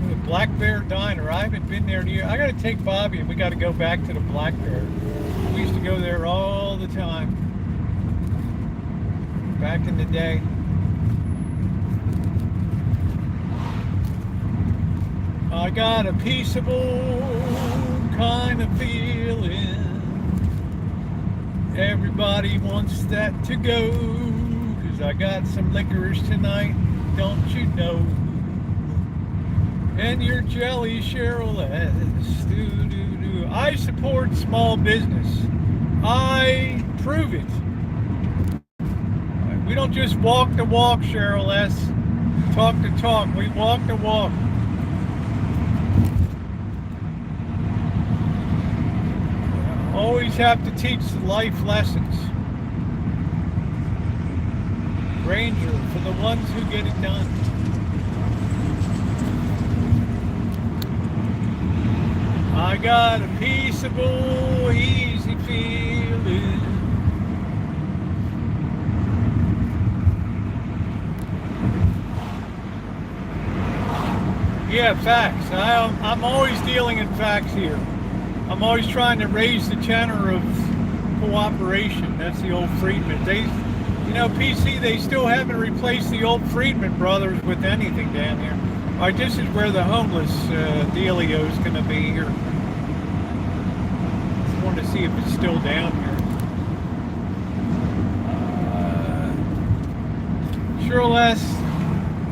The Black Bear Diner. I haven't been there in years. I got to take Bobby and we got to go back to the Black Bear. We used to go there all the time back in the day. I got a peaceable kind of feeling. Everybody wants that to go, 'cause I got some liquors tonight, don't you know? And your jelly, Cheryl S. Do. I support small business. I prove it. We don't just walk the walk, Cheryl S. Talk the talk. We walk the walk. Always have to teach life lessons. Ranger, for the ones who get it done. I got a peaceable, easy feeling. Yeah, facts. I'm always dealing in facts here. I'm always trying to raise the tenor of cooperation. That's the old Friedman. PC, they still haven't replaced the old Friedman brothers with anything down here. All right, this is where the homeless dealio is going to be here. Just wanted to see if it's still down here. Sure, Les,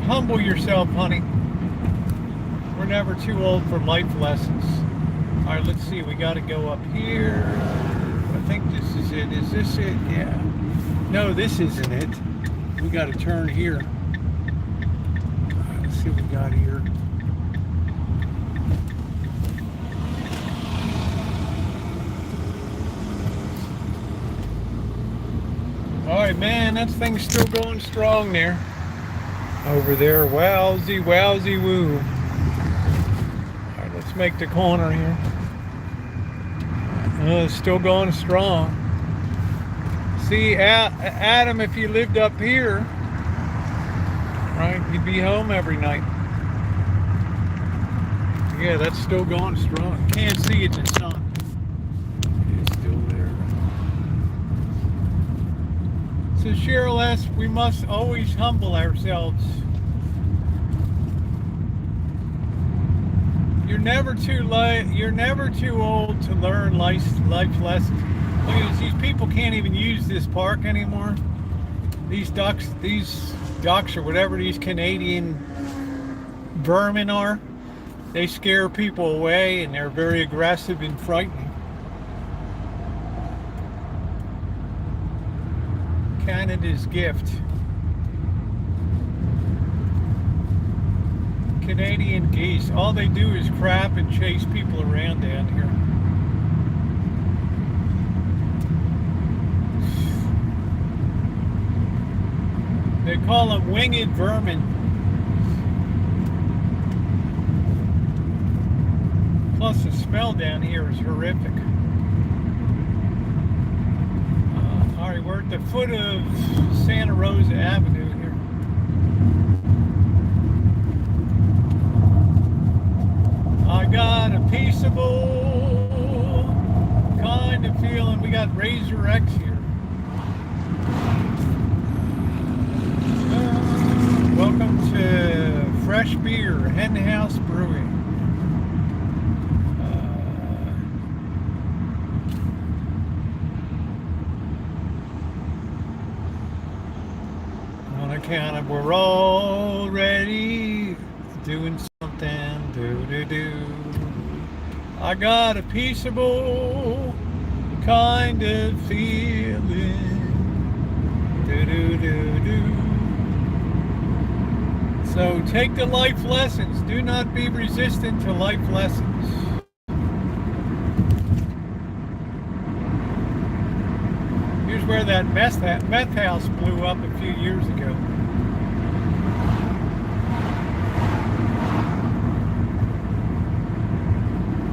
humble yourself, honey. We're never too old for life lessons. All right, let's see. We got to go up here. I think this is it. Is this it? Yeah. No, this isn't it. We got to turn here. All right, let's see what we got here. All right, man, that thing's still going strong there. Over there. Wowsy, wowsy, woo. All right, let's make the corner here. It's still going strong. See, Adam, if you lived up here, right, you'd be home every night. Yeah, that's still going strong. Can't see it in the sun. It's still there. So Cheryl S., we must always humble ourselves. You're never too old to learn life lessons. Look at this, these people can't even use this park anymore. These ducks or whatever these Canadian vermin are, they scare people away and they're very aggressive and frightening. Canada's gift. Canadian geese. All they do is crap and chase people around down here. They call them winged vermin. Plus the smell down here is horrific. All right, we're at the foot of Santa Rosa Avenue here. I got a peaceable kind of feeling. We got Razor X here. Welcome to Fresh Beer, Hen House Brewing. On account of we're already doing something, do. I got a peaceable kind of feeling. Do-do-do-do. So take the life lessons. Do not be resistant to life lessons. Here's where that meth house blew up a few years ago.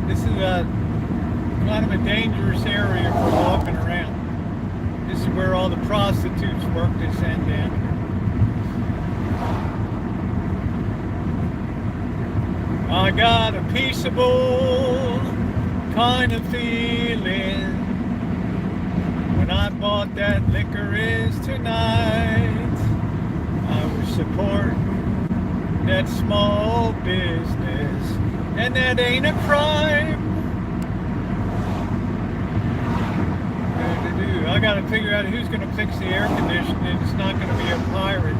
This is kind of a dangerous area for walking around. This is where all the prostitutes work this end down here. I got a peaceable kind of feeling when I bought that licorice tonight. I was supporting that small business, and that ain't a crime. I gotta figure out who's gonna fix the air conditioning. It's not gonna be a pirate.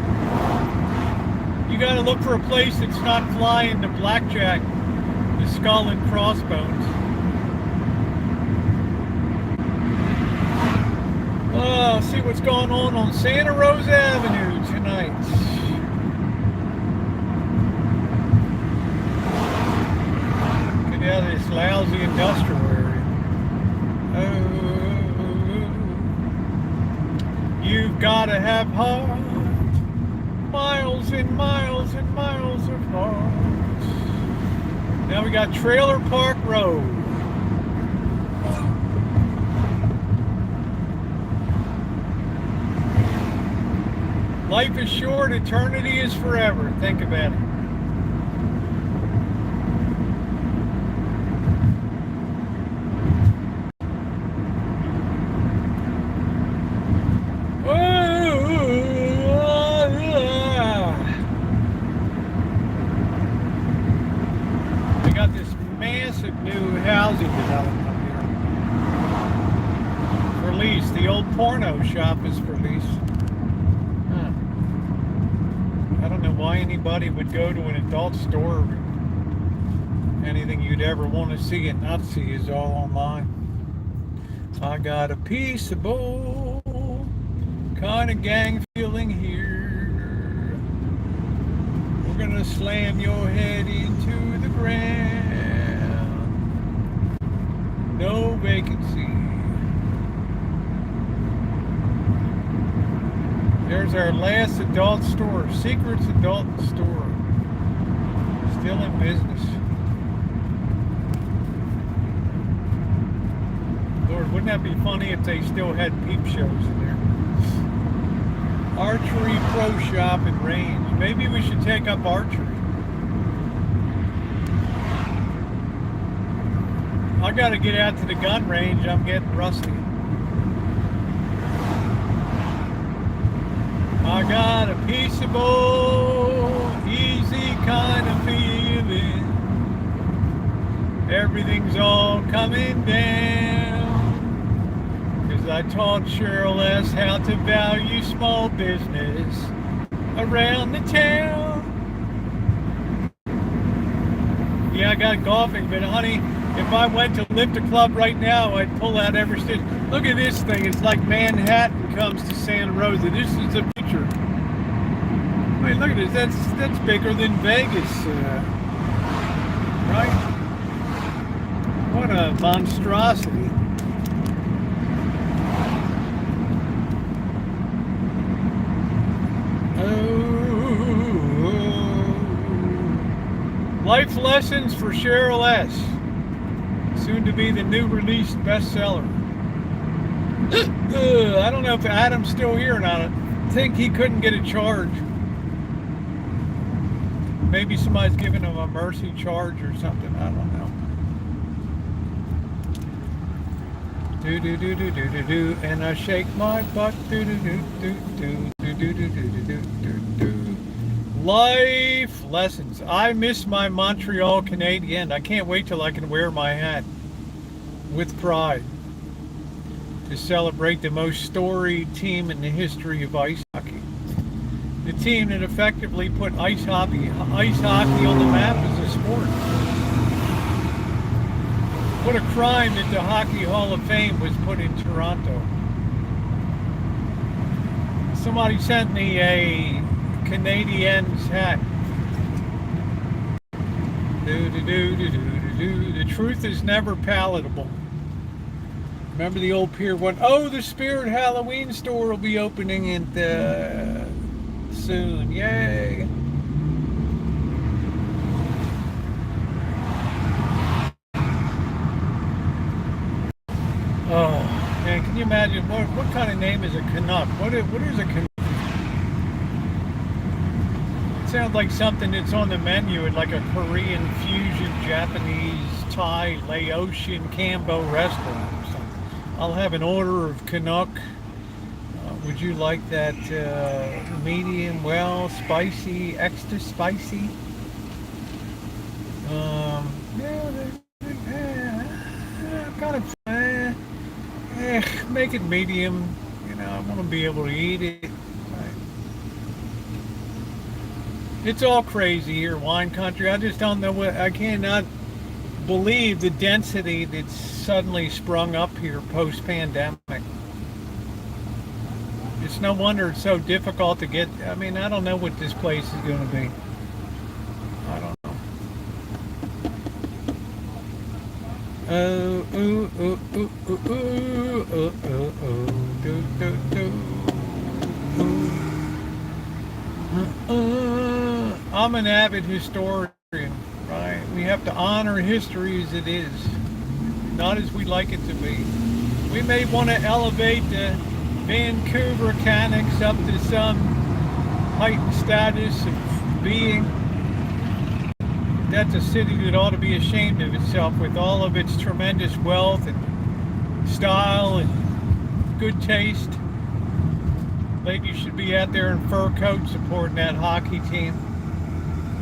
You gotta look for a place that's not flying the blackjack, the skull and crossbones. Oh, see what's going on Santa Rosa Avenue tonight. Get out of this lousy industrial area. Oh. You've got to have heart, miles and miles and miles of heart. Now we got Trailer Park Road. Life is short, eternity is forever. Think about it. Housing development up here. For lease. The old porno shop is for lease. Huh. I don't know why anybody would go to an adult store. Anything you'd ever want to see and not see is all online. I got a peaceable kind of gang feeling here. We're gonna slam your head into the ground. No vacancy. There's our last adult store, Secrets Adult Store. Still in business. Lord, wouldn't that be funny if they still had peep shows in there? Archery Pro Shop and Range. Maybe we should take up archery. I gotta get out to the gun range. I'm getting rusty. I got a peaceable, easy kind of feeling. Everything's all coming down. 'Cause I taught Cheryl S. how to value small business around the town. Yeah, I got golfing, but honey, if I went to lift a club right now, I'd pull out every stitch. Look at this thing. It's like Manhattan comes to Santa Rosa. This is a picture. Wait, look at this. That's bigger than Vegas, right? What a monstrosity. Life Lessons for Cheryl S. Soon to be the new release bestseller. I don't know if Adam's still here or not. I think he couldn't get a charge. Maybe somebody's giving him a mercy charge or something. I don't know. Do do do do do do do, and I shake my butt. Do do do do do do do do do do do do. Life lessons. I miss my Montreal Canadiens. I can't wait till I can wear my hat with pride to celebrate the most storied team in the history of ice hockey. The team that effectively put ice hockey on the map as a sport. What a crime that the Hockey Hall of Fame was put in Toronto. Somebody sent me a Canadian's hat. The truth is never palatable. Remember the old pier one? Oh, the Spirit Halloween store will be opening soon. Yay! Oh man, can you imagine what kind of name is a Canuck? What is a Canuck? It sounds like something that's on the menu at like a Korean fusion, Japanese, Thai, Laotian, Cambo restaurant or something. I'll have an order of Canuck. Would you like that medium, well, spicy, extra spicy? Kind of. Make it medium. You know, I want to be able to eat it. Right. It's all crazy here, wine country. I just don't know what. I cannot believe the density that's suddenly sprung up here post-pandemic. It's no wonder it's so difficult to get. I mean, I don't know what this place is going to be. I don't know. I'm an avid historian, right? We have to honor history as it is, not as we like it to be. We may want to elevate the Vancouver Canucks up to some heightened status of being. That's a city that ought to be ashamed of itself with all of its tremendous wealth and style and good taste. Ladies should be out there in fur coats supporting that hockey team.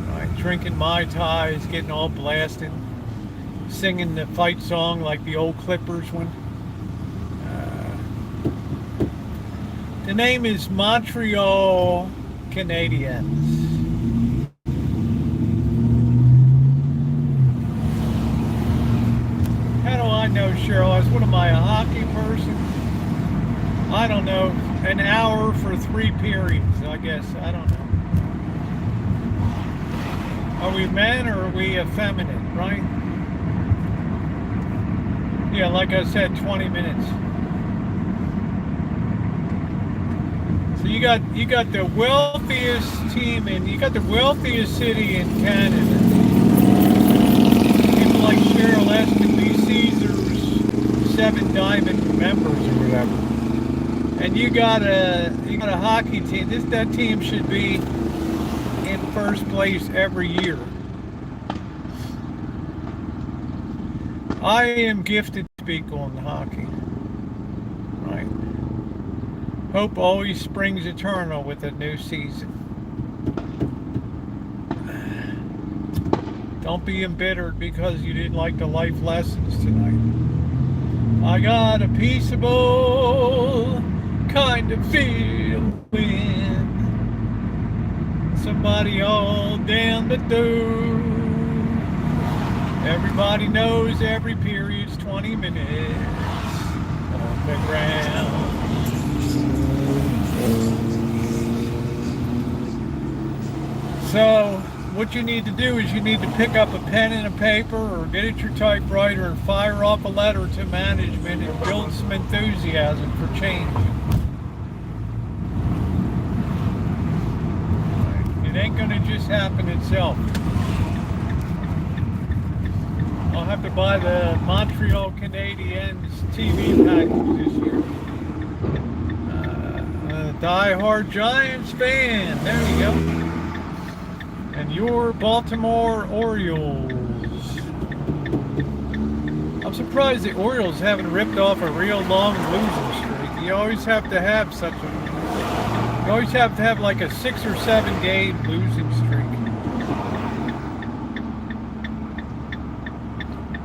Right, drinking Mai Tais, getting all blasted, singing the fight song like the old Clippers one. The name is Montreal Canadiens. How do I know, Cheryl? What am I, a hockey person? I don't know. An hour for 3 periods, I guess. I don't know. Are we men or are we effeminate, right? Yeah, like I said, 20 minutes. So you got the wealthiest team and you got the wealthiest city in Canada. People like Cheryl S. can be Caesar's 7 Diamond members or whatever. And you got a hockey team. That team should be in first place every year. I am gifted to speak on hockey. Right. Hope always springs eternal with a new season. Don't be embittered because you didn't like the life lessons tonight. I got a peaceable kind of feeling. Somebody all down the door. Everybody knows every period's 20 minutes on the ground. So what you need to do is you need to pick up a pen and a paper or get at your typewriter and fire off a letter to management and build some enthusiasm for change. It ain't gonna just happen itself. I'll have to buy the Montreal Canadiens TV package this year. Die-hard Giants fan. There you go. And your Baltimore Orioles. I'm surprised the Orioles haven't ripped off a real long losing streak. You always have to have you always have to have like a 6 or 7 game losing streak.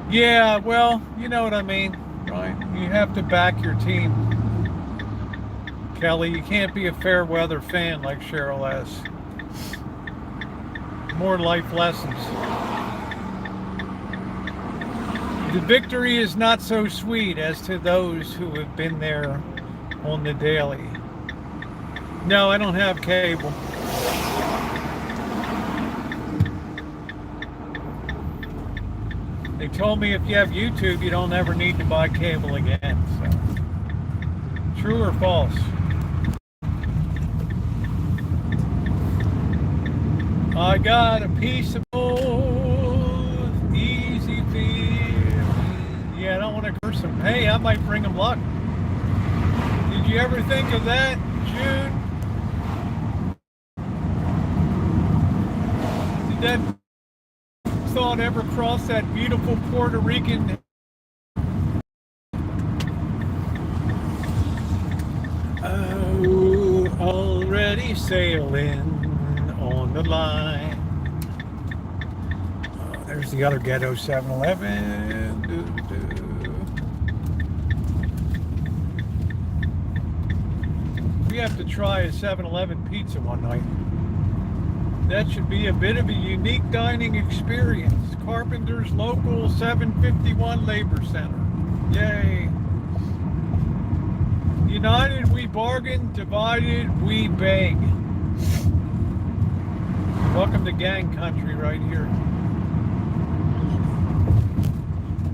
Yeah, well, you know what I mean, right? You have to back your team. Kelly, you can't be a fair weather fan like Cheryl S. More life lessons. The victory is not so sweet as to those who have been there on the daily. No, I don't have cable. They told me if you have YouTube, you don't ever need to buy cable again. So, true or false? I got a peaceable, easy feeling. Yeah, I don't want to curse them. Hey, I might bring them luck. Did you ever think of that, June? Did that thought ever cross that beautiful Puerto Rican? Oh, already sailing on the line. Oh, there's the other ghetto 7-Eleven. We have to try a 7-Eleven pizza one night. That should be a bit of a unique dining experience. Carpenter's Local 751 Labor Center. Yay. United we bargain, divided we beg. Welcome to gang country right here.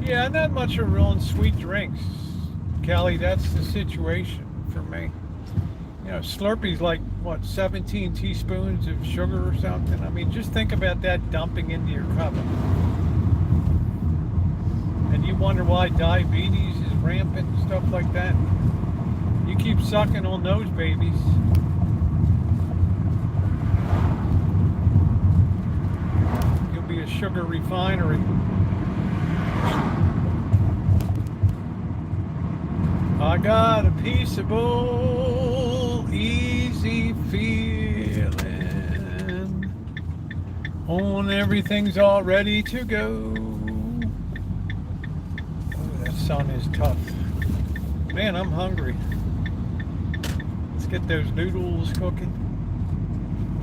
Yeah, not much of rolling sweet drinks, Kelly. That's the situation for me. You know, Slurpee's like, what, 17 teaspoons of sugar or something? I mean, just think about that dumping into your cup. And you wonder why diabetes is rampant and stuff like that. You keep sucking on those babies. You'll be a sugar refinery. I got a peaceable, easy feeling on everything's all ready to go. Oh, that sun is tough. Man, I'm hungry. Let's get those noodles cooking.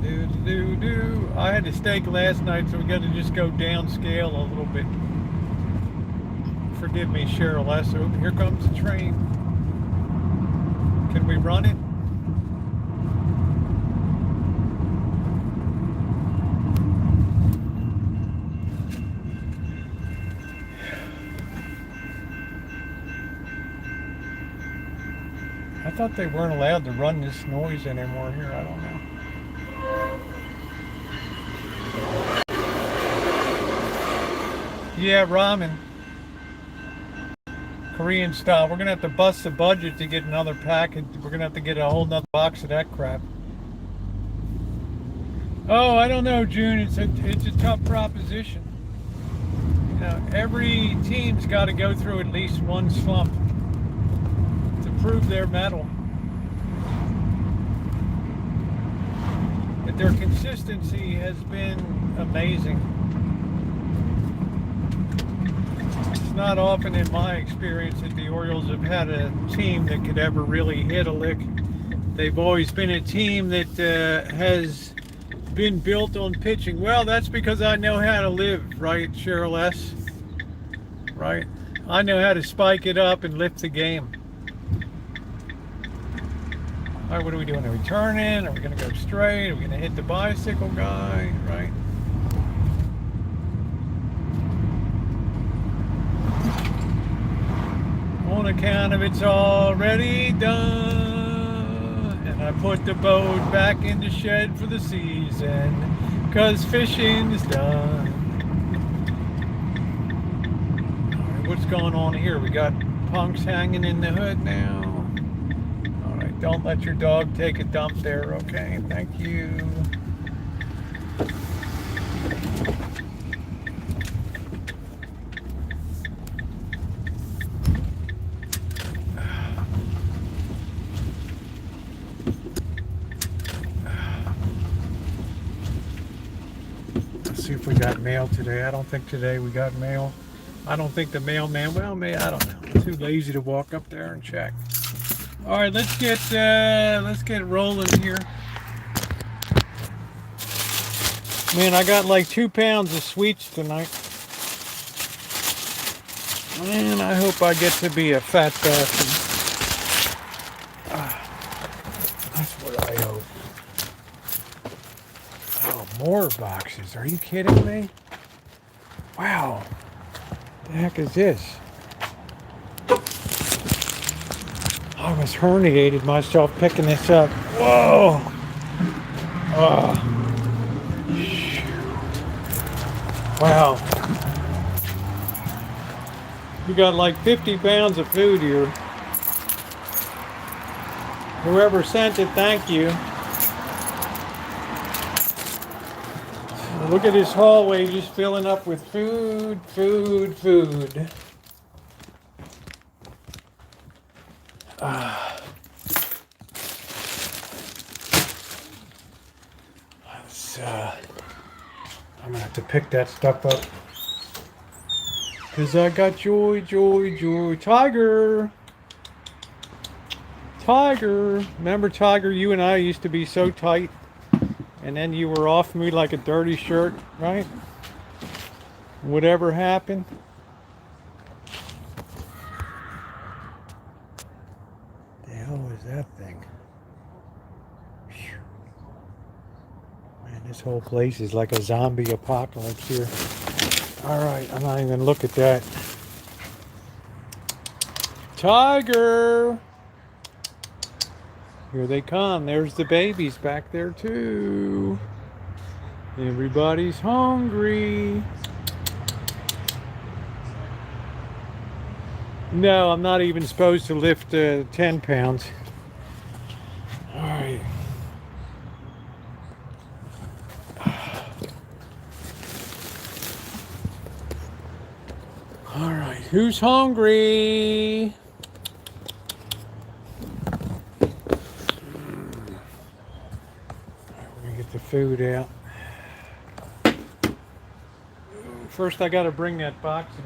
Do. I had a steak last night, so we got to just go downscale a little bit. Forgive me, Cheryl S. Oh, here comes the train. Can we run it? I thought they weren't allowed to run this noise anymore here. I don't know. Yeah, ramen. Korean style. We're going to have to bust the budget to get another package. We're going to have to get a whole nother box of that crap. Oh, I don't know, June. It's a tough proposition. You know, every team's got to go through at least one slump to prove their mettle. But their consistency has been amazing. It's not often in my experience that the Orioles have had a team that could ever really hit a lick. They've always been a team that has been built on pitching. Well, that's because I know how to live, right, Cheryl S? Right? I know how to spike it up and lift the game. All right, what are we doing? Are we turning? Are we going to go straight? Are we going to hit the bicycle guy? Right? On account of it's already done, and I put the boat back in the shed for the season, 'cause fishing's done. All right, what's going on here? We got punks hanging in the hood now. All right, don't let your dog take a dump there, okay? Thank you. See if we got mail today. I don't think today we got mail. I don't think the mailman, well, I don't know. I'm too lazy to walk up there and check. All right, let's get rolling here. Man, I got like 2 pounds of sweets tonight. Man, I hope I get to be a fat bastard. That's what I coyote. Oh, more boxes. Are you kidding me? Wow. The heck is this? I was herniated myself picking this up. Whoa. Oh. Wow. We got like 50 pounds of food here. Whoever sent it, thank you. Look at this hallway just filling up with food, food, food. I'm gonna have to pick that stuff up. Cause I got joy, joy, joy. Tiger! Tiger! Remember, Tiger, you and I used to be so tight. And then you were off me like a dirty shirt, right? Whatever happened. The hell was that thing? Phew. Man, this whole place is like a zombie apocalypse here. Alright, I'm not even gonna look at that. Tiger! Here they come. There's the babies back there too. Everybody's hungry. No, I'm not even supposed to lift 10 pounds. Alright. Alright, who's hungry? The food out. First I gotta bring that box in.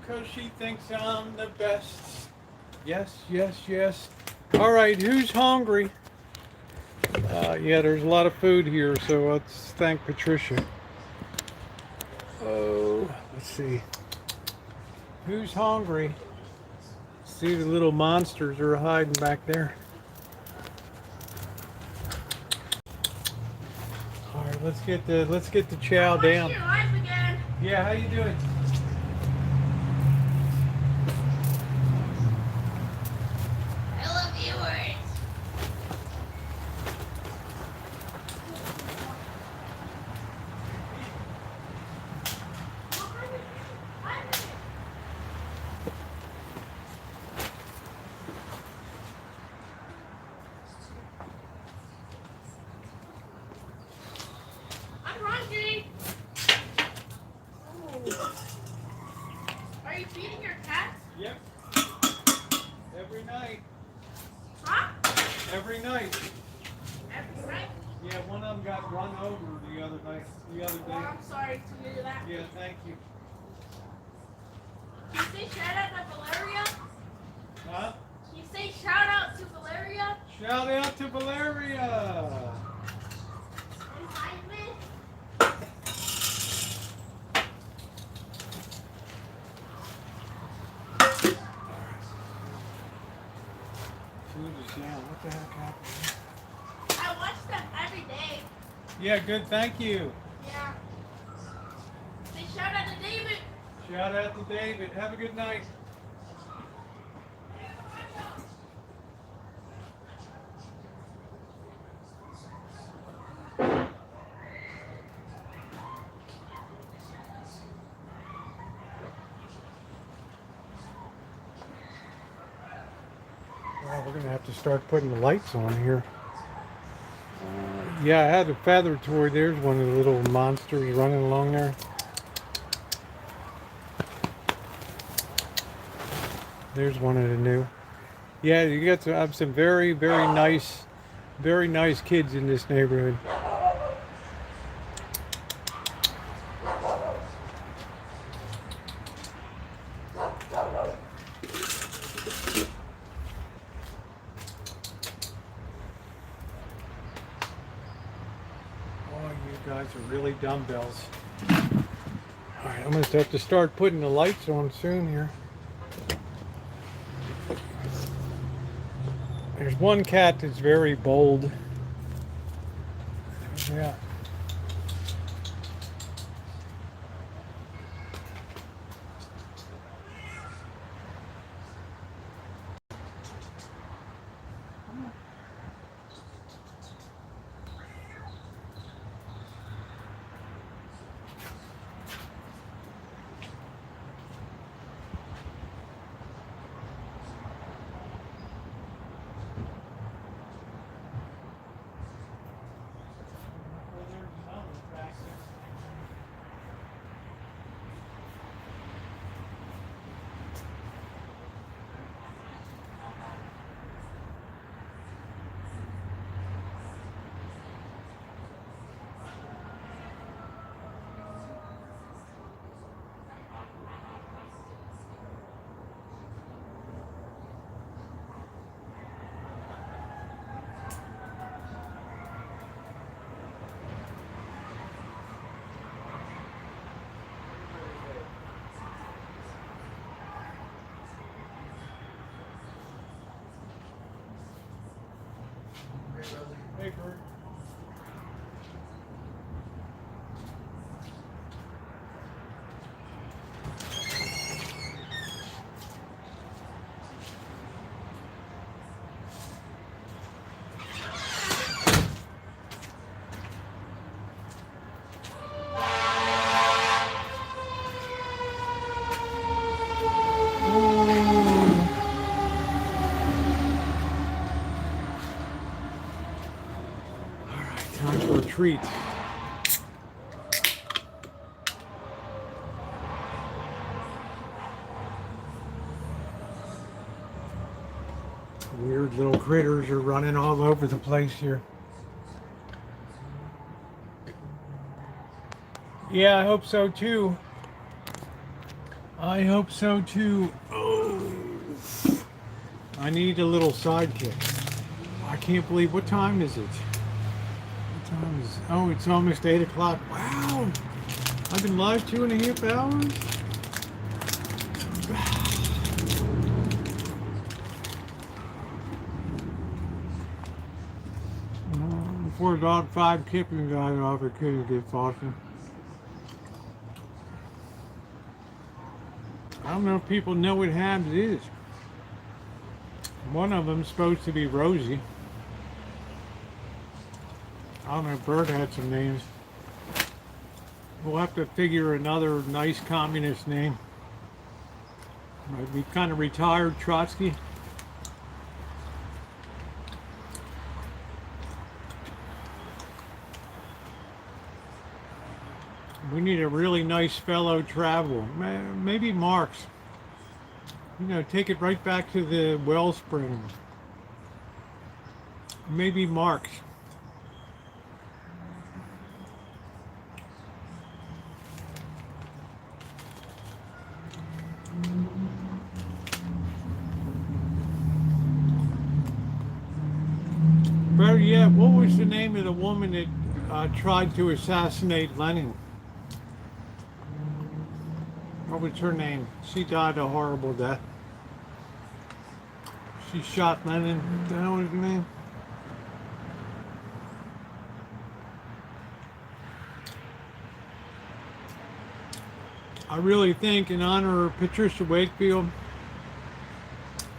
Because she thinks I'm the best. Yes, yes, yes. All right, who's hungry? Yeah, there's a lot of food here, so let's thank Patricia. Oh, let's see. Who's hungry? See, the little monsters are hiding back there. All right, let's get the chow down. Yeah, how you doing? Are you feeding your cats? Yep. Every night. Huh? Every night. Every night? Yeah, one of them got run over the other day. Oh, I'm sorry to hear that. Yeah, thank you. Can you say shout out to Valeria? Huh? Can you say shout out to Valeria? Shout out to Valeria. food is down. What the heck happened? I watch them every day. Yeah, good. Thank you. Yeah. Say shout out to David. Shout out to David. Have a good night. Well, we're going to have to start putting the lights on here. Yeah, I had a feather toy. There's one of the little monsters running along there. There's one of the new. Yeah, you got to have some very nice kids in this neighborhood. Oh, you guys are really dumbbells. All right, I'm going to have to start putting the lights on soon here. There's one cat that's very bold. Yeah. Hey, Kurt. Time for a treat. Weird little critters are running all over the place here. Yeah, I hope so too. I hope so too. Oh, I need a little sidekick. I can't believe, what time is it? Oh, it's almost 8 o'clock. Wow! I've been live 2.5 hours? Before about 5 kipping got off, it couldn't get faster. I don't know if people know what Habs is. One of them's supposed to be Rosie. I don't know, Bert had some names. We'll have to figure another nice communist name. Might be kind of retired Trotsky. We need a really nice fellow traveler. Maybe Marx. You know, take it right back to the wellspring. Maybe Marx. Better yet, what was the name of the woman that tried to assassinate Lenin? What was her name? She died a horrible death. She shot Lennon. What the hell was his name? I really think in honor of Patricia Wakefield,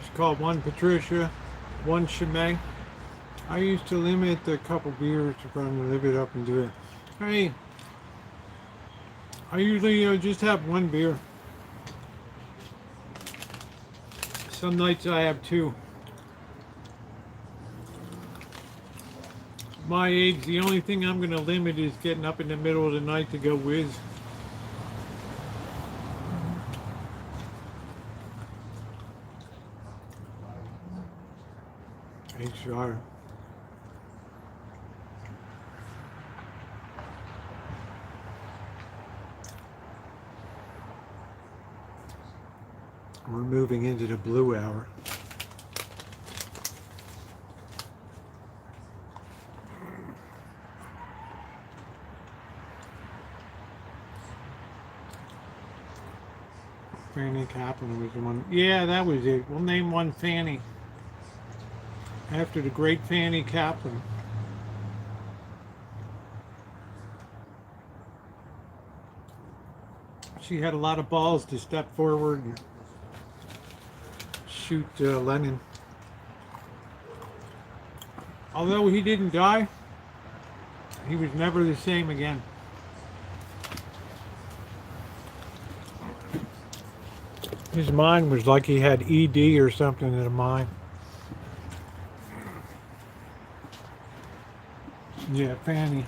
she's called one Patricia, one Shemay. I used to limit a couple beers if I'm going to live it up and do it. Hey, I usually just have one beer. Some nights I have two. My age, the only thing I'm going to limit is getting up in the middle of the night to go whiz. HR. We're moving into the blue hour. Fanny Kaplan was the one. Yeah, that was it. We'll name one Fanny after the great Fanny Kaplan. She had a lot of balls to step forward and shoot Lennon. Although he didn't die, he was never the same again. His mind was like he had ED or something in the mind. Yeah, Fanny.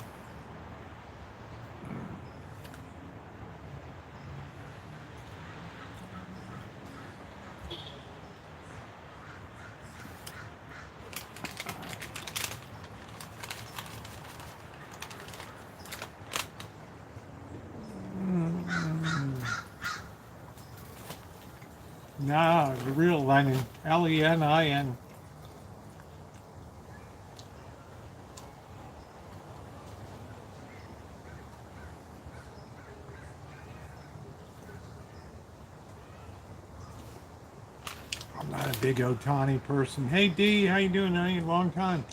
No, the real Lenin. Lenin. I'm not a big Otani person. Hey D, how you doing? I ain't a long time.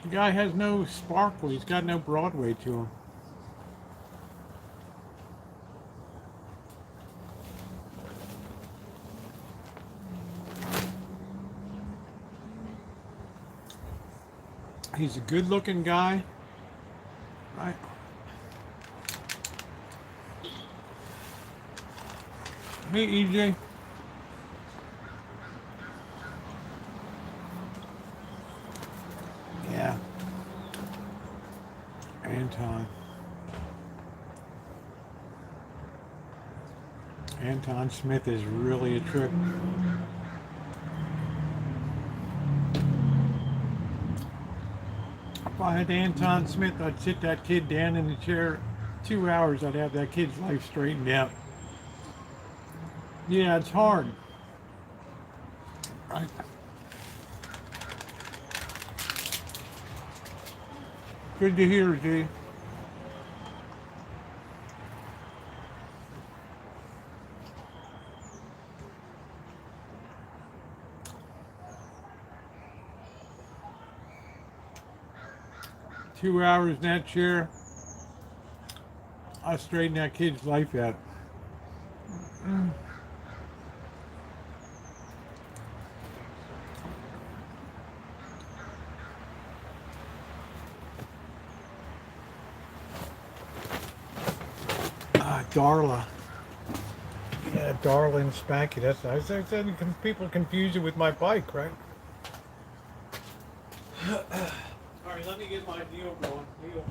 The guy has no sparkle. He's got no Broadway to him. He's a good-looking guy, right? Hey, EJ. Yeah. Anton Smith is really a trip. If I had Anton Smith, I'd sit that kid down in the chair. 2 hours, I'd have that kid's life straightened out. Yeah, it's hard. Right. Good to hear, G. Two hours in that chair, I straighten that kid's life out. Darla. Yeah, Darla and Spanky. That's I said people confuse it with my bike, right? All right, let me get my deal going. Deal.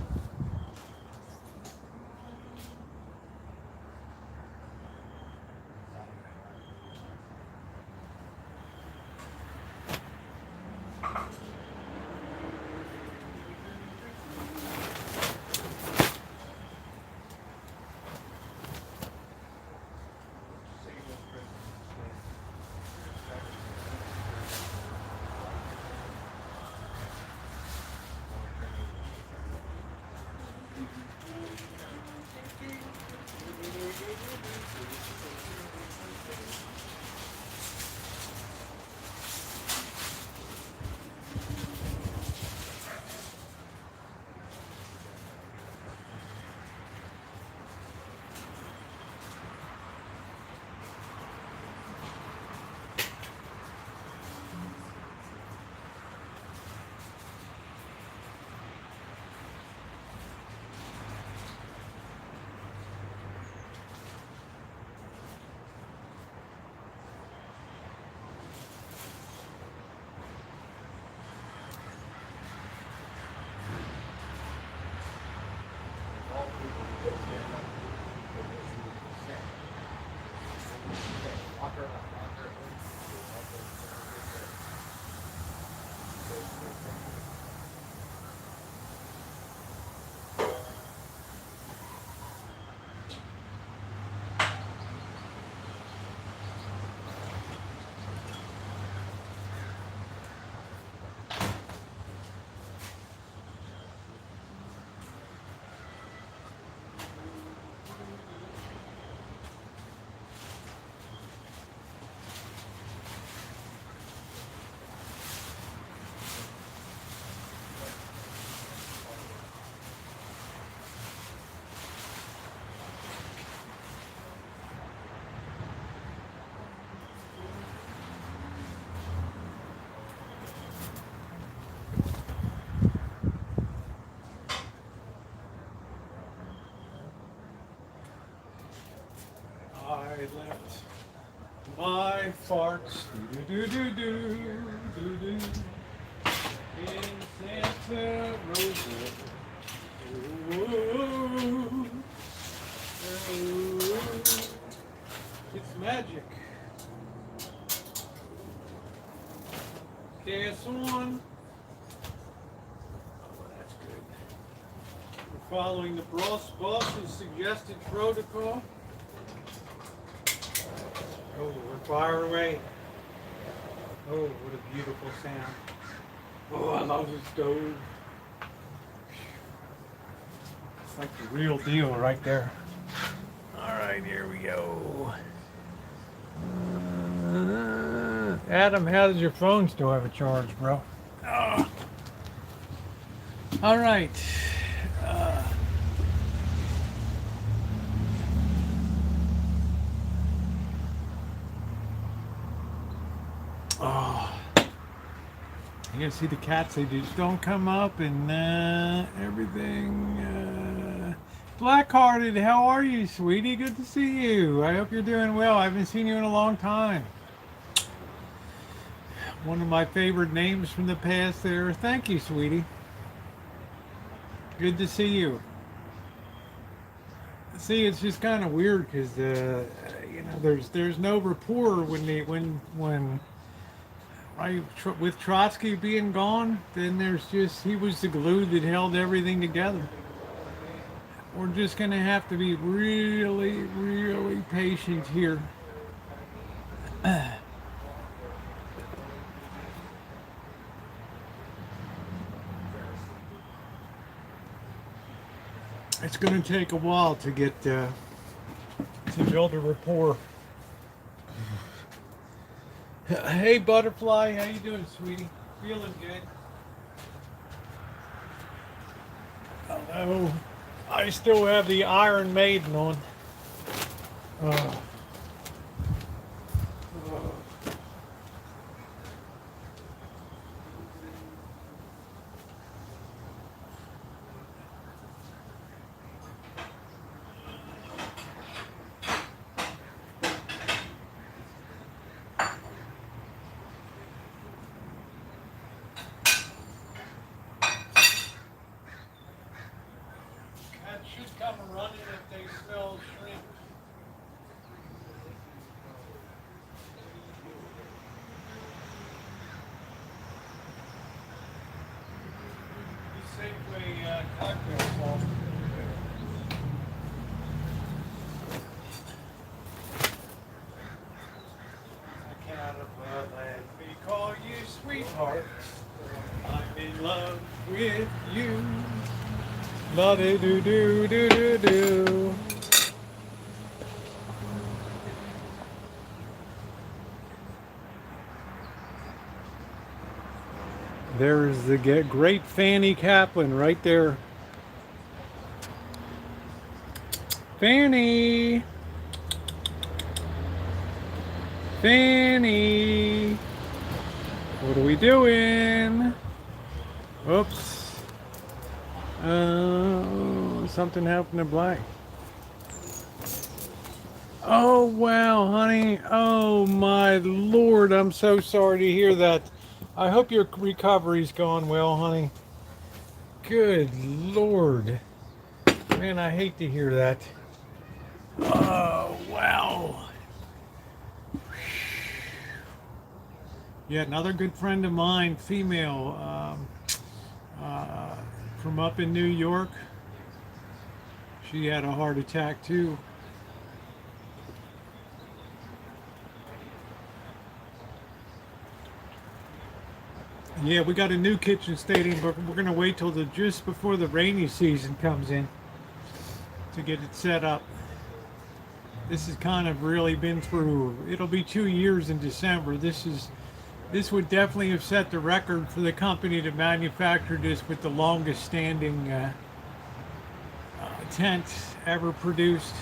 I left my farts do in Santa Rosa. Ooh, ooh, it's magic. Gas on. Oh, that's good. We're following the boss's suggested protocol. Oh, we're far away. Oh, what a beautiful sound. Oh, I love this stove. It's like the real deal right there. All right, here we go. Adam, how does your phone still have a charge, bro? Oh. All right. Oh. You can see the cats, they just don't come up and everything. Blackhearted, how are you, sweetie? Good to see you. I hope you're doing well. I haven't seen you in a long time. One of my favorite names from the past there. Thank you, sweetie. Good to see you. See, it's just kind of weird because you know, there's no rapport when right, with Trotsky being gone, then there's just, he was the glue that held everything together. We're just going to have to be really, really patient here. It's going to take a while to get to build a rapport. Hey, Butterfly, how you doing, sweetie? Feeling good? Oh, I still have the Iron Maiden on. Oh. Oh. Come running if they smell shrimp. The Safeway cocktail sauce. I cannot let me call you sweetheart. I'm in love with you. La do do do do do do. There's the great Fanny Kaplan right there. Fanny. Fanny. What are we doing? Oops. Something happened to Black. Oh, wow, honey. Oh, my Lord. I'm so sorry to hear that. I hope your recovery's gone well, honey. Good Lord. Man, I hate to hear that. Oh, wow. Yeah, another good friend of mine, female, from up in New York. She had a heart attack too. Yeah, we got a new kitchen stadium, but we're gonna wait till just before the rainy season comes in to get it set up. This has kind of really been through. It'll be 2 years in December. This would definitely have set the record for the company to manufacture this with the longest standing tent ever produced.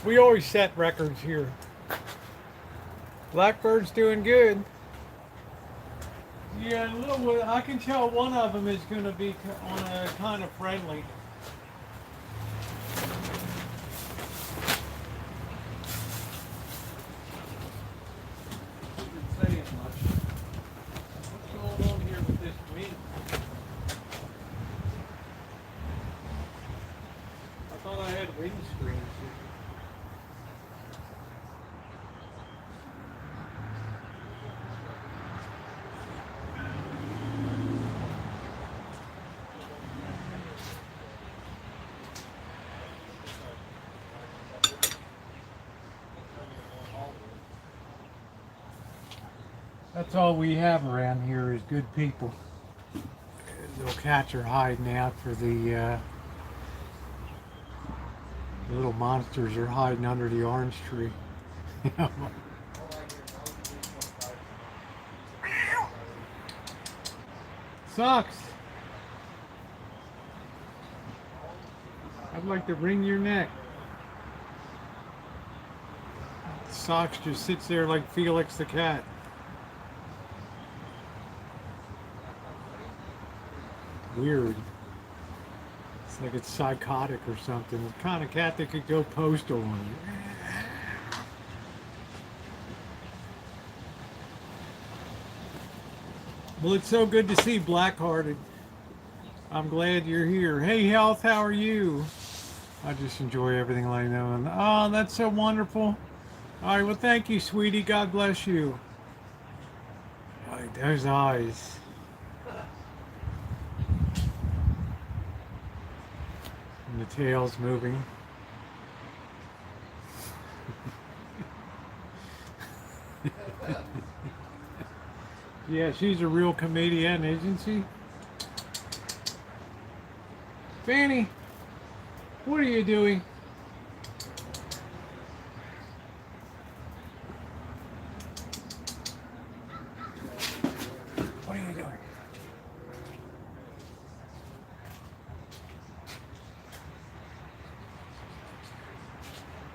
We always set records here. Blackbird's doing good. Yeah, a little. I can tell one of them is going to be on a kind of friendly. windscreens. That's all we have around here is good people. They'll catch her hiding out for the little monsters are hiding under the orange tree. Sucks. I'd like to wring your neck. Socks just sits there like Felix the cat. Weird. It's like it's psychotic or something. The kind of cat that could go postal on you. Well, it's so good to see Blackhearted. I'm glad you're here. Hey, Health, how are you? I just enjoy everything I know. And oh, that's so wonderful. All right, well, thank you, sweetie. God bless you. All right, those eyes. And the tail's moving. Yeah, she's a real comedian, isn't she? Fanny, what are you doing? What are you doing?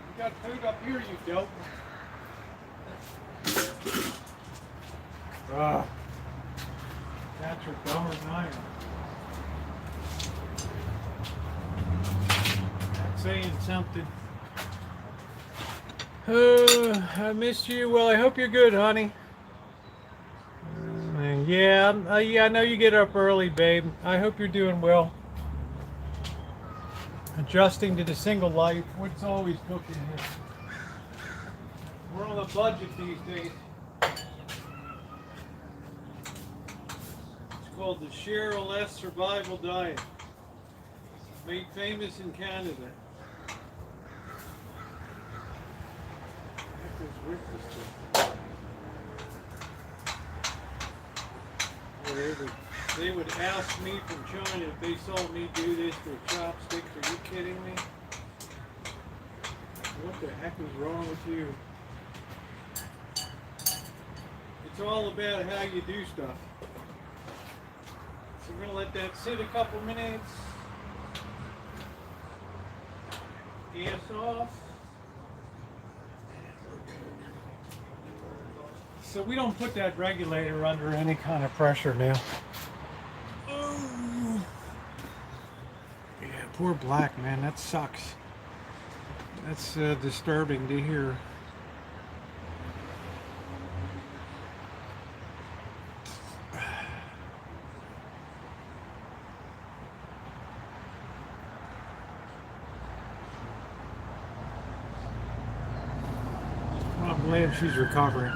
You got food up here, you dope. That's your dumber than I am. That's saying something. I missed you. Well, I hope you're good, honey. Yeah, I know you get up early, babe. I hope you're doing well. Adjusting to the single life. What's always cooking here? We're on a budget these days. Called the Cheryl S. Survival Diet, made famous in Canada. They would ask me from China if they saw me do this with chopsticks. Are you kidding me? What the heck is wrong with you? It's all about how you do stuff. So we're going to let that sit a couple minutes. Gas off. So we don't put that regulator under any kind of pressure now. Oh. Yeah, poor Black, man, that sucks. That's disturbing to hear. I'm glad she's recovering.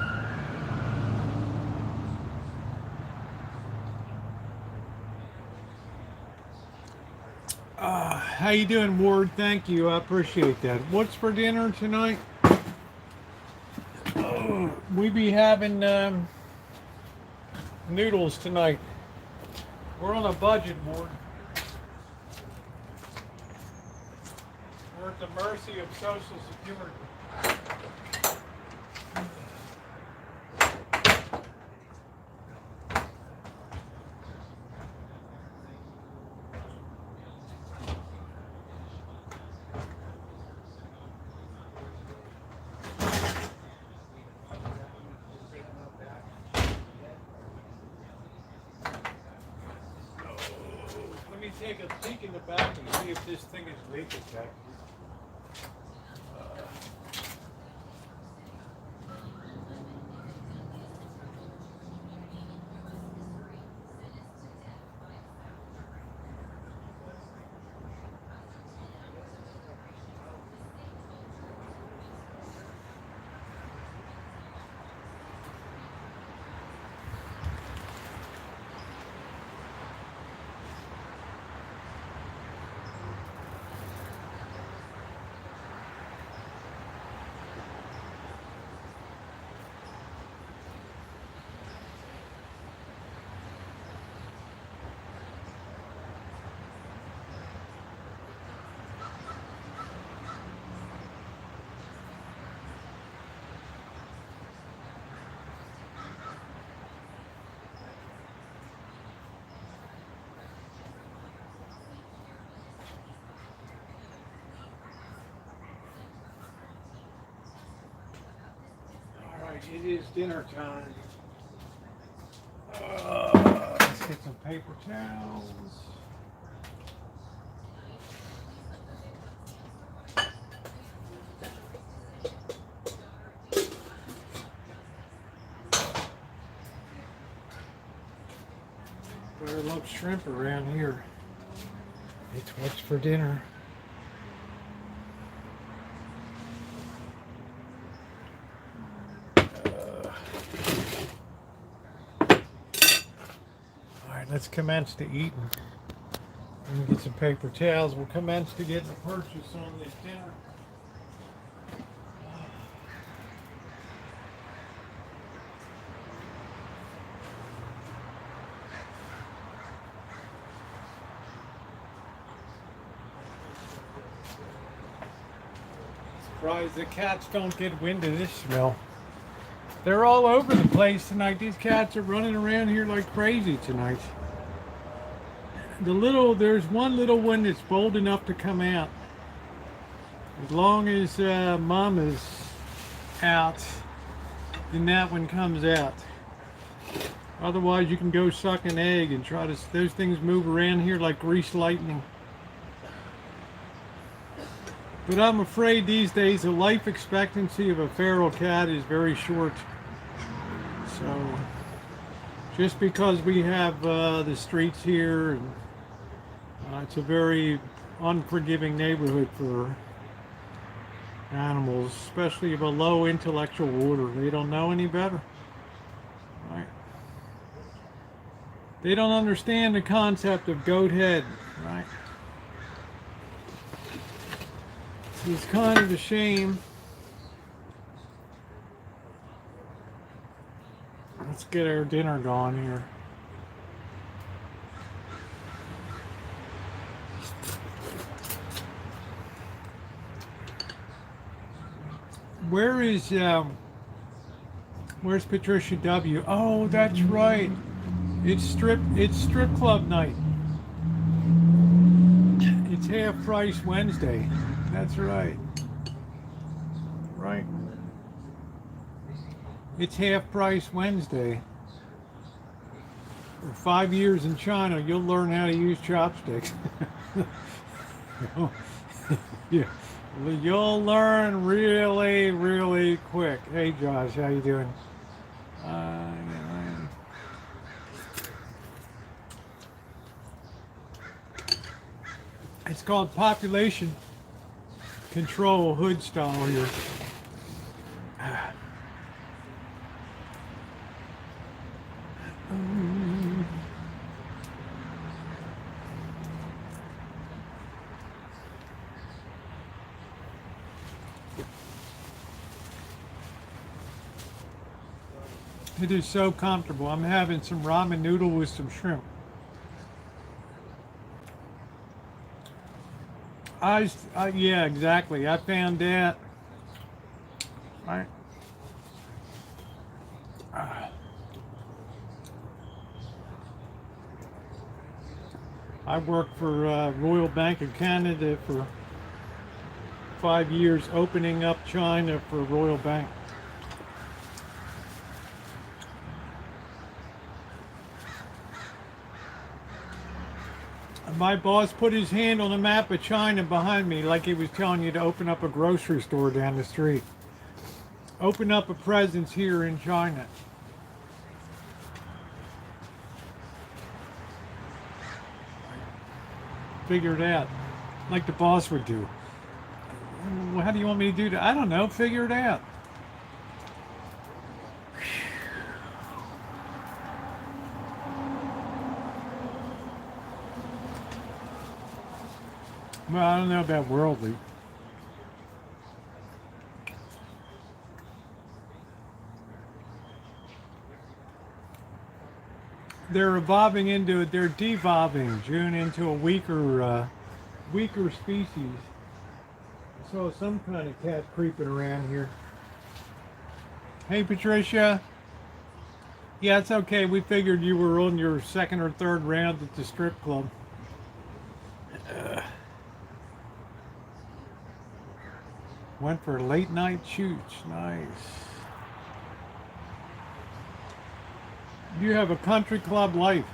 How you doing, Ward? Thank you. I appreciate that. What's for dinner tonight? Oh, we be having noodles tonight. We're on a budget, Ward. We're at the mercy of Social Security. Take a peek in the back and see if this thing is leaking back. it is dinner time. Let's get some paper towels. Better love shrimp around here. It's what's for dinner. Alright, let's commence to eating. Let me get some paper towels. We'll commence to getting a purchase on this dinner. Surprised the cats don't get wind of this smell. They're all over the place tonight. These cats are running around here like crazy tonight. There's one little one that's bold enough to come out. As long as mom is out, then that one comes out. Otherwise, you can go suck an egg and try to. Those things move around here like grease lightning. But I'm afraid these days the life expectancy of a feral cat is very short. So, just because we have the streets here, and it's a very unforgiving neighborhood for animals, especially of a low intellectual order. They don't know any better. Right? They don't understand the concept of goat head, right? It's kind of a shame. Let's get our dinner going here. Where's Patricia W? Oh, that's right. It's strip club night. It's half price Wednesday. That's right. Right. It's half price Wednesday. For 5 years in China, you'll learn how to use chopsticks. Yeah. You'll learn really, really quick. Hey, Josh, how you doing? It's called population control hood style here. It is so comfortable. I'm having some ramen noodle with some shrimp. Yeah, exactly. I found that. Right. I worked for Royal Bank of Canada for 5 years, opening up China for Royal Bank. My boss put his hand on a map of China behind me like he was telling you to open up a grocery store down the street. Open up a presence here in China. Figure it out, like the boss would do. Well, how do you want me to do that? I don't know, figure it out. Well, I don't know about worldly. They're devolving, June, into a weaker species. I saw some kind of cat creeping around here. Hey, Patricia. Yeah, it's okay. We figured you were on your second or third round at the strip club. Went for late night shoots. Nice. You have a country club life.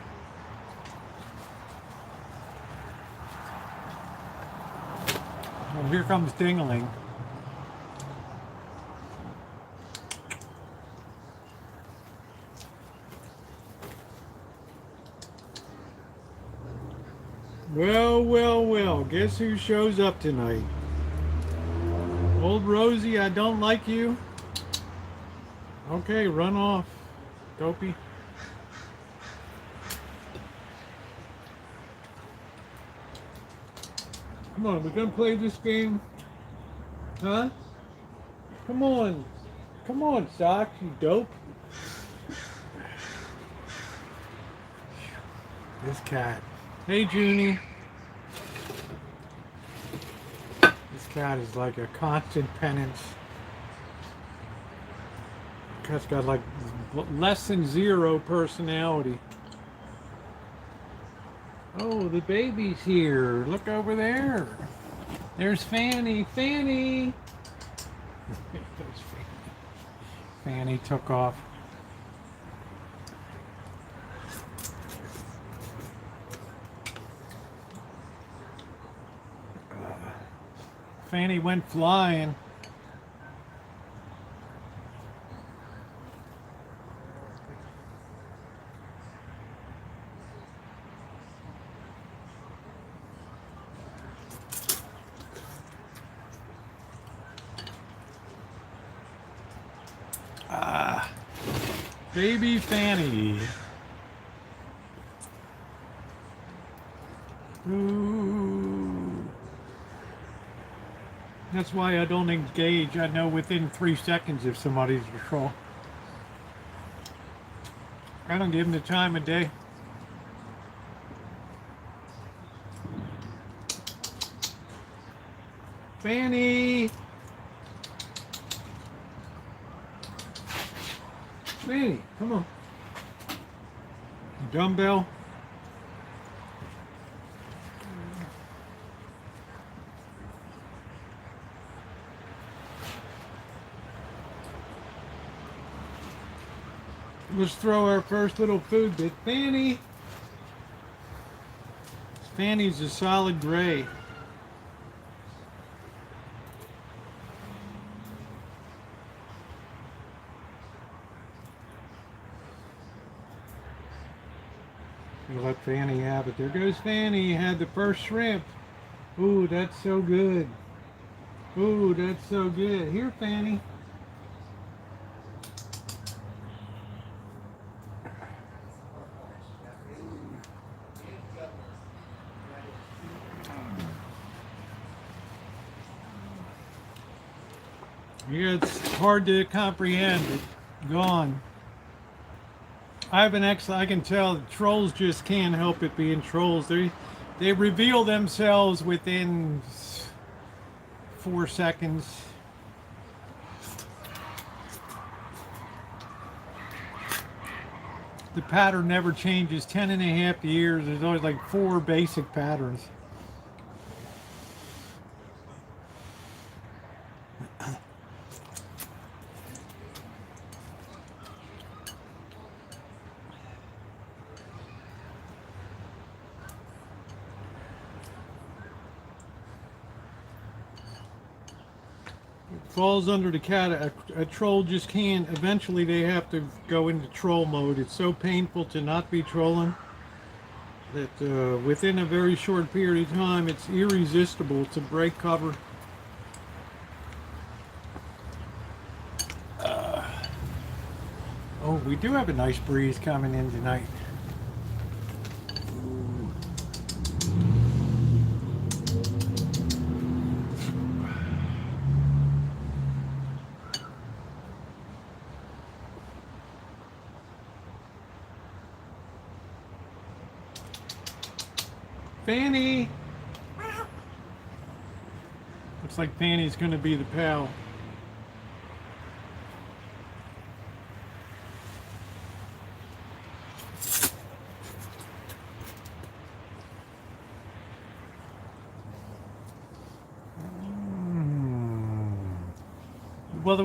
Well, here comes Dingling. Well, well, well. Guess who shows up tonight? Old Rosie, I don't like you. Okay, run off, dopey. Come on, we're gonna play this game? Huh? Come on. Come on, Socks, you dope. This cat. Hey, Junie. This cat is like a constant penance. Cat's got like less than 0 personality. Oh, the baby's here. Look over there. There's Fanny. Fanny! There's Fanny. Fanny took off. Fanny went flying. Baby Fanny. Ooh. That's why I don't engage. I know within 3 seconds if somebody's a troll. I don't give them the time of day. Fanny! Fanny, come on. Dumbbell. Let's throw our first little food bit. Fanny! Fanny's a solid gray. We'll let Fanny have it. There goes Fanny. Had the first shrimp. Ooh, that's so good. Ooh, that's so good. Here, Fanny. Yeah, it's hard to comprehend. It's gone. I have an I can tell the trolls just can't help it being trolls. They reveal themselves within 4 seconds. The pattern never changes. 10.5 years. There's always like 4 basic patterns. Falls under the cat. A troll just can't. Eventually they have to go into troll mode. It's so painful to not be trolling that within a very short period of time it's irresistible to break cover. Oh, we do have a nice breeze coming in tonight. Fanny! Looks like Fanny's going to be the pal. Well,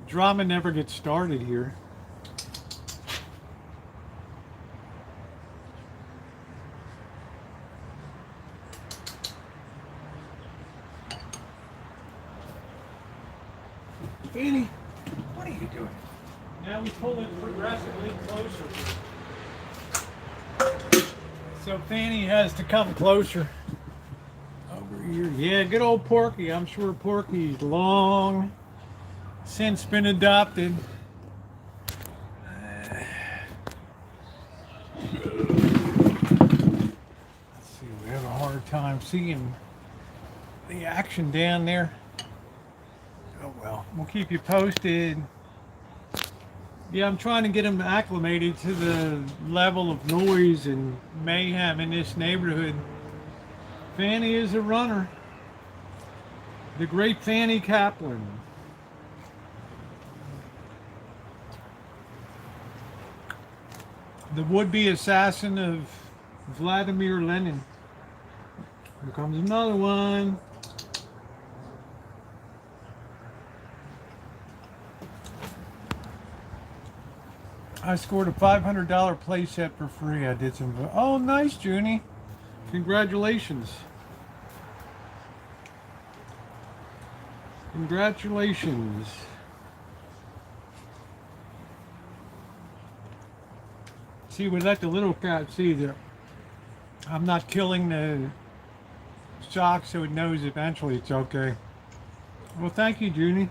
drama never gets started here. Fanny, what are you doing? Now we pull it progressively closer. So Fanny has to come closer. Over here. Yeah, good old Porky. I'm sure Porky's long since been adopted. Let's see, we have a hard time seeing the action down there. Oh well, we'll keep you posted. Yeah, I'm trying to get them acclimated to the level of noise and mayhem in this neighborhood. Fanny is a runner. The great Fanny Kaplan. The would-be assassin of Vladimir Lenin. Here comes another one. I scored a $500 playset for free. I did some. Oh, nice, Junie. Congratulations. Congratulations. See, we let the little cat see that I'm not killing the shock, so it knows eventually it's okay. Well, thank you, Junie.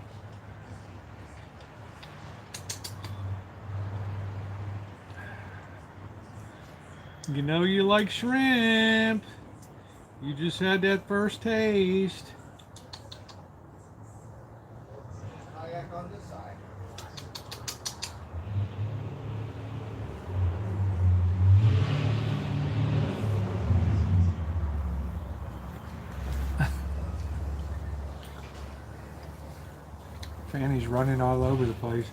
You know you like shrimp. You just had that first taste. Kayak on this side. Fanny's running all over the place.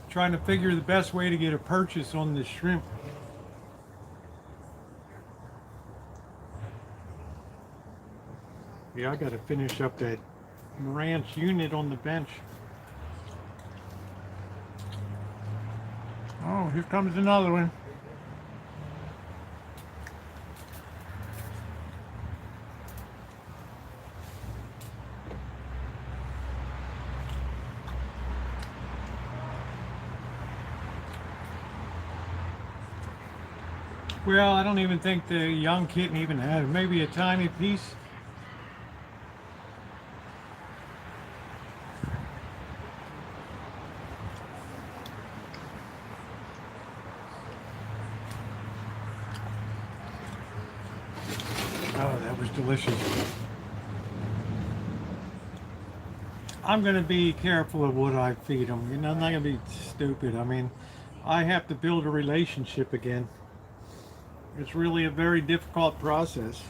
Trying to figure the best way to get a purchase on this shrimp. Yeah, I got to finish up that ranch unit on the bench. Oh, here comes another one. Well, I don't even think the young kitten even had it. Maybe a tiny piece. Oh, that was delicious. I'm going to be careful of what I feed them. You know, I'm not going to be stupid. I mean, I have to build a relationship again. It's really a very difficult process.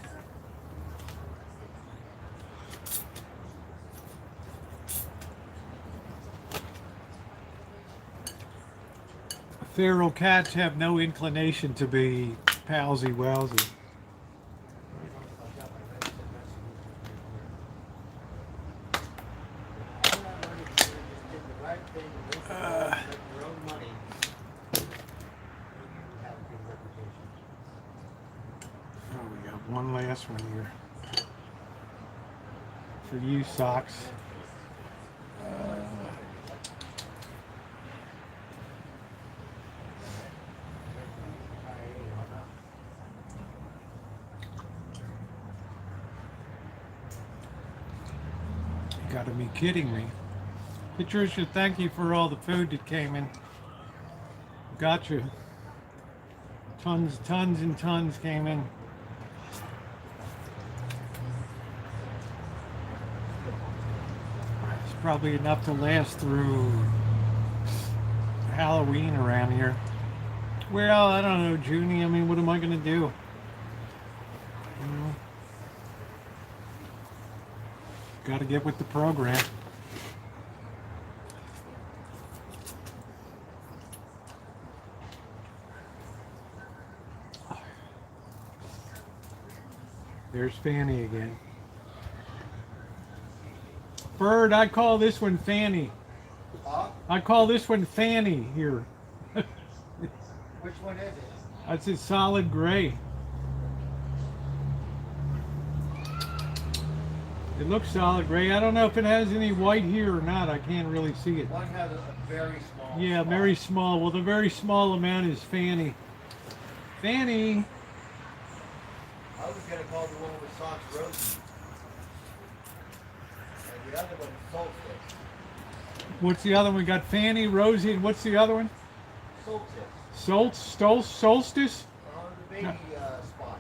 Feral cats have no inclination to be palsy-walsy. One last one here for you, Socks. You gotta be kidding me. Patricia, thank you for all the food that came in. Gotcha. Tons and tons came in. Probably enough to last through Halloween around here. Well, I don't know, Junie. I mean, what am I going to do? You know, got to get with the program. There's Fanny again. Bird, I call this one Fanny. Huh? I call this one Fanny here. Which one is it? That's a solid gray. It looks solid gray. I don't know if it has any white here or not. I can't really see it. One has a very small. Yeah, spot. very small. Well, the very small amount is Fanny. Fanny. I was gonna call the one with socks Rosie. And the other one is Solstice. What's the other one? We got Fanny, Rosie, and what's the other one? Solstice. Solstice? The baby spot.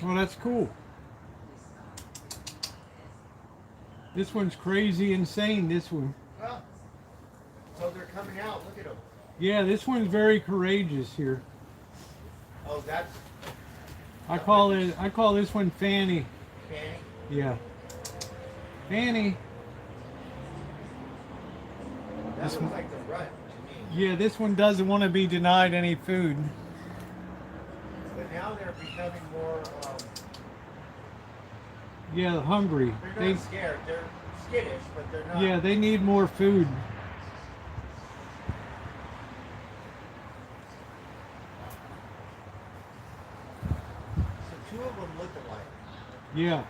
Well, that's cool. This one's crazy insane, this one. Well, so they're coming out. Look at them. Yeah, this one's very courageous here. Oh, that's I call this one Fanny. Fanny. Yeah. Fanny. That This looks one- like the rut to me. Yeah, this one doesn't want to be denied any food. But now they're becoming more. Yeah, hungry. They're not scared. They're skittish, but they're not. Yeah, they need more food. So two of them look alike. Yeah.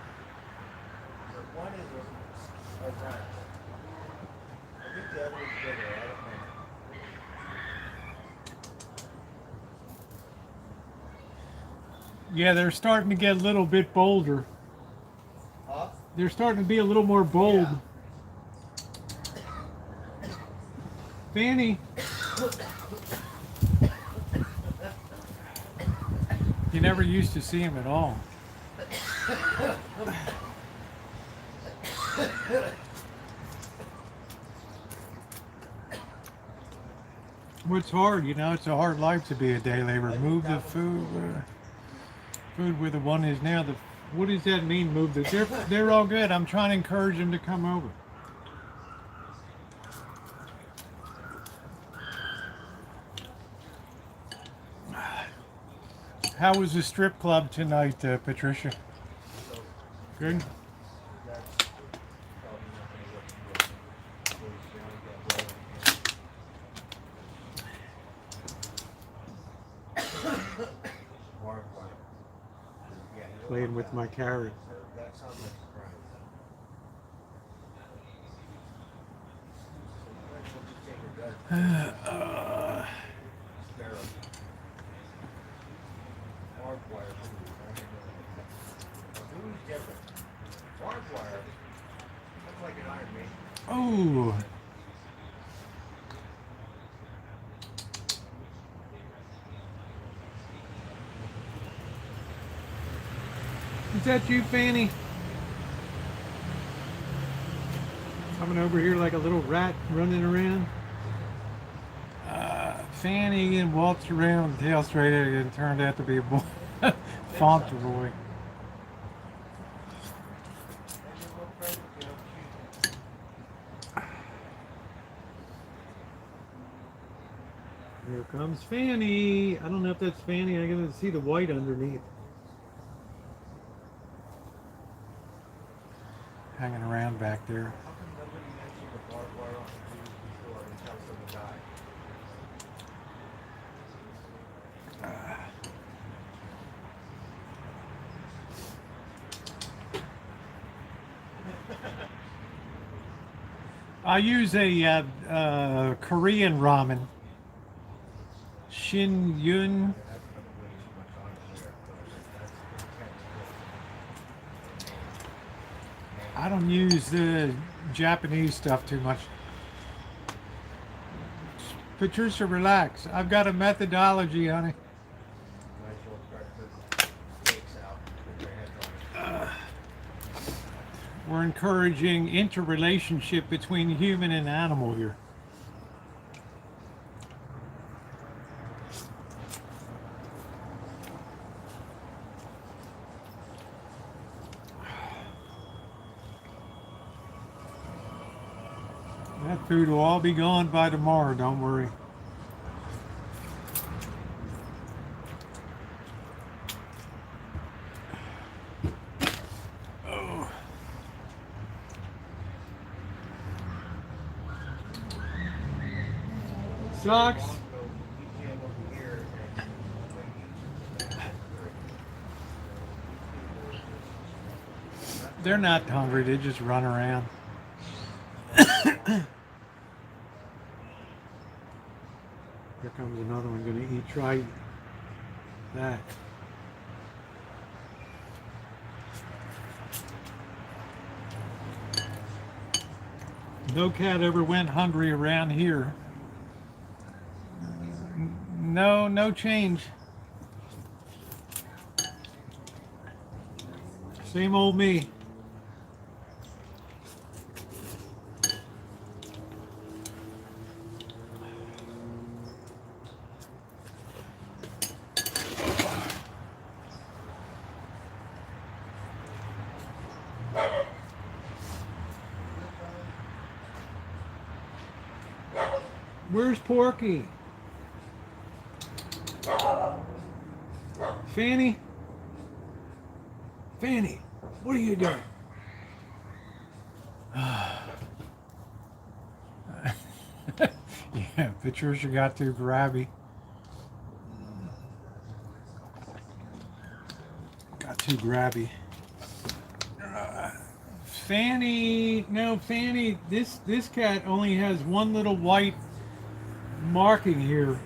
But one is a rut. I think the other one's bigger. I don't know. Yeah, they're starting to get a little bit bolder. Huh? They're starting to be a little more bold. Yeah. Fanny. You never used to see him at all. What's hard, you know, it's a hard life to be a day laborer. Move the food where the one is now. What does that mean, move the? They're all good. I'm trying to encourage them to come over. How was the strip club tonight, Patricia? Good? Playing with my carrot. That sounds like a surprise. Sparrow. Barbed wire. Who's different? Barbed wire looks like an Iron Maiden. Oh. Is that you, Fanny? Coming over here like a little rat running around. Fanny and waltzed around, tail straight at it, and turned out to be a boy. Fauntleroy. Here comes Fanny. I don't know if that's Fanny. I gotta see the white underneath. Hanging around back there. How come nobody mentioned the barbed wire on the news before until someone died? I use a Korean ramen. Shin Yun. I don't use the Japanese stuff too much. Patricia, relax. I've got a methodology, honey. We're encouraging interrelationship between human and animal here. That food will all be gone by tomorrow, don't worry. Oh. Sucks. They're not hungry, they just run around. Here comes another one gonna eat, try that. No cat ever went hungry around here. No, no change. Same old me. Where's Porky? Fanny? Fanny, what are you doing? Yeah, Patricia got too grabby. Got too grabby. Fanny, no, Fanny, this cat only has one little white marking here.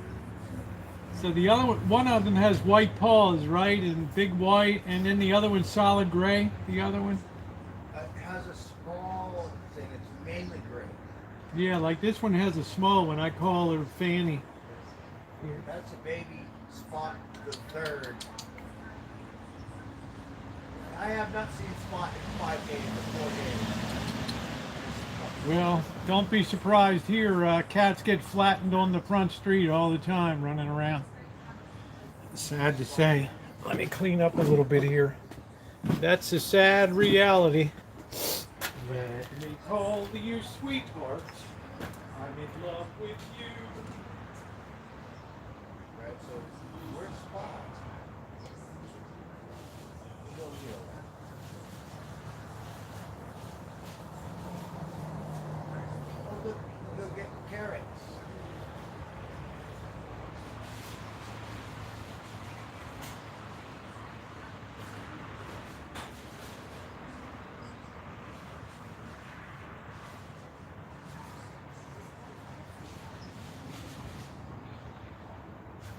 So the other one of them has white paws, right, and big white, and then the other one's solid gray. The other one. It has a small thing. It's mainly gray. Yeah, like this one has a small one. I call her Fanny. Here. That's a baby Spot the third. I have not seen Spot in 5 days or 4 days. Well, don't be surprised here. Cats get flattened on the front street all the time, running around. Sad to say. Let me clean up a little bit here. That's a sad reality. Let me call you sweetheart. I'm in love with you. Right, so where's Spot? Go here. Oh, look, go get carrots.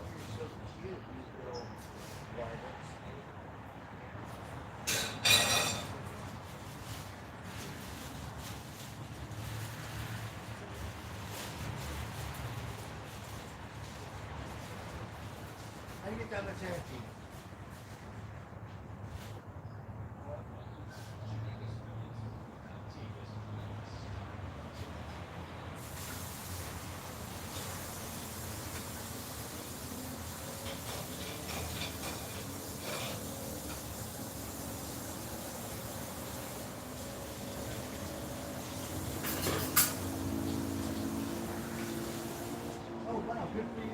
You're so cute, these little varmints. How do you get down the Cotati? Oh wow, good for you.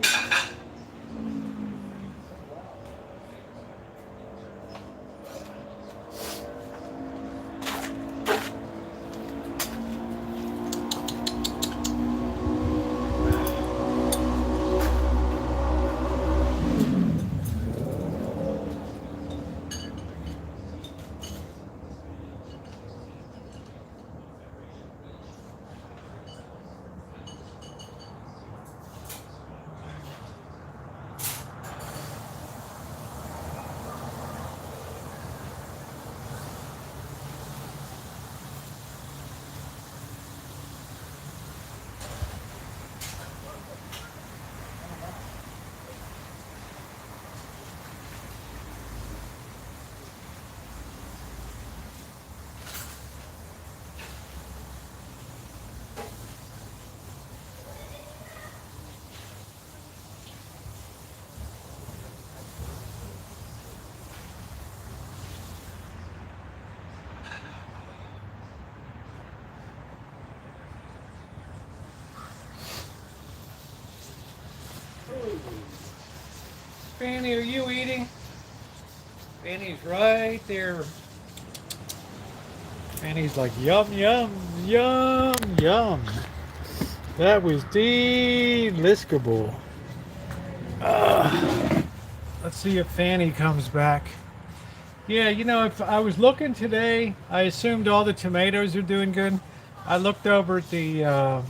Fanny, are you eating? Fanny's right there. Fanny's like, yum, yum, yum, yum. That was delicable. Let's see if Fanny comes back. Yeah, you know, if I was looking today, I assumed all the tomatoes are doing good. I looked over at the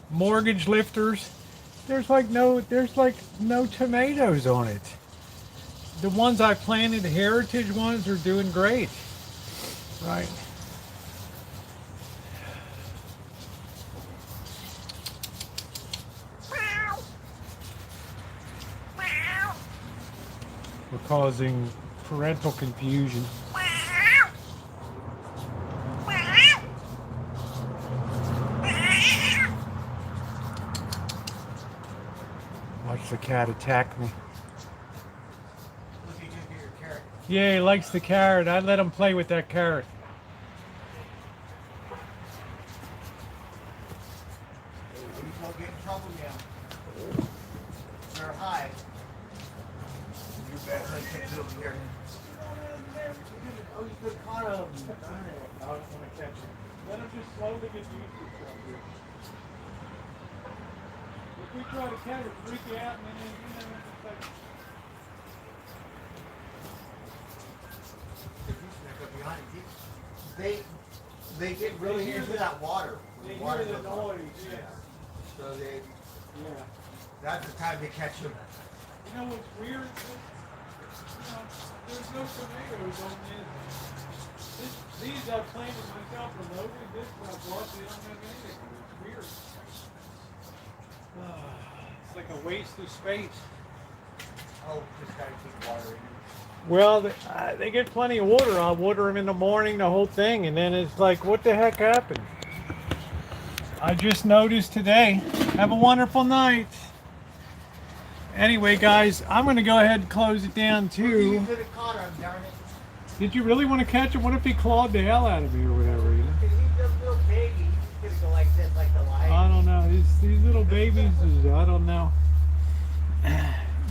mortgage lifters. There's like no tomatoes on it. The ones I planted, the heritage ones, are doing great. Right. We're causing parental confusion. Watch the cat attack me. Looking into your carrot. Yeah, he likes the carrot. I let him play with that carrot. You won't get in trouble now. They're high. You better take it over here. Oh, you could have caught him. Darn it. I don't want to catch him. Let him just slowly get used to himself here. If we try to catch it, freak you out, and then it's like... If you sneak up behind him, they get really into that water. They Water hear the goes on. noise, yeah. So Yeah. that's the time they catch them. You know what's weird? You know, there's no tomatoes on these I planted myself remotely. This I bought, they don't have anything. It's weird. It's like a waste of space. Oh, just gotta keep watering them. Well, they get plenty of water. I'll water them in the morning, the whole thing, and then it's like, what the heck happened? I just noticed today. Have a wonderful night. Anyway, guys, I'm going to go ahead and close it down too. You could have caught him, darn it. Did you really want to catch him? What if he clawed the hell out of me or whatever? You know? He's just a little baby. He's gonna go like this, like the lion. I don't know. These little babies, I don't know.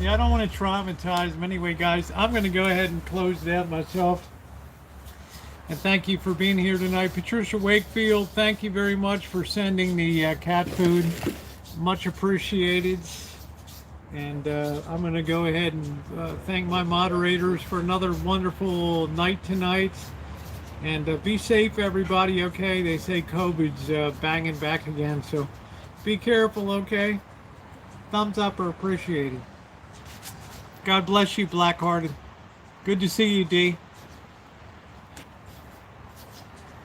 Yeah, I don't want to traumatize them. Anyway, guys, I'm going to go ahead and close it out myself. And thank you for being here tonight. Patricia Wakefield, thank you very much for sending the cat food. Much appreciated. And I'm going to go ahead and thank my moderators for another wonderful night tonight. And be safe, everybody, okay? They say COVID's banging back again, so be careful, okay? Thumbs up are appreciated. God bless you, Blackhearted. Good to see you, D.